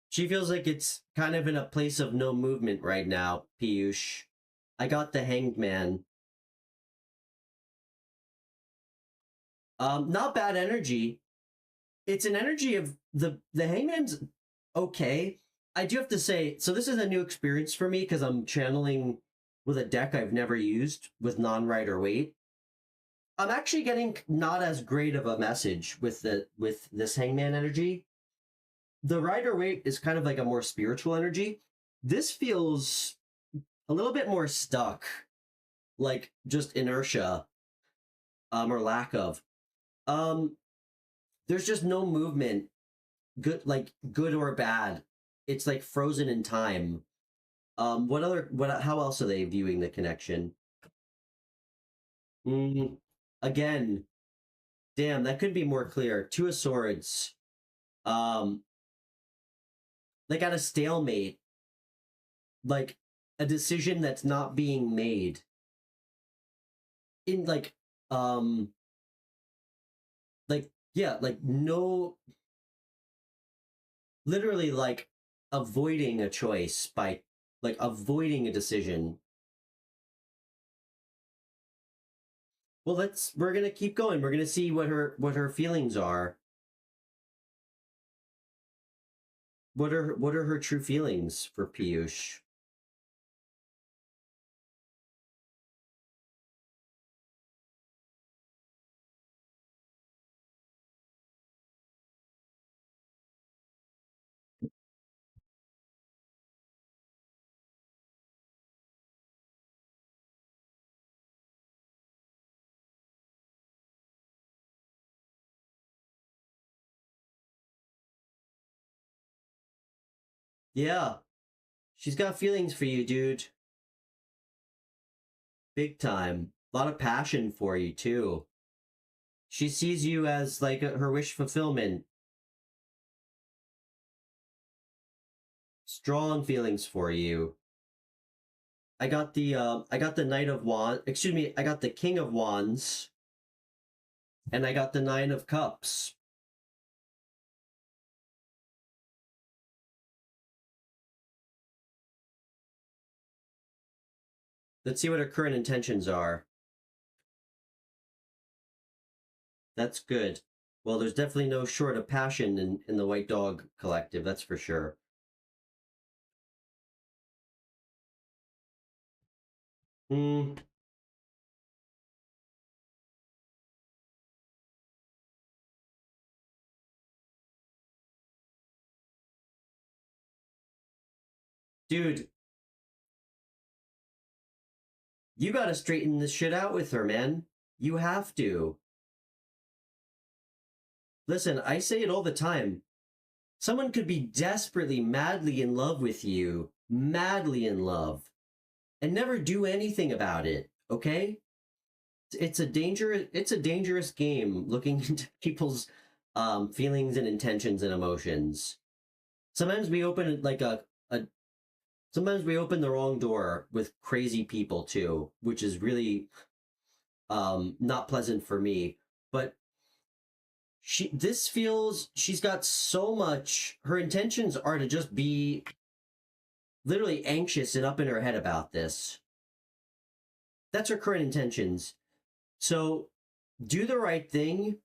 She feels like it's kind of in a place of no movement right now, Piyush. I got the hanged man. Not bad energy. It's an energy of the hangman's okay. I do have to say, so this is a new experience for me because I'm channeling with a deck I've never used with non-rider weight. I'm actually getting not as great of a message with this hangman energy. The rider weight is kind of like a more spiritual energy. This feels a little bit more stuck, like just inertia, or lack of. Um, there's just no movement, good like good or bad. It's like frozen in time. What how else are they viewing the connection? Mm, again, damn, that could be more clear. Two of Swords. Um, like at a stalemate, like a decision that's not being made. In um yeah, like no, literally like avoiding a choice by like avoiding a decision. Well, we're gonna keep going. We're gonna see what her feelings are. What are her true feelings for Piyush? Yeah, she's got feelings for you, dude. Big time. A lot of passion for you too. She sees you as like her wish fulfillment. Strong feelings for you. I got the Knight of Wands. Excuse me, I got the King of Wands, and I got the Nine of Cups. Let's see what her current intentions are. That's good. Well, there's definitely no short of passion in the White Dog Collective, that's for sure. Hmm, dude, you gotta straighten this shit out with her, man. You have to. Listen, I say it all the time. Someone could be desperately, madly in love with you, madly in love, and never do anything about it, okay? it's a dangerous game looking into people's feelings and intentions and emotions. Sometimes we open like a sometimes we open the wrong door with crazy people too, which is really not pleasant for me. But she's got so much. Her intentions are to just be literally anxious and up in her head about this. That's her current intentions. So do the right thing.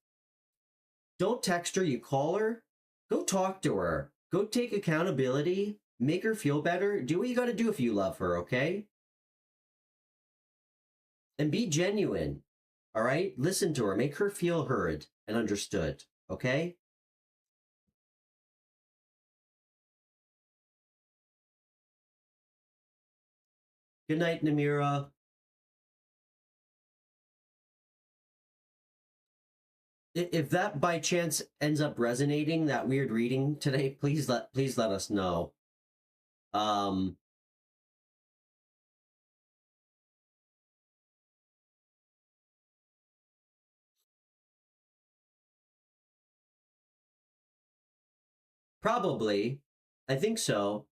Don't text her, you call her. Go talk to her. Go take accountability. Make her feel better. Do what you got to do if you love her, okay? And be genuine. All right? Listen to her. Make her feel heard and understood, okay? Good night, Namira. If that by chance ends up resonating, that weird reading today, please let us know. Probably. I think so.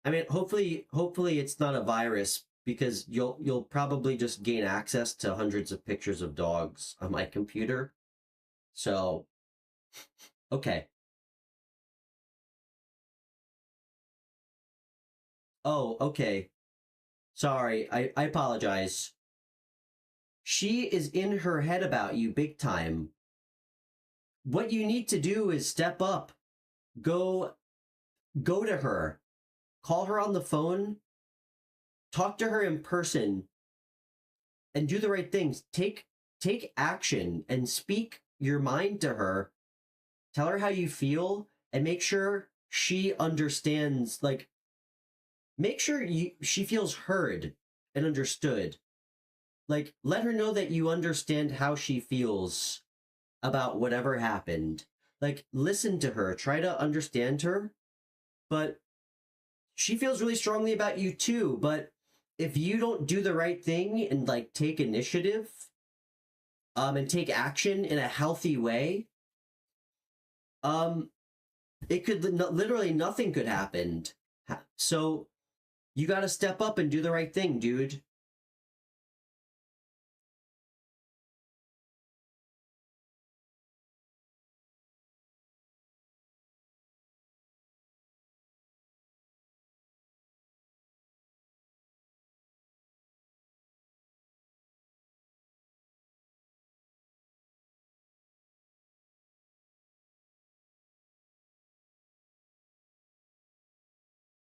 I mean, hopefully it's not a virus because you'll probably just gain access to hundreds of pictures of dogs on my computer. So, okay. Oh, okay. Sorry. I apologize. She is in her head about you big time. What you need to do is step up. Go to her. Call her on the phone. Talk to her in person and do the right things. Take action and speak your mind to her. Tell her how you feel and make sure she understands, like make sure she feels heard and understood. Like let her know that you understand how she feels about whatever happened. Like listen to her, try to understand her, but she feels really strongly about you too, but if you don't do the right thing and like take initiative and take action in a healthy way, um it could literally nothing could happen. So you got to step up and do the right thing, dude.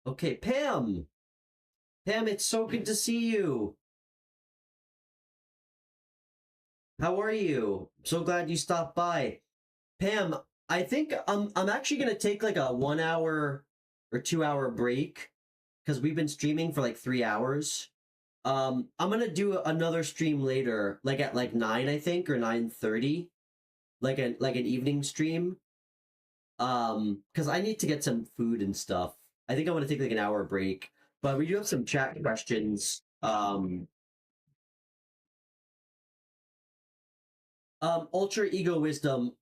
Okay, Pam. Pam, it's so good to see you. How are you? So glad you stopped by. Pam, I think I'm actually gonna take like a 1 hour or 2 hour break because we've been streaming for like 3 hours. I'm gonna do another stream later, like at like 9, I think, or 9:30, like an evening stream. Because I need to get some food and stuff. I think I want to take like an hour break, but we do have some chat questions. Ultra ego wisdom.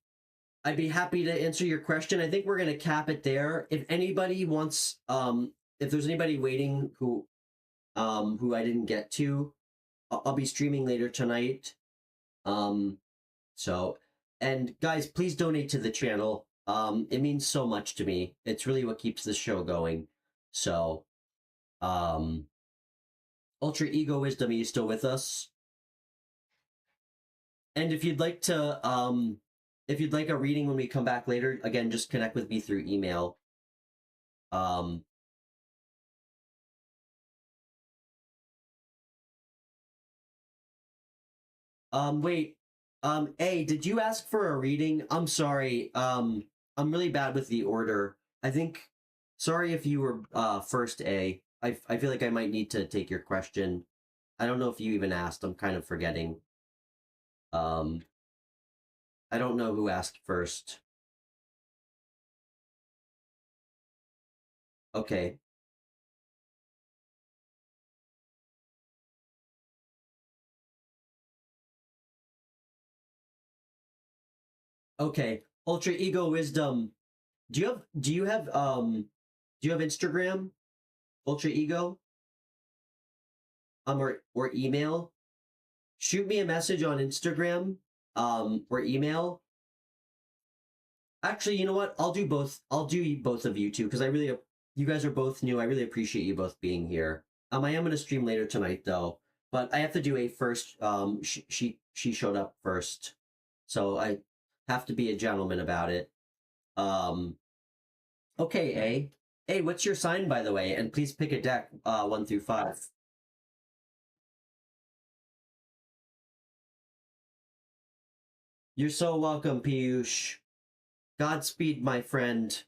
I'd be happy to answer your question. I think we're gonna cap it there. If anybody wants, if there's anybody waiting who I didn't get to, I'll be streaming later tonight. Um, so, and guys, please donate to the channel. It means so much to me. It's really what keeps the show going. So, um, Ultra Ego Wisdom, are you still with us? And if you'd like a reading when we come back later, again, just connect with me through email. Um, Wait, A, did you ask for a reading? I'm sorry. I'm really bad with the order. I think, sorry if you were first A. I feel like I might need to take your question. I don't know if you even asked. I'm kind of forgetting. Um, I don't know who asked first. Okay. Okay, Ultra Ego Wisdom. Do you have Instagram? Ultra Ego? Or email? Shoot me a message on Instagram, or email. Actually, you know what? I'll do both. I'll do both of you too, because you guys are both new. I really appreciate you both being here. I am gonna stream later tonight though, but I have to do a first. She showed up first, so I have to be a gentleman about it. Um, okay, A. Hey, what's your sign, by the way? And please pick a deck, 1 through 5. You're so welcome, Piyush. Godspeed, my friend.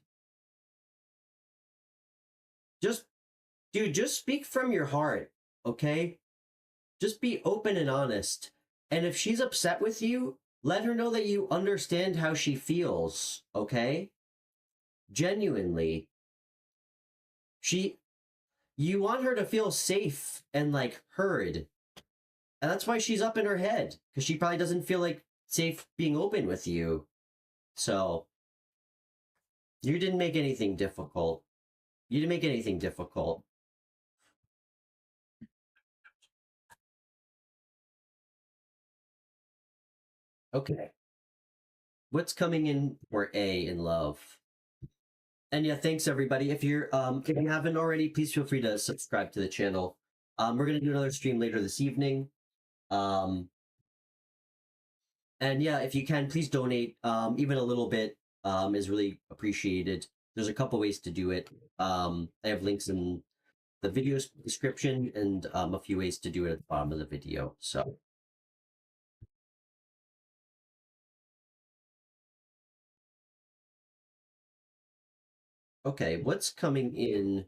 Just, dude, just speak from your heart, okay? Just be open and honest. And if she's upset with you, let her know that you understand how she feels, okay? Genuinely. She, you want her to feel safe and like heard. And that's why she's up in her head, because she probably doesn't feel like safe being open with you. So, you didn't make anything difficult. You didn't make anything difficult. Okay. What's coming in for A in love? And yeah, thanks everybody. If you haven't already, please feel free to subscribe to the channel. We're gonna do another stream later this evening. Um, and yeah, if you can, please donate. Even a little bit is really appreciated. There's a couple ways to do it. I have links in the video description and a few ways to do it at the bottom of the video. So okay, what's coming in?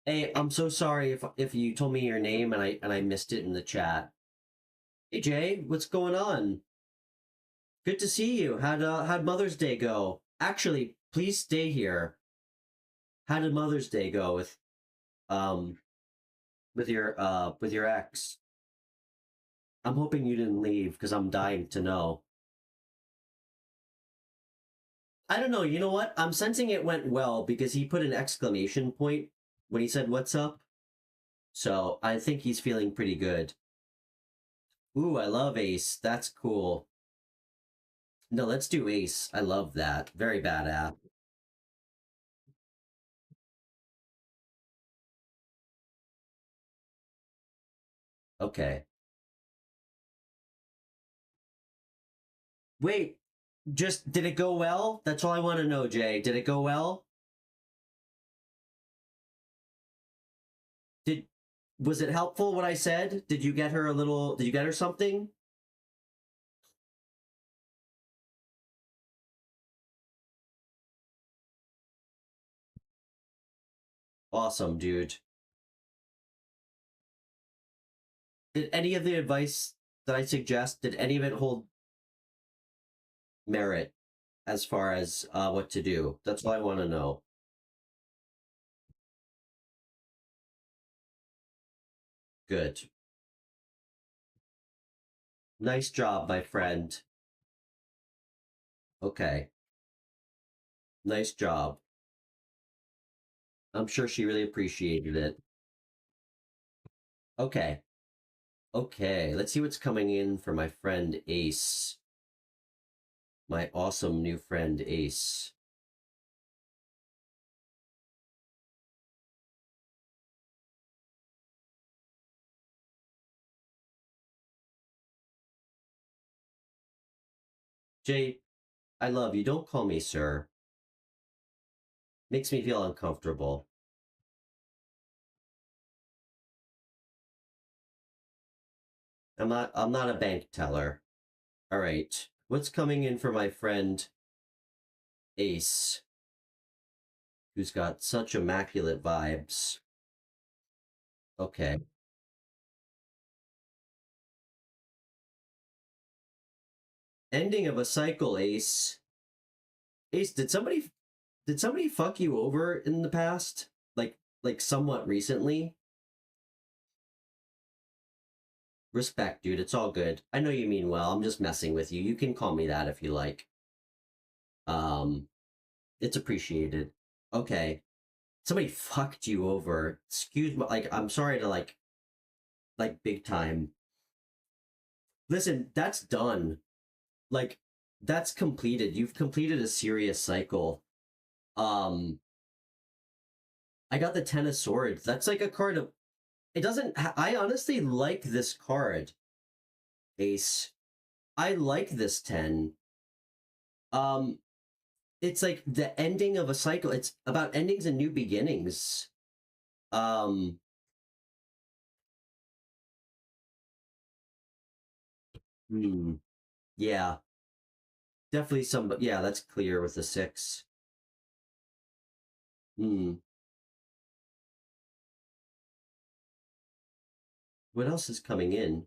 Hey, I'm so sorry if you told me your name and I missed it in the chat. Hey Jay, what's going on? Good to see you. How'd Mother's Day go? Actually, please stay here. How did Mother's Day go um with your ex? I'm hoping you didn't leave because I'm dying to know. I don't know. You know what? I'm sensing it went well because he put an exclamation point when he said "What's up?" So I think he's feeling pretty good. Ooh, I love Ace. That's cool. No, let's do Ace. I love that. Very badass. Okay. Wait, just did it go well? That's all I want to know, Jay. Did it go well? Did Was it helpful what I said? Did you get her something? Awesome, dude. Did any of the advice that I suggest, did any of it hold merit as far as what to do? That's all I want to know. Good. Nice job, my friend. Okay. Nice job. I'm sure she really appreciated it. Okay. Okay. Let's see what's coming in for my friend Ace. My awesome new friend Ace. Jay, I love you. Don't call me sir. Makes me feel uncomfortable. I'm not a bank teller. All right. What's coming in for my friend Ace, who's got such immaculate vibes? Okay. Ending of a cycle, Ace. Ace, did somebody fuck you over in the past? Like somewhat recently? Respect, dude. It's all good. I know you mean well. I'm just messing with you. You can call me that if you like. Um, it's appreciated. Okay. Somebody fucked you over. Excuse me. Like, I'm sorry to like big time. Listen, that's done. Like, that's completed. You've completed a serious cycle. Um, I got the Ten of Swords. That's like a card of. It doesn't. I honestly like this card, Ace. I like this 10. Um, it's like the ending of a cycle. It's about endings and new beginnings. Um, hmm, yeah, definitely some. Yeah, that's clear with the 6. Hmm. What else is coming in?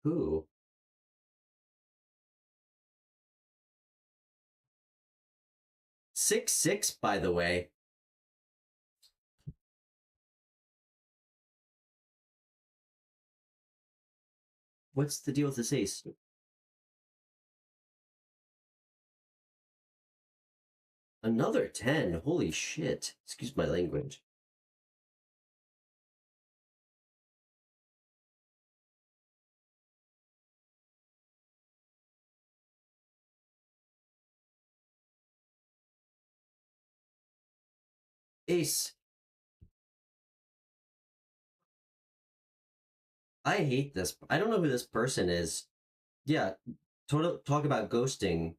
Who? 6 6, by the way. What's the deal with this ace? Another 10. Holy shit. Excuse my language. Ace, I hate this. I don't know who this person is. Yeah, total talk about ghosting.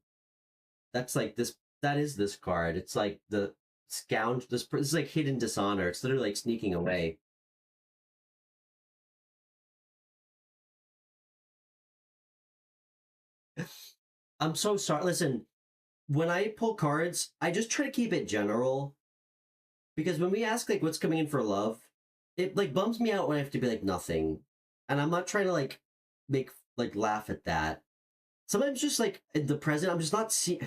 That's like this. That is this card. It's like the scound. This is like hidden dishonor. It's literally like sneaking away. I'm so sorry. Listen, when I pull cards, I just try to keep it general because when we ask like what's coming in for love, it like bums me out when I have to be like nothing, and I'm not trying to like make like laugh at that. Sometimes just like in the present, I'm just not see.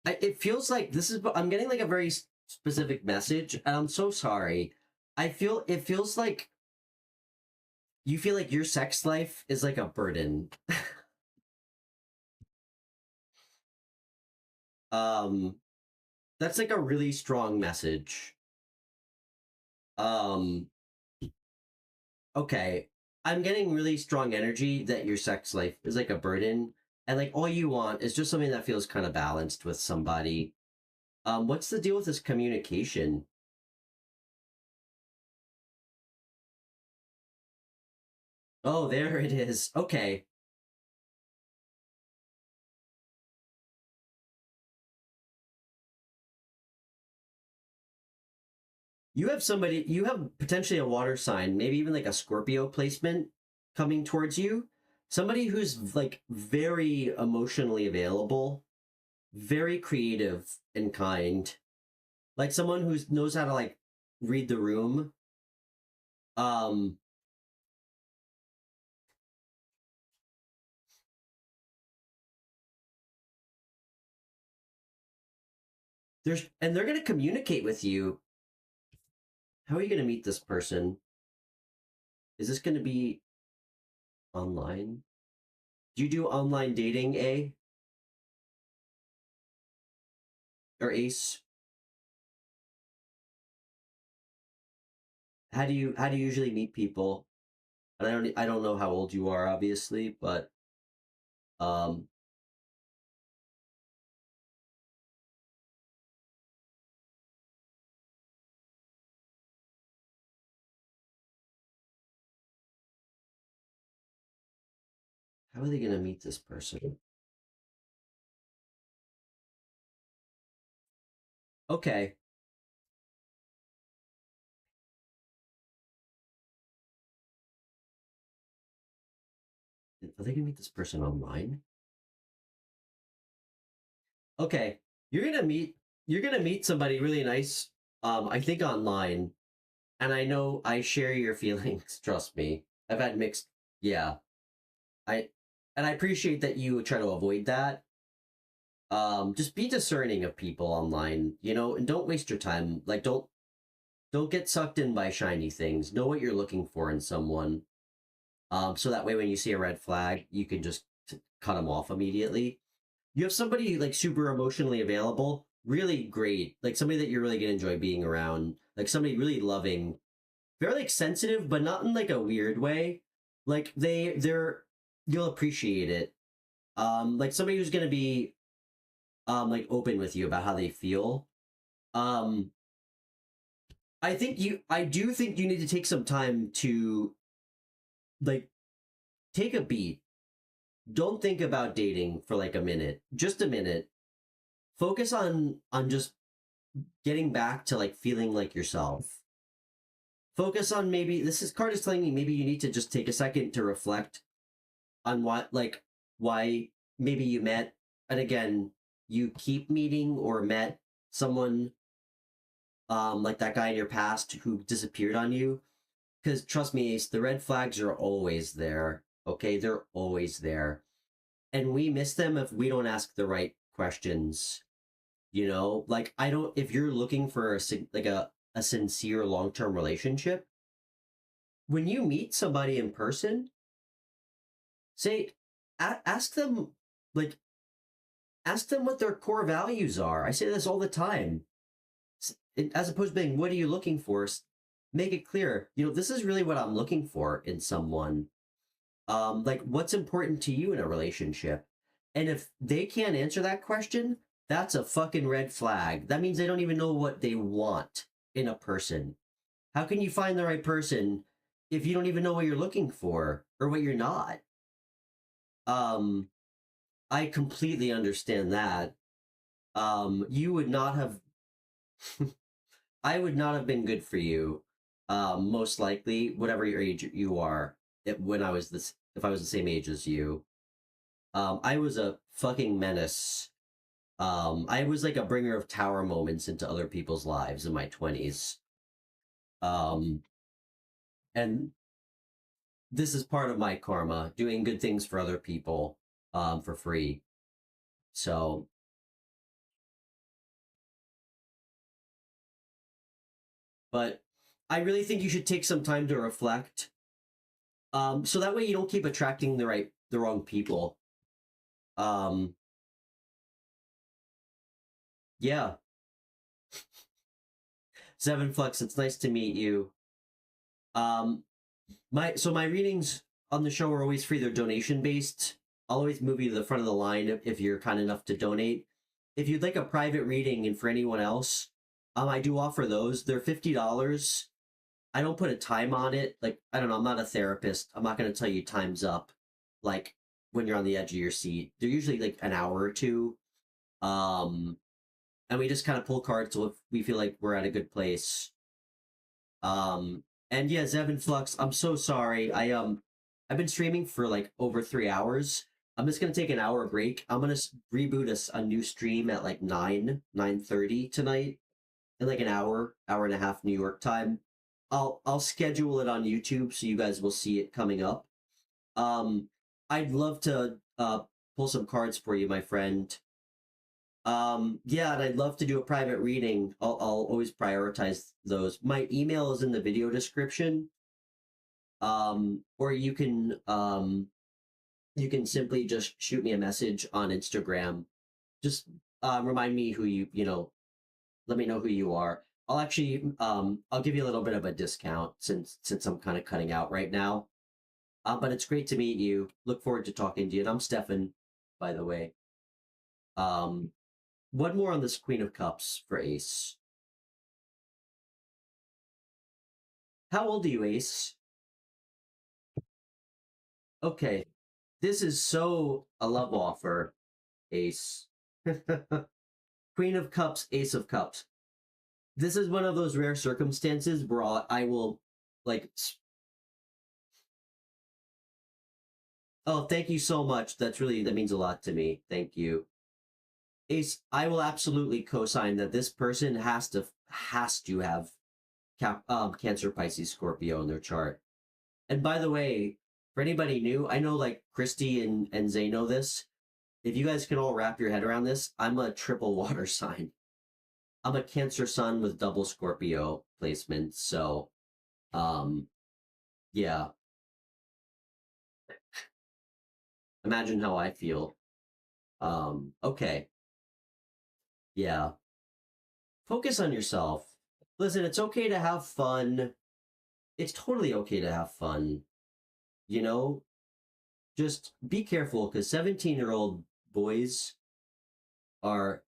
It feels like this is. I'm getting like a very specific message, and I'm so sorry. I feel it feels like you feel like your sex life is like a burden. um, that's like a really strong message. Um, okay, I'm getting really strong energy that your sex life is like a burden, and like all you want is just something that feels kind of balanced with somebody. What's the deal with this communication? Oh, there it is. Okay. You have potentially a water sign, maybe even like a Scorpio placement coming towards you. Somebody who's like very emotionally available, very creative and kind. Like someone who knows how to like read the room. Um they're going to communicate with you. How are you going to meet this person? Is this going to be online? Do you do online dating, A or Ace? How do you usually meet people? And I don't know how old you are, obviously, but um, how are they gonna meet this person? Okay, are they gonna meet this person online? Okay, you're gonna meet you're gonna meet somebody really nice. I think online, and I know I share your feelings. Trust me, I've had mixed. Yeah, I and I appreciate that you try to avoid that. Just be discerning of people online, you know, and don't waste your time. Like, don't get sucked in by shiny things. Know what you're looking for in someone. So that way when you see a red flag, you can just cut them off immediately. You have somebody like super emotionally available, really great. Like somebody that you're really gonna enjoy being around. Like somebody really loving, very like sensitive, but not in like a weird way. Like they're you'll appreciate it. Like somebody who's gonna be like open with you about how they feel. Um I do think you need to take some time to like take a beat. Don't think about dating for like a minute. Just a minute. Focus on just getting back to like feeling like yourself. Focus on maybe this card is telling me maybe you need to just take a second to reflect on what like why maybe you met, and again you keep meeting or met someone like that guy in your past who disappeared on you. Because trust me, Ace, the red flags are always there. Okay, they're always there, and we miss them if we don't ask the right questions. You know, like I don't. If you're looking for like a sincere long term relationship, when you meet somebody in person, say, ask them like ask them what their core values are. I say this all the time. As opposed to being, what are you looking for? Make it clear. You know, this is really what I'm looking for in someone. Like what's important to you in a relationship? And if they can't answer that question, that's a fucking red flag. That means they don't even know what they want in a person. How can you find the right person if you don't even know what you're looking for or what you're not? Um, I completely understand that. You would not have I would not have been good for you, most likely, whatever your age you are, when I was this if I was the same age as you. I was a fucking menace. I was like a bringer of tower moments into other people's lives in my 20s. Um, and this is part of my karma, doing good things for other people, for free. So, but I really think you should take some time to reflect. So that way you don't keep attracting the wrong people. Um, yeah. Seven Flux, it's nice to meet you. Um, my readings on the show are always free. They're donation based. I'll always move you to the front of the line if you're kind enough to donate. If you'd like a private reading and for anyone else, I do offer those. They're $50. I don't put a time on it. Like, I don't know, I'm not a therapist. I'm not gonna tell you time's up like when you're on the edge of your seat. They're usually like an hour or two. Um and we just kind of pull cards so if we feel like we're at a good place. Um, and yeah, Zevin Flux, I'm so sorry. I've been streaming for like over 3 hours. I'm just gonna take an hour break. I'm gonna reboot a new stream at like 9:30 tonight in like an hour and a half New York time. I'll schedule it on YouTube so you guys will see it coming up. Um, I'd love to pull some cards for you, my friend. Yeah, and I'd love to do a private reading. I'll always prioritize those. My email is in the video description. Or you can simply just shoot me a message on Instagram. Just remind me who you know, let me know who you are. I'll actually I'll give you a little bit of a discount since I'm kind of cutting out right now. But it's great to meet you. Look forward to talking to you. And I'm Stefan, by the way. Um, One more on this Queen of Cups for Ace. How old are you, Ace? Okay, this is so a love offer, Ace. Queen of Cups, Ace of Cups. This is one of those rare circumstances where I will, like, oh, thank you so much. That means a lot to me. Thank you. Ace, I will absolutely co-sign that this person has to have Cancer, Pisces, Scorpio in their chart. And by the way, for anybody new, I know like Christy and Zay know this. if you guys can all wrap your head around this, I'm a triple water sign. I'm a Cancer sun with double Scorpio placement. So, um, yeah, imagine how I feel. Okay, yeah, focus on yourself. Listen, it's okay to have fun. It's totally okay to have fun. You know, just be careful because 17-year-old boys are.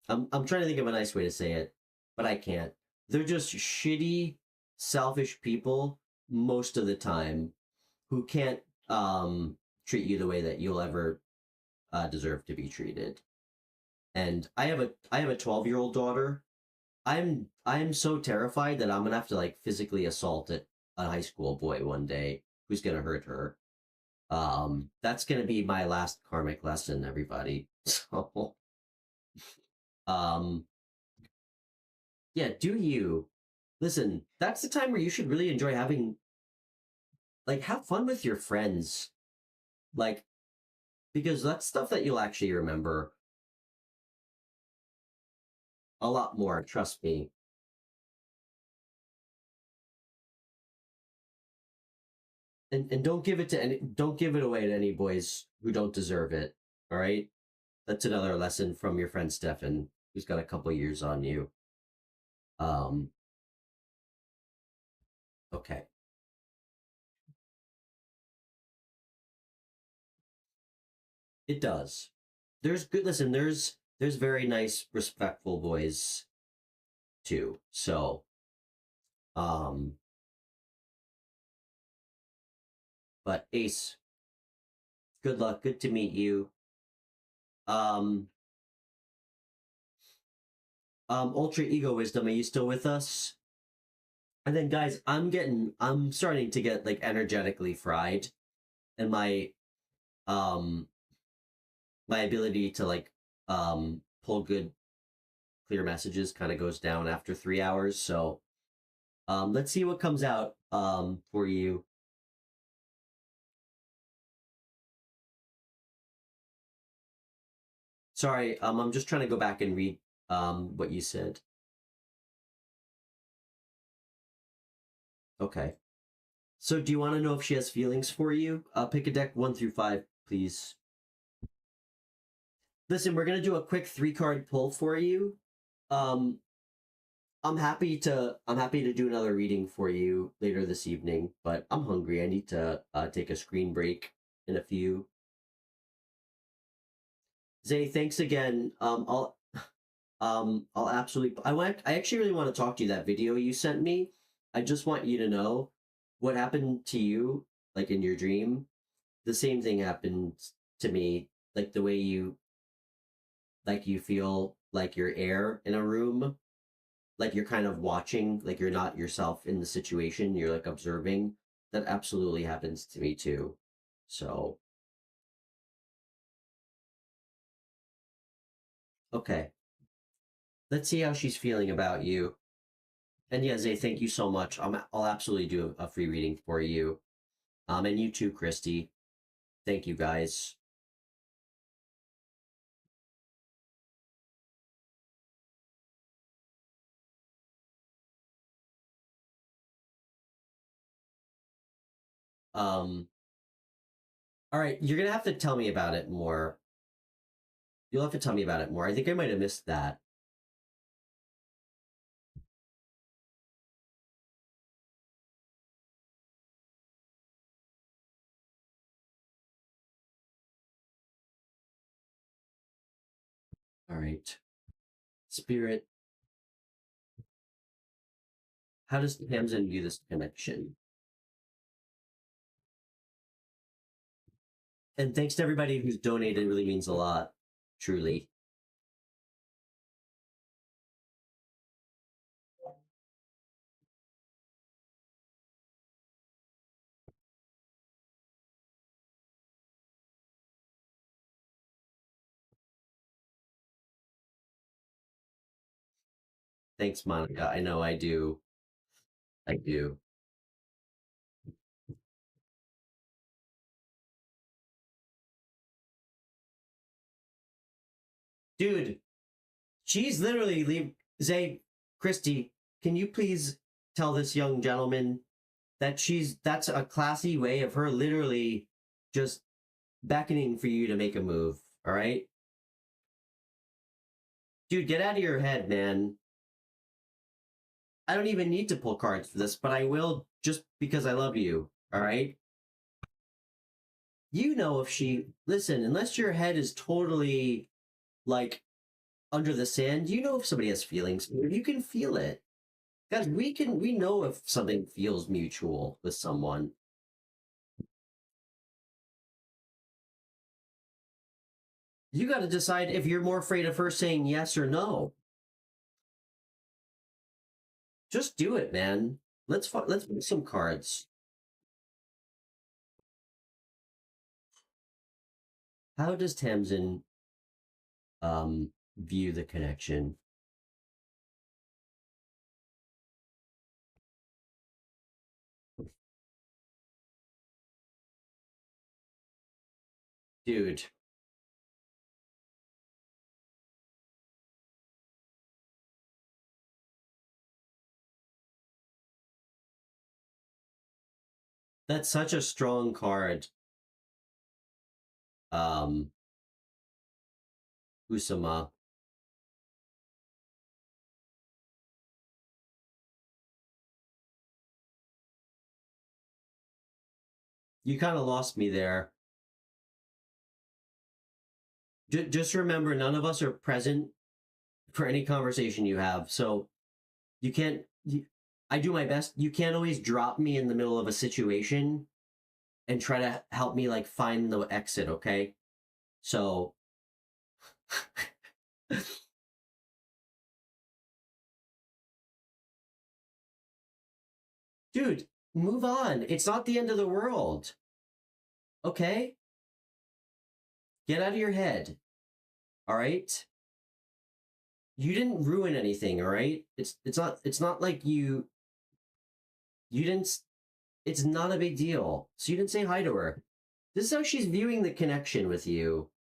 I'm trying to think of a nice way to say it, but I can't. They're just shitty, selfish people most of the time who can't treat you the way that you'll ever deserve to be treated. And I have a 12-year-old daughter. I'm so terrified that I'm gonna have to like physically assault a high school boy one day who's gonna hurt her. That's gonna be my last karmic lesson, everybody. So um yeah, do you listen? That's the time where you should really enjoy having like have fun with your friends, like because that's stuff that you'll actually remember a lot more. Trust me. And don't give it away to any boys who don't deserve it. All right, that's another lesson from your friend Stefan, who's got a couple years on you. Um, okay, it does. There's good. Listen, there's very nice, respectful boys too. So, um, but Ace, good luck. Good to meet you. Um, Ultra Ego Wisdom, are you still with us? And then, guys, I'm starting to get like energetically fried, and um my ability to like pull good clear messages kind of goes down after 3 hours. So let's see what comes out for you. Sorry, I'm just trying to go back and read what you said. Okay. So do you want to know if she has feelings for you? Pick a deck 1 through 5, please. Listen, we're gonna do a quick 3 card pull for you. Um, I'm happy to do another reading for you later this evening, but I'm hungry. I need to take a screen break in a few. Zay, thanks again. I'll absolutely. I actually really want to talk to you. That video you sent me. I just want you to know what happened to you, like in your dream. The same thing happened to me. Like the way you feel like you're air in a room, like you're kind of watching, like you're not yourself in the situation. You're like observing. That absolutely happens to me too. So okay, let's see how she's feeling about you. And yeah, Zay, thank you so much. I'll absolutely do a free reading for you. And you too, Christy. Thank you, guys. Um, all right, you're gonna have to tell me about it more. You'll have to tell me about it more. I think I might have missed that. All right, Spirit. How does Tamsin view this connection? And thanks to everybody who's donated. It really means a lot. Truly. Thanks, Monica. I know I do. I do. Dude, she's literally Zay, Christy, can you please tell this young gentleman that that's a classy way of her literally just beckoning for you to make a move, all right? Dude, get out of your head, man. I don't even need to pull cards for this, but I will just because I love you, all right? You know if listen, unless your head is totally like under the sand, you know if somebody has feelings. You can feel it. Guys, we know if something feels mutual with someone. You got to decide if you're more afraid of her saying yes or no. Just do it, man. Let's make some cards. How does Tamsin view the connection? Dude. That's such a strong card. Usama. You kind of lost me there. Just remember, none of us are present for any conversation you have. So you can't, I do my best. You can't always drop me in the middle of a situation and try to help me like find the exit, okay? So dude, move on. It's not the end of the world. Okay? Get out of your head. All right? You didn't ruin anything, all right? It's not like you didn't it's not a big deal. So you didn't say hi to her. This is how she's viewing the connection with you.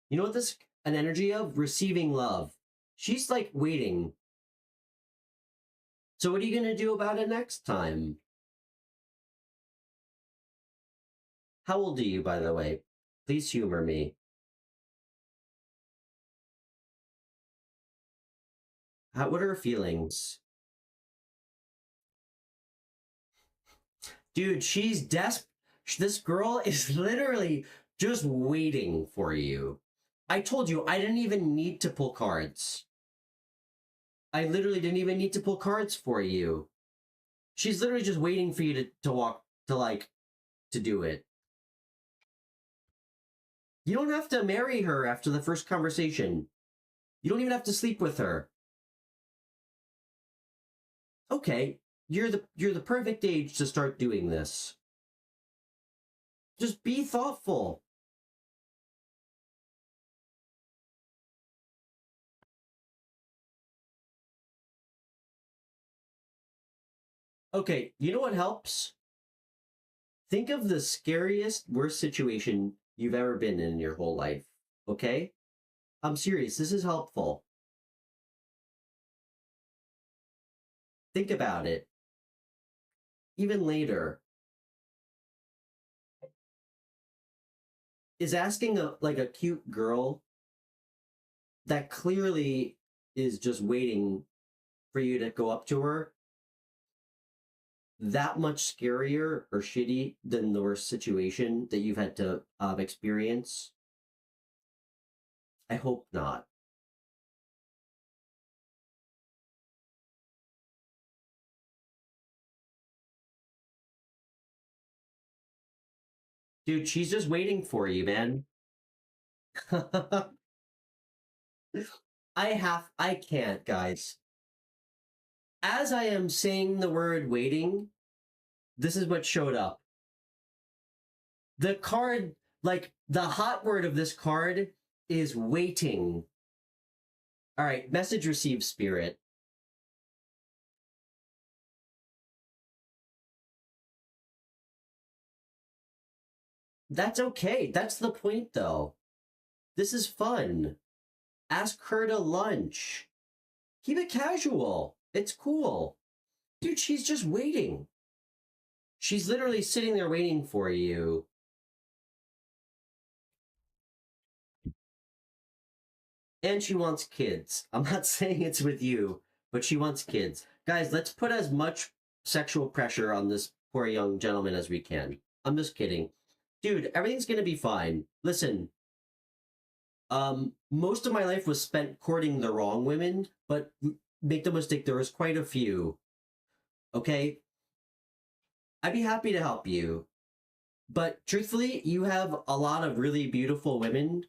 You know what this an energy of? Receiving love. She's like waiting. So what are you going to do about it next time? How old are you, by the way? Please humor me. What are her feelings? Dude, she's desperate. This girl is literally just waiting for you. I told you, I didn't even need to pull cards. I literally didn't even need to pull cards for you. She's literally just waiting for you to walk, to do it. You don't have to marry her after the first conversation. You don't even have to sleep with her. Okay, you're the perfect age to start doing this. Just be thoughtful. Okay, you know what helps? Think of the scariest, worst situation you've ever been in your whole life. Okay? I'm serious. This is helpful. Think about it. Even later. Is asking a cute girl that clearly is just waiting for you to go up to her that much scarier or shitty than the worst situation that you've had to experience? I hope not. Dude, she's just waiting for you, man. I can't, guys. As I am saying the word waiting, this is what showed up. The card, like the hot word of this card is waiting. All right, message received, spirit. That's okay. That's the point, though. This is fun. Ask her to lunch. Keep it casual. It's cool. Dude, she's just waiting. She's literally sitting there waiting for you. And she wants kids. I'm not saying it's with you, but she wants kids. Guys, let's put as much sexual pressure on this poor young gentleman as we can. I'm just kidding. Dude, everything's gonna be fine. Listen, most of my life was spent courting the wrong women, but make no mistake, there was quite a few. Okay? I'd be happy to help you. But truthfully, you have a lot of really beautiful women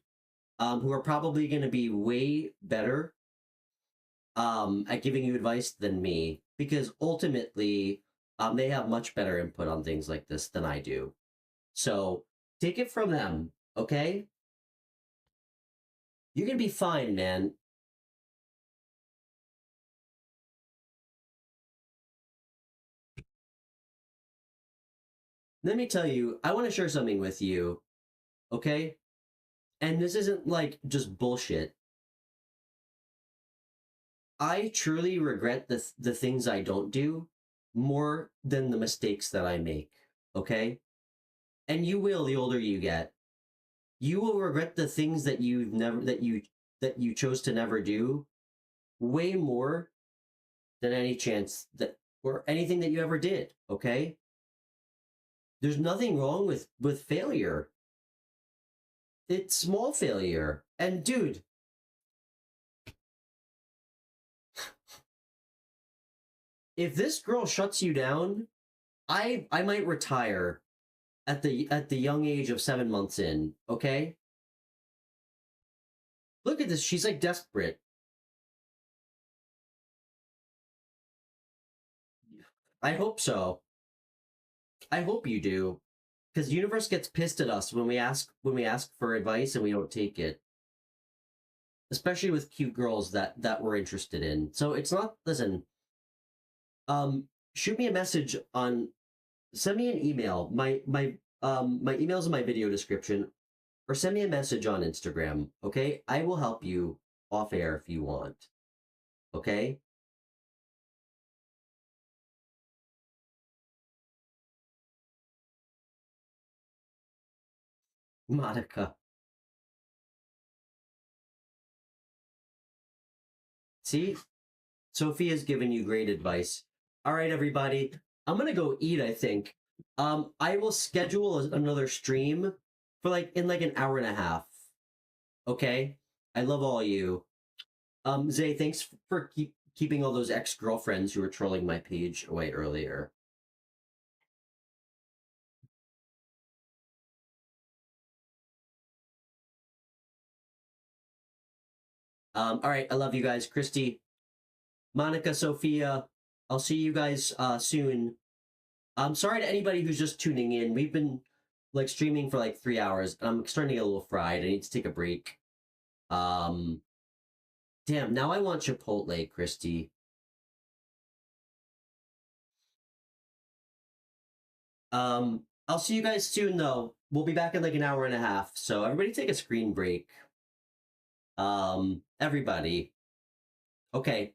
who are probably going to be way better at giving you advice than me, because ultimately they have much better input on things like this than I do. So take it from them, okay? You're going to be fine, man. Let me tell you, I want to share something with you, okay? And this isn't like just bullshit. I truly regret the things I don't do more than the mistakes that I make, okay? And you will, the older you get. You will regret the things that you've never that you chose to never do way more than any chance that or anything that you ever did, okay? There's nothing wrong with failure. It's small failure. And dude, if this girl shuts you down, I might retire at the young age of 7 months in, okay? Look at this, she's like desperate. I hope so. I hope you do. Because the universe gets pissed at us when we ask for advice and we don't take it. Especially with cute girls that we're interested in. So it's not, listen, shoot me a message on, send me an email. My email's in my video description, or send me a message on Instagram, okay? I will help you off air if you want. Okay? Monica. See? Sophia's giving you great advice. All right, everybody. I'm gonna go eat, I think. I will schedule another stream for in an hour and a half. Okay? I love all you. Zay, thanks for keeping all those ex-girlfriends who were trolling my page away earlier. All right, I love you guys. Christy, Monica, Sophia, I'll see you guys soon. I'm sorry to anybody who's just tuning in. We've been streaming for 3 hours, and I'm starting to get a little fried. I need to take a break. Damn, now I want Chipotle, Christy. I'll see you guys soon, though. We'll be back in an hour and a half. So everybody take a screen break. Everybody. Okay.